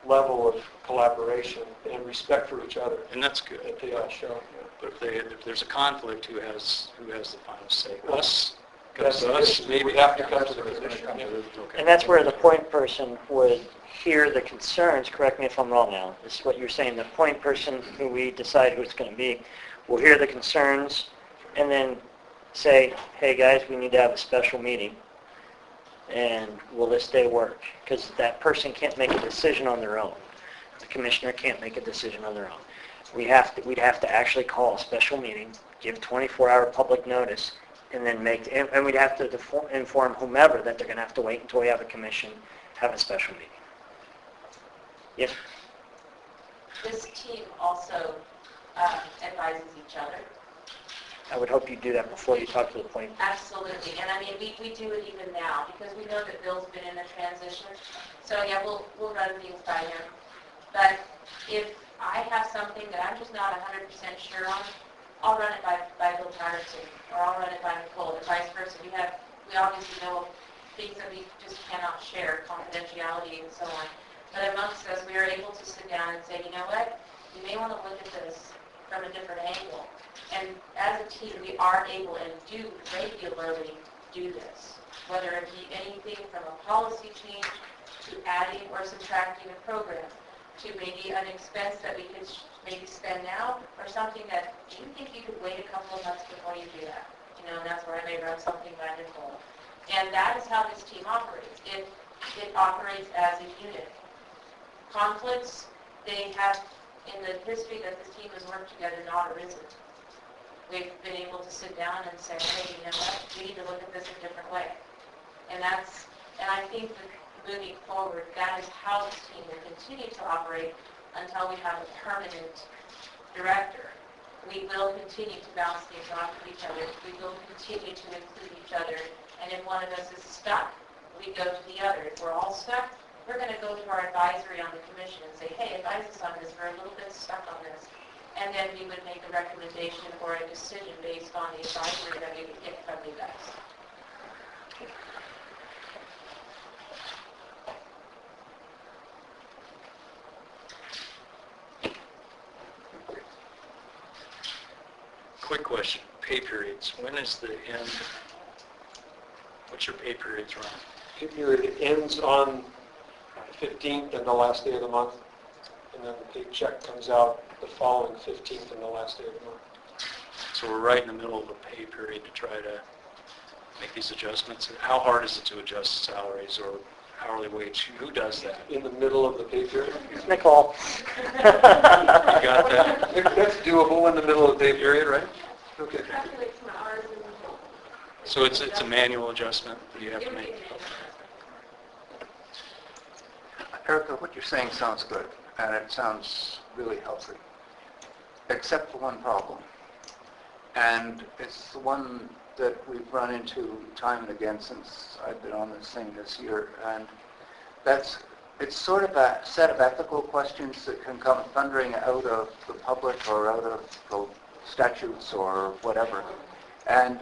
level of collaboration and respect for each other And that's good. that they all show. But if there's a conflict, who has the final say? Us? That's Comes to us? we would have to come to the commission. Yeah. Okay. And that's where the point person would hear the concerns, correct me if I'm wrong now, this is what you're saying, the point person who we decide who it's going to be, will hear the concerns and then say, hey guys, we need to have a special meeting, and will this day work? Because that person can't make a decision on their own. The commissioner can't make a decision on their own. We'd have to actually call a special meeting, give 24-hour public notice, and then and we'd have to inform whomever that they're going to have to wait until we have a commission, have a special meeting. Yes? This team also advises each other. I would hope you do that before you talk to the point. Absolutely, and I mean, we do it even now, because we know that Bill's been in a transition. So yeah, we'll run things by him. But if I have something that I'm just not 100% sure on, I'll run it by Bill Patterson, or I'll run it by Nicole, and vice versa. We obviously know things that we just cannot share, confidentiality and so on. But amongst us, we are able to sit down and say, you know what, you may want to look at this, from a different angle. And as a team, we are able and do regularly do this, whether it be anything from a policy change to adding or subtracting a program, to maybe an expense that we could maybe spend now, or something that you think you could wait a couple of months before you do that. You know, and that's where I may run something by Nicole. And that is how this team operates. It operates as a unit. Conflicts, they have, in the history that this team has worked together, not arisen. We've been able to sit down and say, hey, you know what, we need to look at this a different way. And I think that moving forward, that is how this team will continue to operate until we have a permanent director. We will continue to bounce things off of each other. We will continue to include each other. And if one of us is stuck, we go to the other. If we're all stuck, we're going to go to our advisory on the commission and say, hey, advise us on this. We're a little bit stuck on this. And then we would make a recommendation or a decision based on the advisory that we would get from you guys. Quick question, pay periods. When is the end? What's your pay periods run? Pay period ends on the 15th and the last day of the month, and then the paycheck comes out the following 15th and the last day of the month. So we're right in the middle of a pay period to try to make these adjustments. How hard is it to adjust salaries or hourly wage? Who does that? In the middle of the pay period? Nicole. You got that? That's doable in the middle of the pay period, right? Okay. So it's a manual adjustment that you have to make. Erica, what you're saying sounds good, and it sounds really healthy, except for one problem. And it's the one that we've run into time and again since I've been on this thing this year. And it's sort of a set of ethical questions that can come thundering out of the public or out of the statutes or whatever. And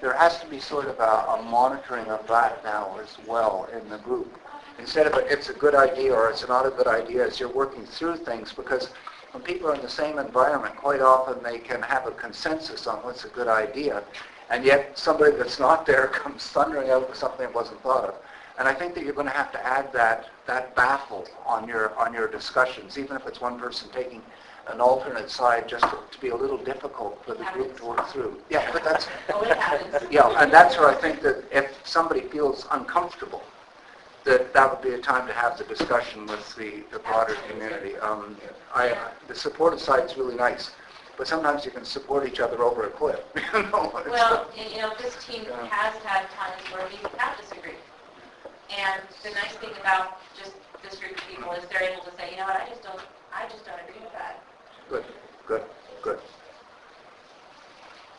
there has to be sort of a monitoring of that now as well in the group. Instead of it's a good idea or it's not a good idea, as you're working through things, because when people are in the same environment, quite often they can have a consensus on what's a good idea, and yet somebody that's not there comes thundering out with something that wasn't thought of. And I think that you're going to have to add that baffle on your discussions, even if it's one person taking an alternate side, just to be a little difficult for the group to work through. Yeah, but that's and that's where I think that if somebody feels uncomfortable, that would be a time to have the discussion with the broader community. The supportive side is really nice, but sometimes you can support each other over a cliff. Well, this team has had times where we have disagreed. And the nice thing about just this group of people is they're able to say, you know what, I just don't agree with that. Good.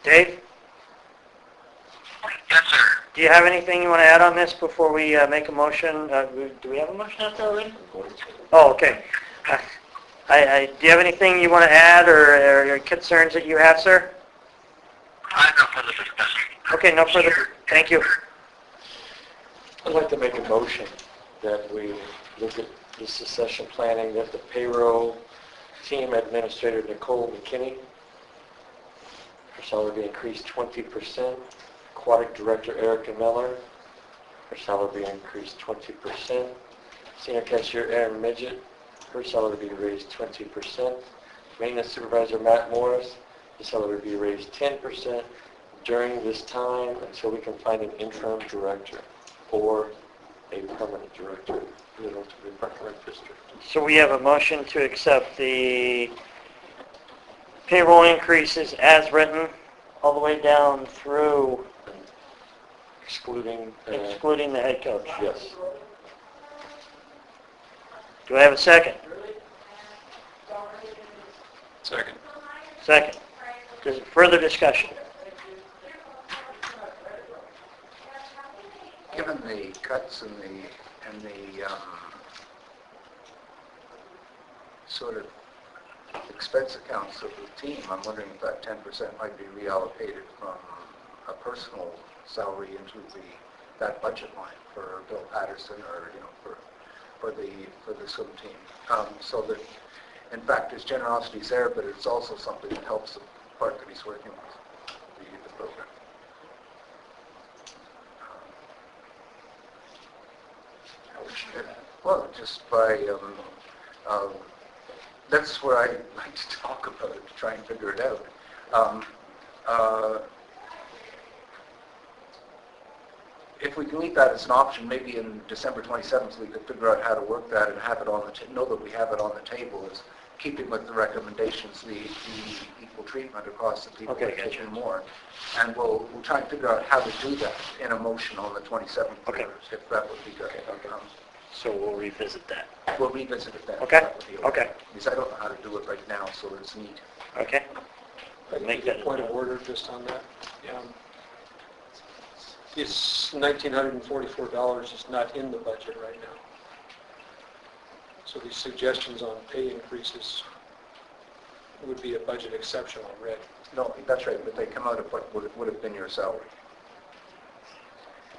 Dave? Yes, sir. Do you have anything you want to add on this before we make a motion? Do we have a motion out there already? Oh, okay. Do you have anything you want to add or concerns that you have, sir? I have no further discussion. Okay, no further. Thank you. I'd like to make a motion that we look at the succession planning, that the payroll team administrator Nicole McKinney, her salary be increased 20%. Aquatic director Erica Miller, her salary be increased 20%. Senior cashier Aaron Midget, her salary be raised 20%. Maintenance supervisor Matt Morris, his salary be raised 10% during this time until we can find an interim director or a permanent director in the Park District. So we have a motion to accept the payroll increases as written all the way down through Excluding excluding the head coach. yes. Do I have a second? Second. Second. There's further discussion. Given the cuts and the sort of expense accounts of the team, I'm wondering if that 10% might be reallocated from a personal salary into that budget line for Bill Patterson or for the swim team, so that In fact, his generosity is there, but it's also something that helps the part that he's working with, the program. Well, just by, that's where I like to talk about it, to try and figure it out. If we can leave that as an option, maybe in December 27th, we could figure out how to work that and have it on the, know that we have it on the table, is keeping with the recommendations, the equal treatment across the people that get more. And we'll try and figure out how to do that in a motion on the 27th, if that would be good. So we'll revisit that. We'll revisit it then. Okay. That would be Okay. Because I don't know how to do it right now, so it's neat. Okay. Make that a point of order just on that. It's $1,944 is not in the budget right now. So these suggestions on pay increases would be a budget exception already. No, that's right, but they come out of what would have been your salary.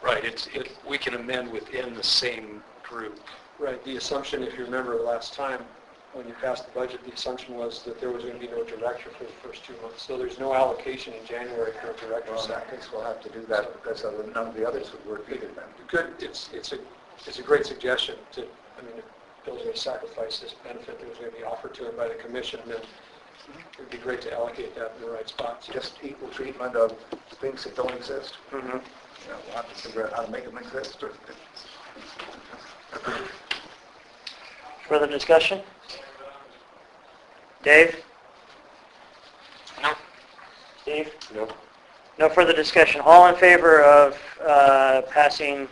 Right, we can amend within the same group. Right, the assumption, if you remember last time, when you passed the budget, the assumption was that there was going to be no director for the first 2 months. So there's no allocation in January for a director. Well, in that case, we'll have to do that because none of the others would work either then. Good, it's a great suggestion to, I mean, if Bill's going to sacrifice this benefit that was going to be offered to him by the commission, then it would be great to allocate that in the right spots. Just equal treatment of things that don't exist. Mm-hmm. You know, we'll have to figure out how to make them exist. Further discussion? Dave? No. Steve? No. No further discussion. All in favor of passing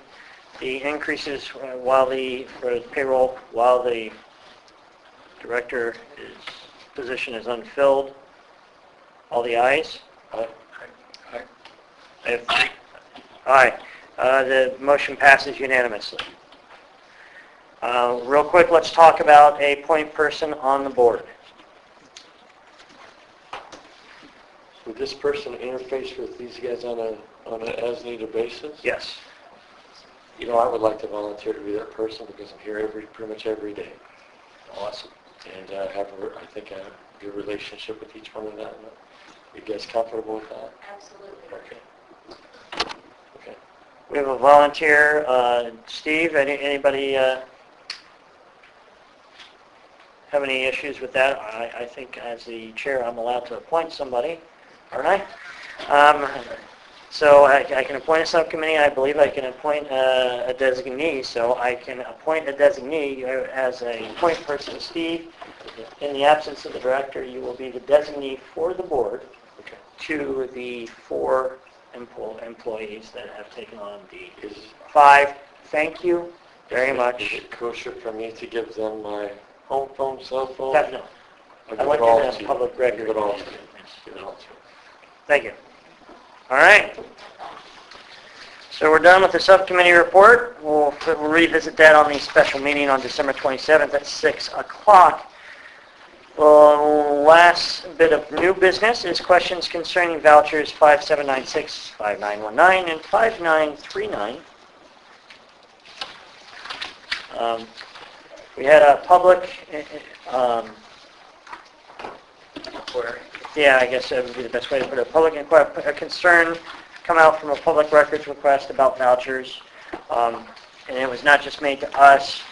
the increases for payroll while the director position is unfilled? All the ayes? Aye. Aye. The motion passes unanimously. Real quick, let's talk about a point person on the board. Would this person interface with these guys on an as-needed basis? Yes. You know, I would like to volunteer to be that person because I'm here pretty much every day. Awesome. And I think I have a good relationship with each one of them. Are you guys comfortable with that? Absolutely. Okay. Okay. We have a volunteer. Steve, anybody have any issues with that? I think as the chair, I'm allowed to appoint somebody, aren't I? So I can appoint a subcommittee. I believe I can appoint a designee. So I can appoint a designee as a point person. Steve, in the absence of the director, you will be the designee for the board to the 4 employees that have taken on the 5. Thank you very much. Is it kosher for me to give them my home phone, cell phone? No. I'll I want you to have public record. Give it all to you. Give it all to you. Thank you. All right. So we're done with the subcommittee report. We'll revisit that on the special meeting on December 27th at 6 o'clock. Well, last bit of new business is questions concerning vouchers 5796, 5919, and 5939. We had a public, I guess that would be the best way to put it, a concern come out from a public records request about vouchers. And it was not just made to us,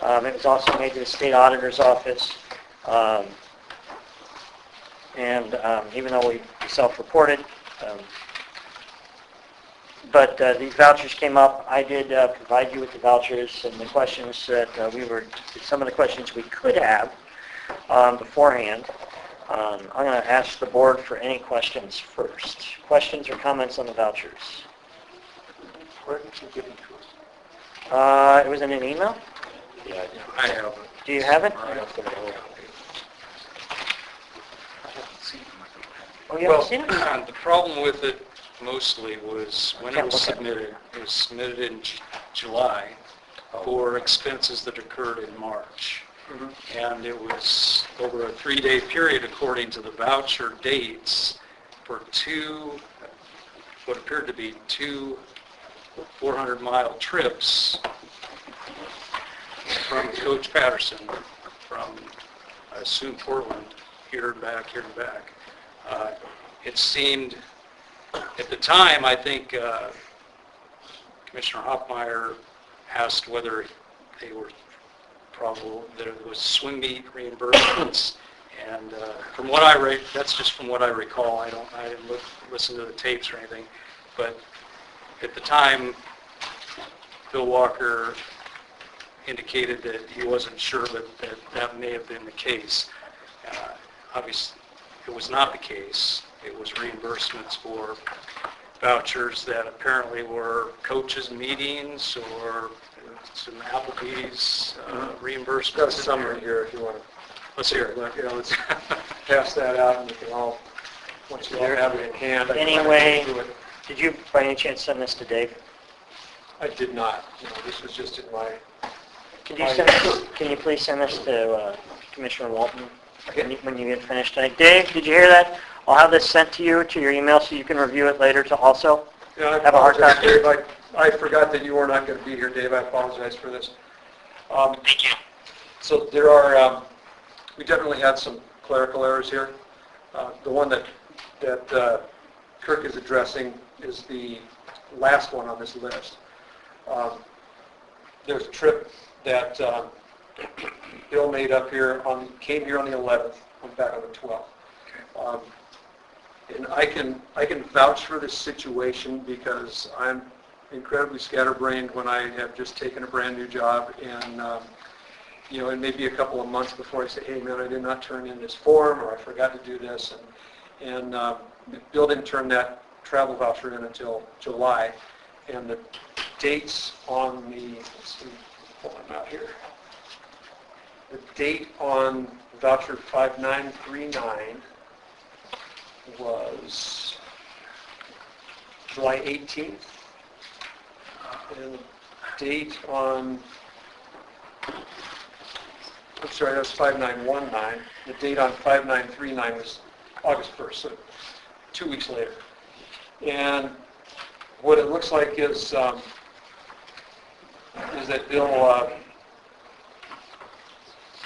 it was also made to the state auditor's office. Even though we self-reported, but these vouchers came up. I did provide you with the vouchers and the questions that some of the questions we could have beforehand. I'm going to ask the board for any questions first. Questions or comments on the vouchers? Where did you give them to us? It was in an email? Yeah, I have it. Do you have it? I have to know. Oh, you haven't seen it? The problem with it mostly was when it was submitted. It was submitted in July for expenses that occurred in March. Mm-hmm. And it was over a 3-day period according to the voucher dates for what appeared to be two 400-mile trips from Coach Patterson from I assume Portland, here and back, here and back. It seemed, at the time, I think Commissioner Hoffmeyer asked whether they were probable that it was swim meet reimbursements, and from what I read, that's just from what I recall. I didn't listen to the tapes or anything, but at the time, Bill Walker indicated that he wasn't sure that may have been the case. Obviously, it was not the case. It was reimbursements for vouchers that apparently were coaches' meetings or some Applebee's reimbursements. Got a summary here if you want to. Let's hear it. Yeah, let's pass that out and we can all, once you all have it in hand. I can Anyway, go through it. did you by any chance send this to Dave? I did not. This was just in my, Can you please send this to Commissioner Walton when you get finished tonight? Dave, did you hear that? I'll have this sent to you to your email so you can review it later to also yeah, I have a hard apologize, copy. Dave. I forgot that you were not going to be here, Dave. I apologize for this. Thank you. So there are, we definitely had some clerical errors here. The one that Kirk is addressing is the last one on this list. There's a trip that Bill made up here, came here on the 11th, went back on the 12th. And I can vouch for this situation because I'm incredibly scatterbrained when I have just taken a brand new job, and and maybe a couple of months before I say, hey man, I did not turn in this form, or I forgot to do this, and Bill didn't turn that travel voucher in until July, and the dates on the, let's see, pull them out here. The date on voucher 5939 was July 18th, and the date on, I'm sorry, that was 5919. The date on 5939 was August 1st, so 2 weeks later. And what it looks like is that Bill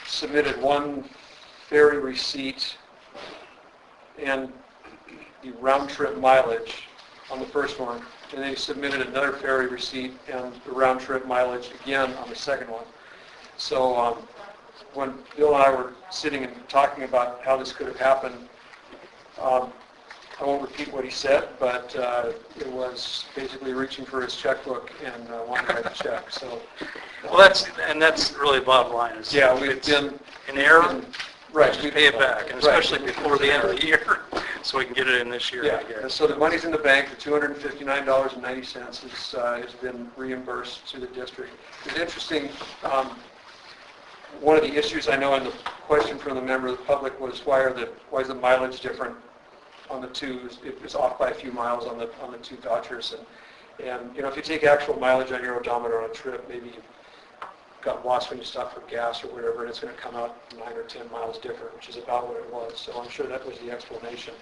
submitted one ferry receipt and the round-trip mileage on the first one, and then he submitted another ferry receipt and the round-trip mileage again on the second one. So when Bill and I were sitting and talking about how this could have happened, I won't repeat what he said, but it was basically reaching for his checkbook and wanting to write a check. So, Well, that's really the bottom line. Is yeah, if we've it's been an error, right. just pay it back, and especially before the end of the year, so we can get it in this year. Yeah, I guess. so the money's in the bank. The $259.90 has been reimbursed to the district. It's interesting. One of the issues I know in the question from the member of the public was why is the mileage different on the two? It was off by a few miles on the two vouchers, and if you take actual mileage on your odometer on a trip, maybe you got lost when you stopped for gas or whatever, and it's going to come out 9 or 10 miles different, which is about what it was. So I'm sure that was the explanation.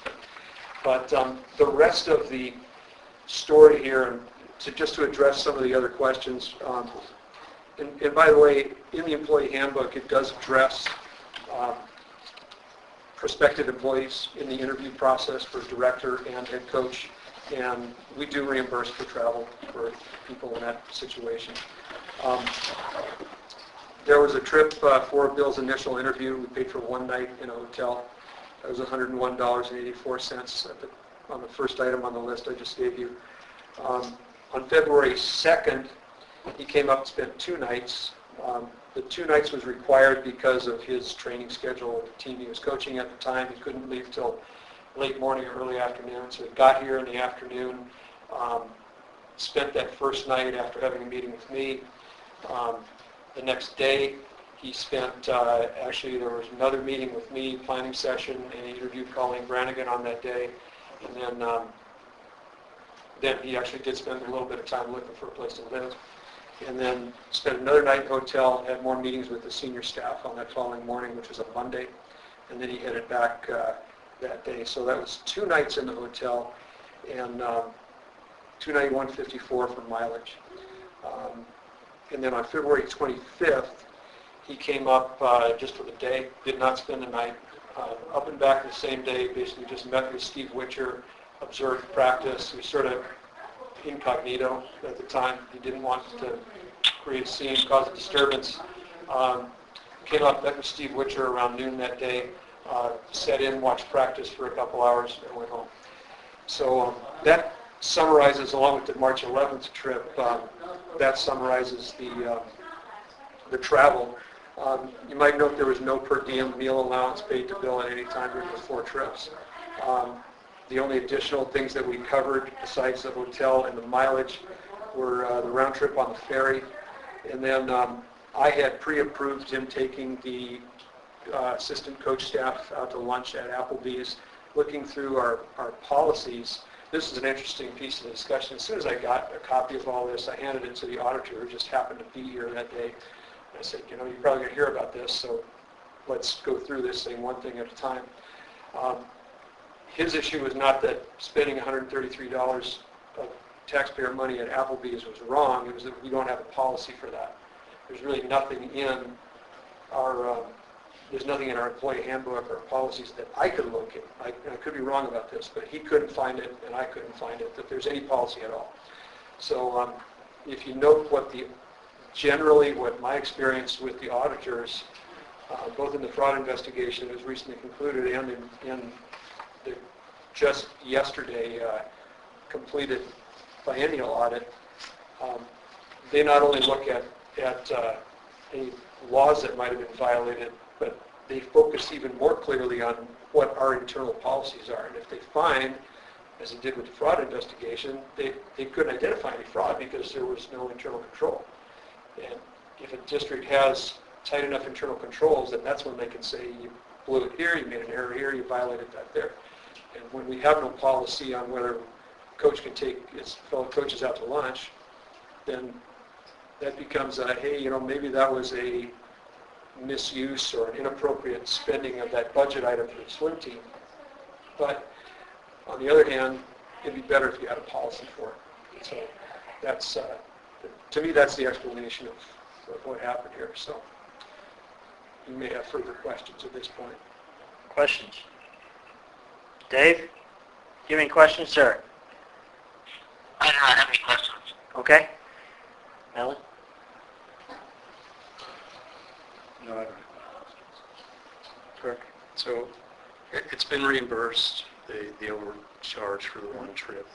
But the rest of the story here, and just to address some of the other questions, and by the way, in the employee handbook, it does address prospective employees in the interview process for director and head coach, and we do reimburse for travel for people in that situation. There was a trip for Bill's initial interview. We paid for one night in a hotel. That was $101.84 on the first item on the list I just gave you. On February 2nd, he came up and spent 2 nights. The 2 nights was required because of his training schedule, the team he was coaching at the time. He couldn't leave till late morning or early afternoon, so he got here in the afternoon, spent that first night after having a meeting with me. The next day, he spent, actually there was another meeting with me, planning session, and he interviewed Colleen Brannigan on that day. And then he actually did spend a little bit of time looking for a place to live. And then spent another night in a hotel, had more meetings with the senior staff on that following morning, which was a Monday. And then he headed back that day. So that was 2 nights in the hotel and $291.54 for mileage. And then on February 25th, He came up just for the day, did not spend the night. Up and back the same day, basically just met with Steve Witcher, observed practice. He was sort of incognito at the time. He didn't want to create a scene, cause a disturbance. Came up, met with Steve Witcher around noon that day, sat in, watched practice for a couple hours, and went home. So that summarizes, along with the March 11th trip, that summarizes the travel. You might note there was no per diem meal allowance paid to Bill at any time during the 4 trips. The only additional things that we covered besides the hotel and the mileage were the round trip on the ferry. And then I had pre-approved him taking the assistant coach staff out to lunch at Applebee's, looking through our policies. This is an interesting piece of discussion. As soon as I got a copy of all this, I handed it to the auditor, who just happened to be here that day. I said, you're probably going to hear about this, so let's go through this thing one thing at a time. His issue was not that spending $133 of taxpayer money at Applebee's was wrong. It was that we don't have a policy for that. There's really nothing in our employee handbook or policies that I could locate. I could be wrong about this, but he couldn't find it, and I couldn't find it, that there's any policy at all. So if you note generally what my experience with the auditors, both in the fraud investigation that was recently concluded and in the just yesterday completed biennial audit, they not only look at any laws that might have been violated, but they focus even more clearly on what our internal policies are. And if they find, as they did with the fraud investigation, they couldn't identify any fraud because there was no internal control. And if a district has tight enough internal controls, then that's when they can say, you blew it here, you made an error here, you violated that there. And when we have no policy on whether a coach can take his fellow coaches out to lunch, then that becomes a, hey, maybe that was a misuse or an inappropriate spending of that budget item for the swim team. But on the other hand, it'd be better if you had a policy for it. So that's, to me, that's the explanation of what happened here. So you may have further questions at this point. Questions? Dave, do you have any questions, sir? I do not have any questions. Okay. Alan? No, I don't. Correct. So it's been reimbursed, the overcharge for the one trip.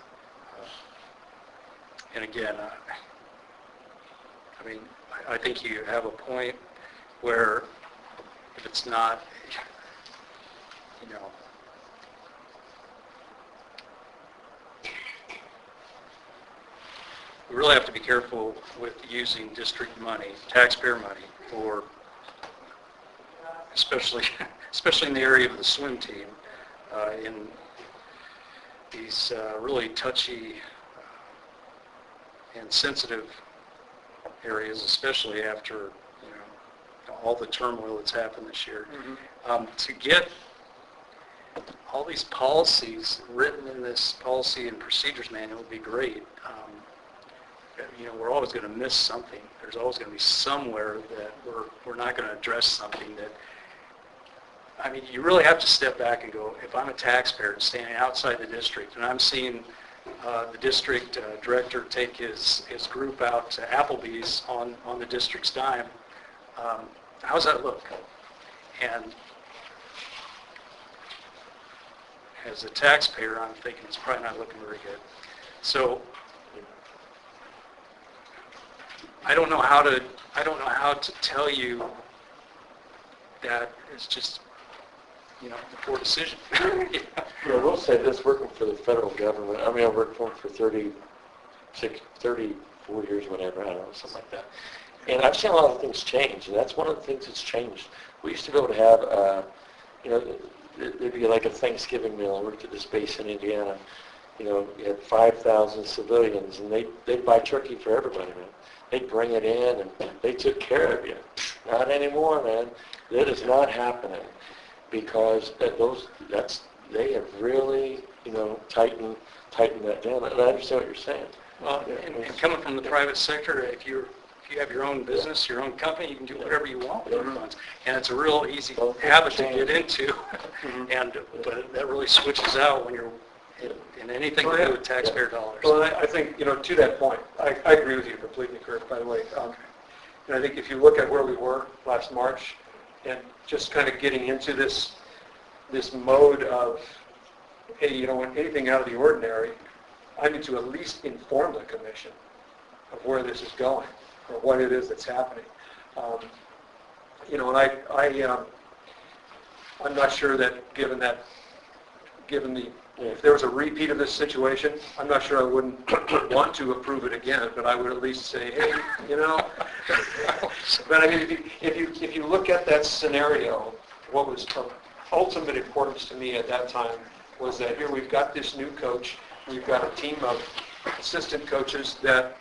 And again, I think you have a point where if it's not, we really have to be careful with using district money, taxpayer money, for especially in the area of the swim team, in these really touchy and sensitive areas, especially after all the turmoil that's happened this year. Mm-hmm. To get all these policies written in this policy and procedures manual would be great. We're always going to miss something. There's always going to be somewhere that we're not going to address something that, you really have to step back and go, if I'm a taxpayer standing outside the district and I'm seeing the district director take his group out to Applebee's on the district's dime, how does that look? And as a taxpayer, I'm thinking it's probably not looking very good. So I don't know how to tell you that it's just the poor decision. Yeah, I will say this, working for the federal government, I worked for them for 34 years, whatever, I don't know, something like that. And I've seen a lot of things change, and that's one of the things that's changed. We used to be able to have, there'd be like a Thanksgiving meal. I worked at this base in Indiana. You had 5,000 civilians, and they'd buy turkey for everybody, man. They'd bring it in, and they took care of you. Not anymore, man. That is not happening. Because they have really, tightened that down. And I understand what you're saying. Well, and coming from the private sector, if you you have your own business, your own company, you can do whatever you want with your funds. And it's a real easy habit to get into, but that really switches out when you're in anything to do with taxpayer dollars. Well, I think, to that point, I agree with you completely, Kurt, by the way. And I think if you look at where we were last March and just kind of getting into this mode of, hey, when anything out of the ordinary, I need to at least inform the commission of where this is going or what it is that's happening. And I'm not sure that given if there was a repeat of this situation, I'm not sure I wouldn't want to approve it again, but I would at least say, hey, But I mean, if you look at that scenario, what was of ultimate importance to me at that time was that here we've got this new coach, we've got a team of assistant coaches that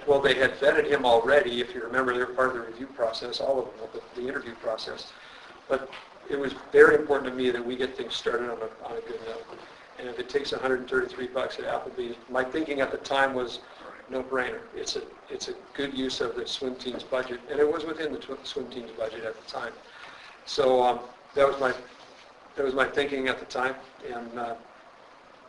well, they had vetted him already. If you remember, they're part of the review process, all of them, the interview process. But it was very important to me that we get things started on a good note. And if it takes $133 at Applebee's, my thinking at the time was no-brainer. It's a good use of the swim team's budget, and it was within the swim team's budget at the time. So that was my thinking at the time. And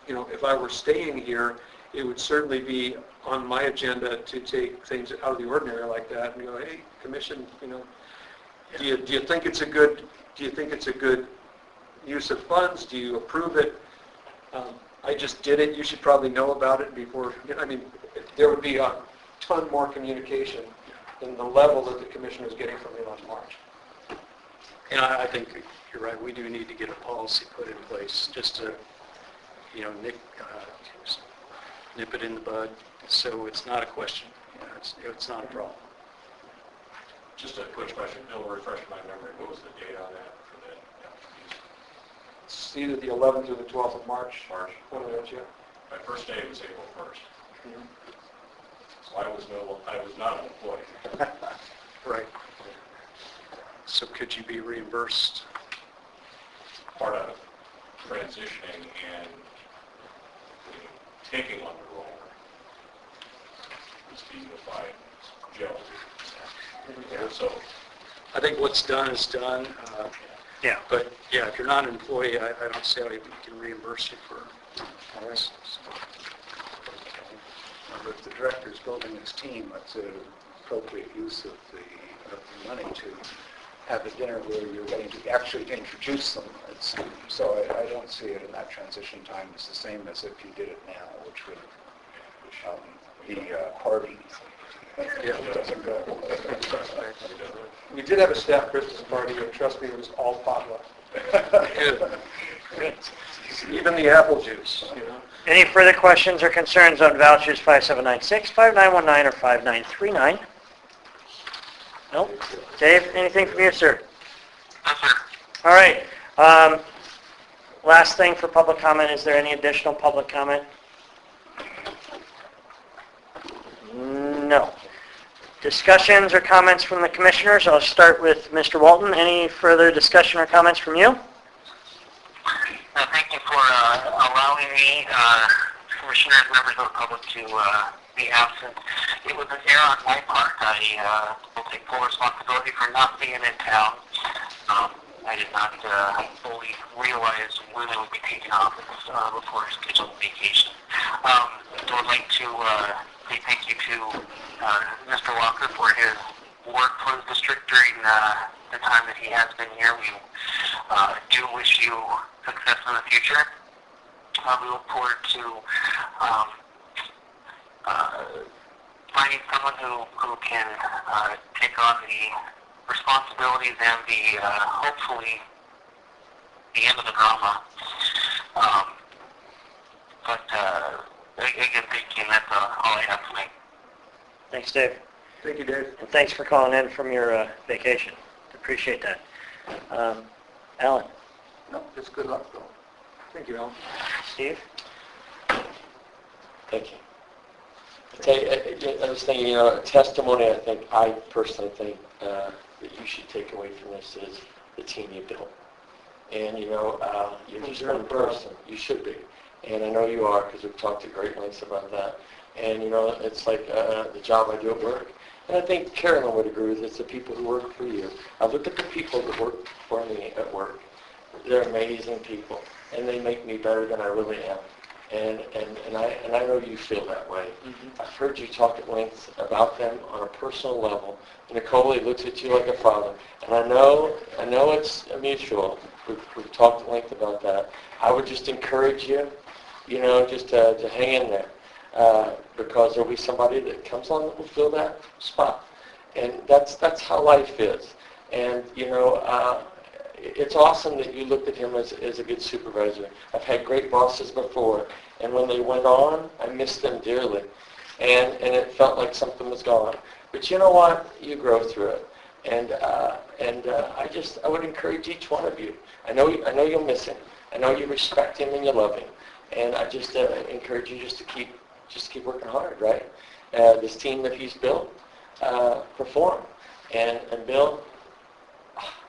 if I were staying here, it would certainly be on my agenda to take things out of the ordinary like that and go, hey, commission, do you think it's a good use of funds? Do you approve it? I just did it. You should probably know about it before. I mean, there would be a ton more communication than the level that the commission was getting from me last March. And I think you're right. We do need to get a policy put in place just to, nip it in the bud, so it's not a question. It's not a problem. Just a quick question, Bill, refresh my memory. What was the date on that for the It's either the 11th or the 12th of March. One of those, yeah. My first day was April 1st. Mm-hmm. So I was not an employee. Right. So could you be reimbursed? Part of transitioning and taking on the role is the unified jail. So I think what's done is done. But yeah, if you're not an employee, I don't see how we can reimburse you for this. But if the director's building his team, it's an appropriate use of the money to have a dinner where you're going to actually introduce them. So I don't see it in that transition time as the same as if you did it now, which would be party. Yeah. Doesn't go. We did have a staff Christmas party, and trust me, it was all potluck. Even the apple juice, Any further questions or concerns on vouchers 5796, 5919, or 5939? Nope. Dave, anything from you, sir? Yes, sir. All right. Last thing for public comment. Is there any additional public comment? No. Discussions or comments from the commissioners? I'll start with Mr. Walton. Any further discussion or comments from you? Thank you for allowing me, commissioners, members of the public, to be absent. It was an error on my part. I will take full responsibility for not being in town. I did not fully realize when I would be taking off before scheduled vacation. I would like to say thank you to Mr. Walker for his work for the district during the time that he has been here. We do wish you success in the future. We look forward to finding someone who can take on the responsibilities and the hopefully the end of the drama. But again, thank you, and that's all I have tonight. Thanks, Dave. Thank you, Dave. And thanks for calling in from your vacation. Appreciate that. Alan? No, just good luck, though. Thank you, Alan. Steve? Thank you. I was thinking, testimony, I personally think that you should take away from this is the team you built. And, you're just one person. You should be. And I know you are because we've talked at great lengths about that. And, it's like the job I do at work. And I think Carolyn would agree with this, the people who work for you. I look at the people that work for me at work. They're amazing people, and they make me better than I really am. And I know you feel that way. I've heard you talk at length about them on a personal level. Nicole, he looks at you like a father. And I know it's mutual. We've talked at length about that. I would just encourage you, just to hang in there. Because there'll be somebody that comes along that will fill that spot. And that's how life is. And, it's awesome that you looked at him as a good supervisor. I've had great bosses before, and when they went on, I missed them dearly. And it felt like something was gone. But you know what? You grow through it. And I would encourage each one of you. I know you'll miss him. I know you respect him and you love him. And I just encourage you just to keep working hard, right? This team that he's built, perform. And Bill,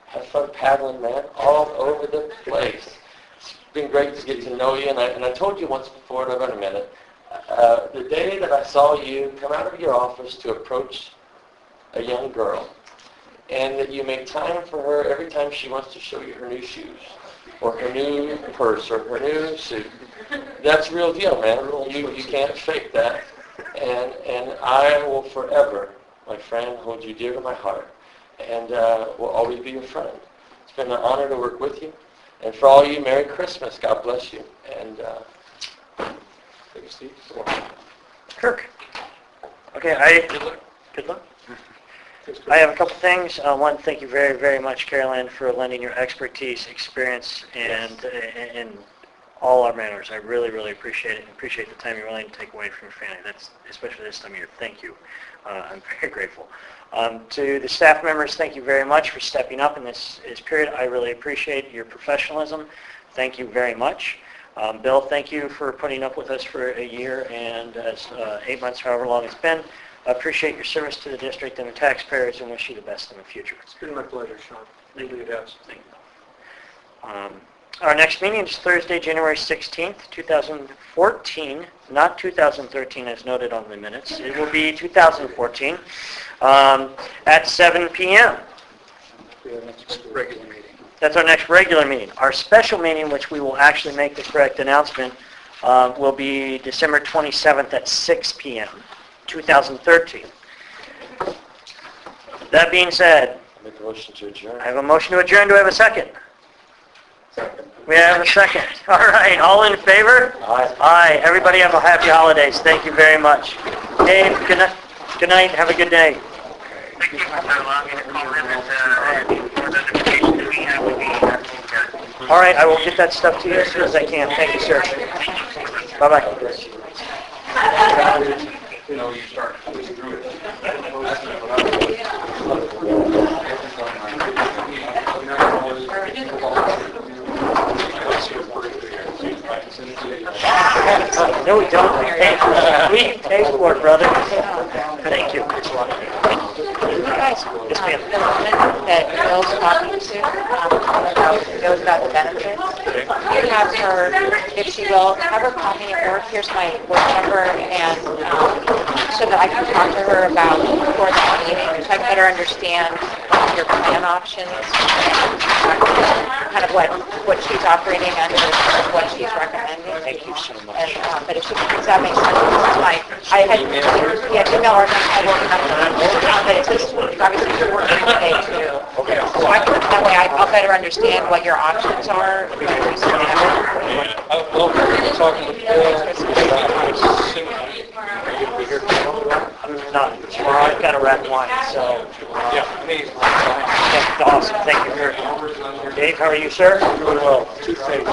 have fun paddling, man, all over the place. It's been great to get to know you, and I told you once before, and I've been a minute, the day that I saw you come out of your office to approach a young girl, and that you make time for her every time she wants to show you her new shoes, or her new purse, or her new suit, that's real deal, man. You can't fake that. And I will forever, my friend, hold you dear to my heart. And will always be your friend. It's been an honor to work with you. And for all you, Merry Christmas. God bless you. And thank you, Steve. Kirk. Okay, good luck. I have a couple things. One, thank you very, very much, Carolyn, for lending your expertise, experience, and in all our manners. I really, really appreciate it, and appreciate the time you're willing to take away from your family. That's especially this time of year. Thank you. I'm very grateful. To the staff members, thank you very much for stepping up in this period. I really appreciate your professionalism. Thank you very much. Bill, thank you for putting up with us for a year and 8 months, however long it's been. I appreciate your service to the district and the taxpayers and wish you the best in the future. It's been my pleasure, Sean. Really it has. Thank you. Our next meeting is Thursday, January 16th, 2014, not 2013 as noted on the minutes. It will be 2014 at 7 p.m. Regular meeting. That's our next regular meeting. Our special meeting, which we will actually make the correct announcement, will be December 27th at 6 p.m., 2013. That being said, I make a motion to adjourn. I have a motion to adjourn. Do I have a second? We have a second. All right. All in favor? Aye. Aye. Everybody have a happy holidays. Thank you very much. Dave, good night. Have a good day. Thank you for allowing me to call in and for the notification that we have to be. All right. I will get that stuff to you as soon as I can. Thank you, sir. Bye-bye. You start going through it. No, we don't. We pay for it, brother. Thank you. You guys, Yes, ma'am. the woman that Bill's talking to, knows about the benefits. You have her, if she will, have her call me at work. Here's my work number, and so that I can talk to her about before that meeting, so I can better understand your plan options, kind of what she's operating under, what she's recommending. Thank you so much. And, but if she thinks that makes sense, it's fine. I had, email her, I will, but it's just, obviously, you're working today, too. Okay. So I can, that way I'll better understand what your options are. I'll be talking with I'm not tomorrow. I've got a red wine, so. Yeah, amazing. That's awesome. Thank you, Kurt. Dave, how are you, sir? Doing well. Two things.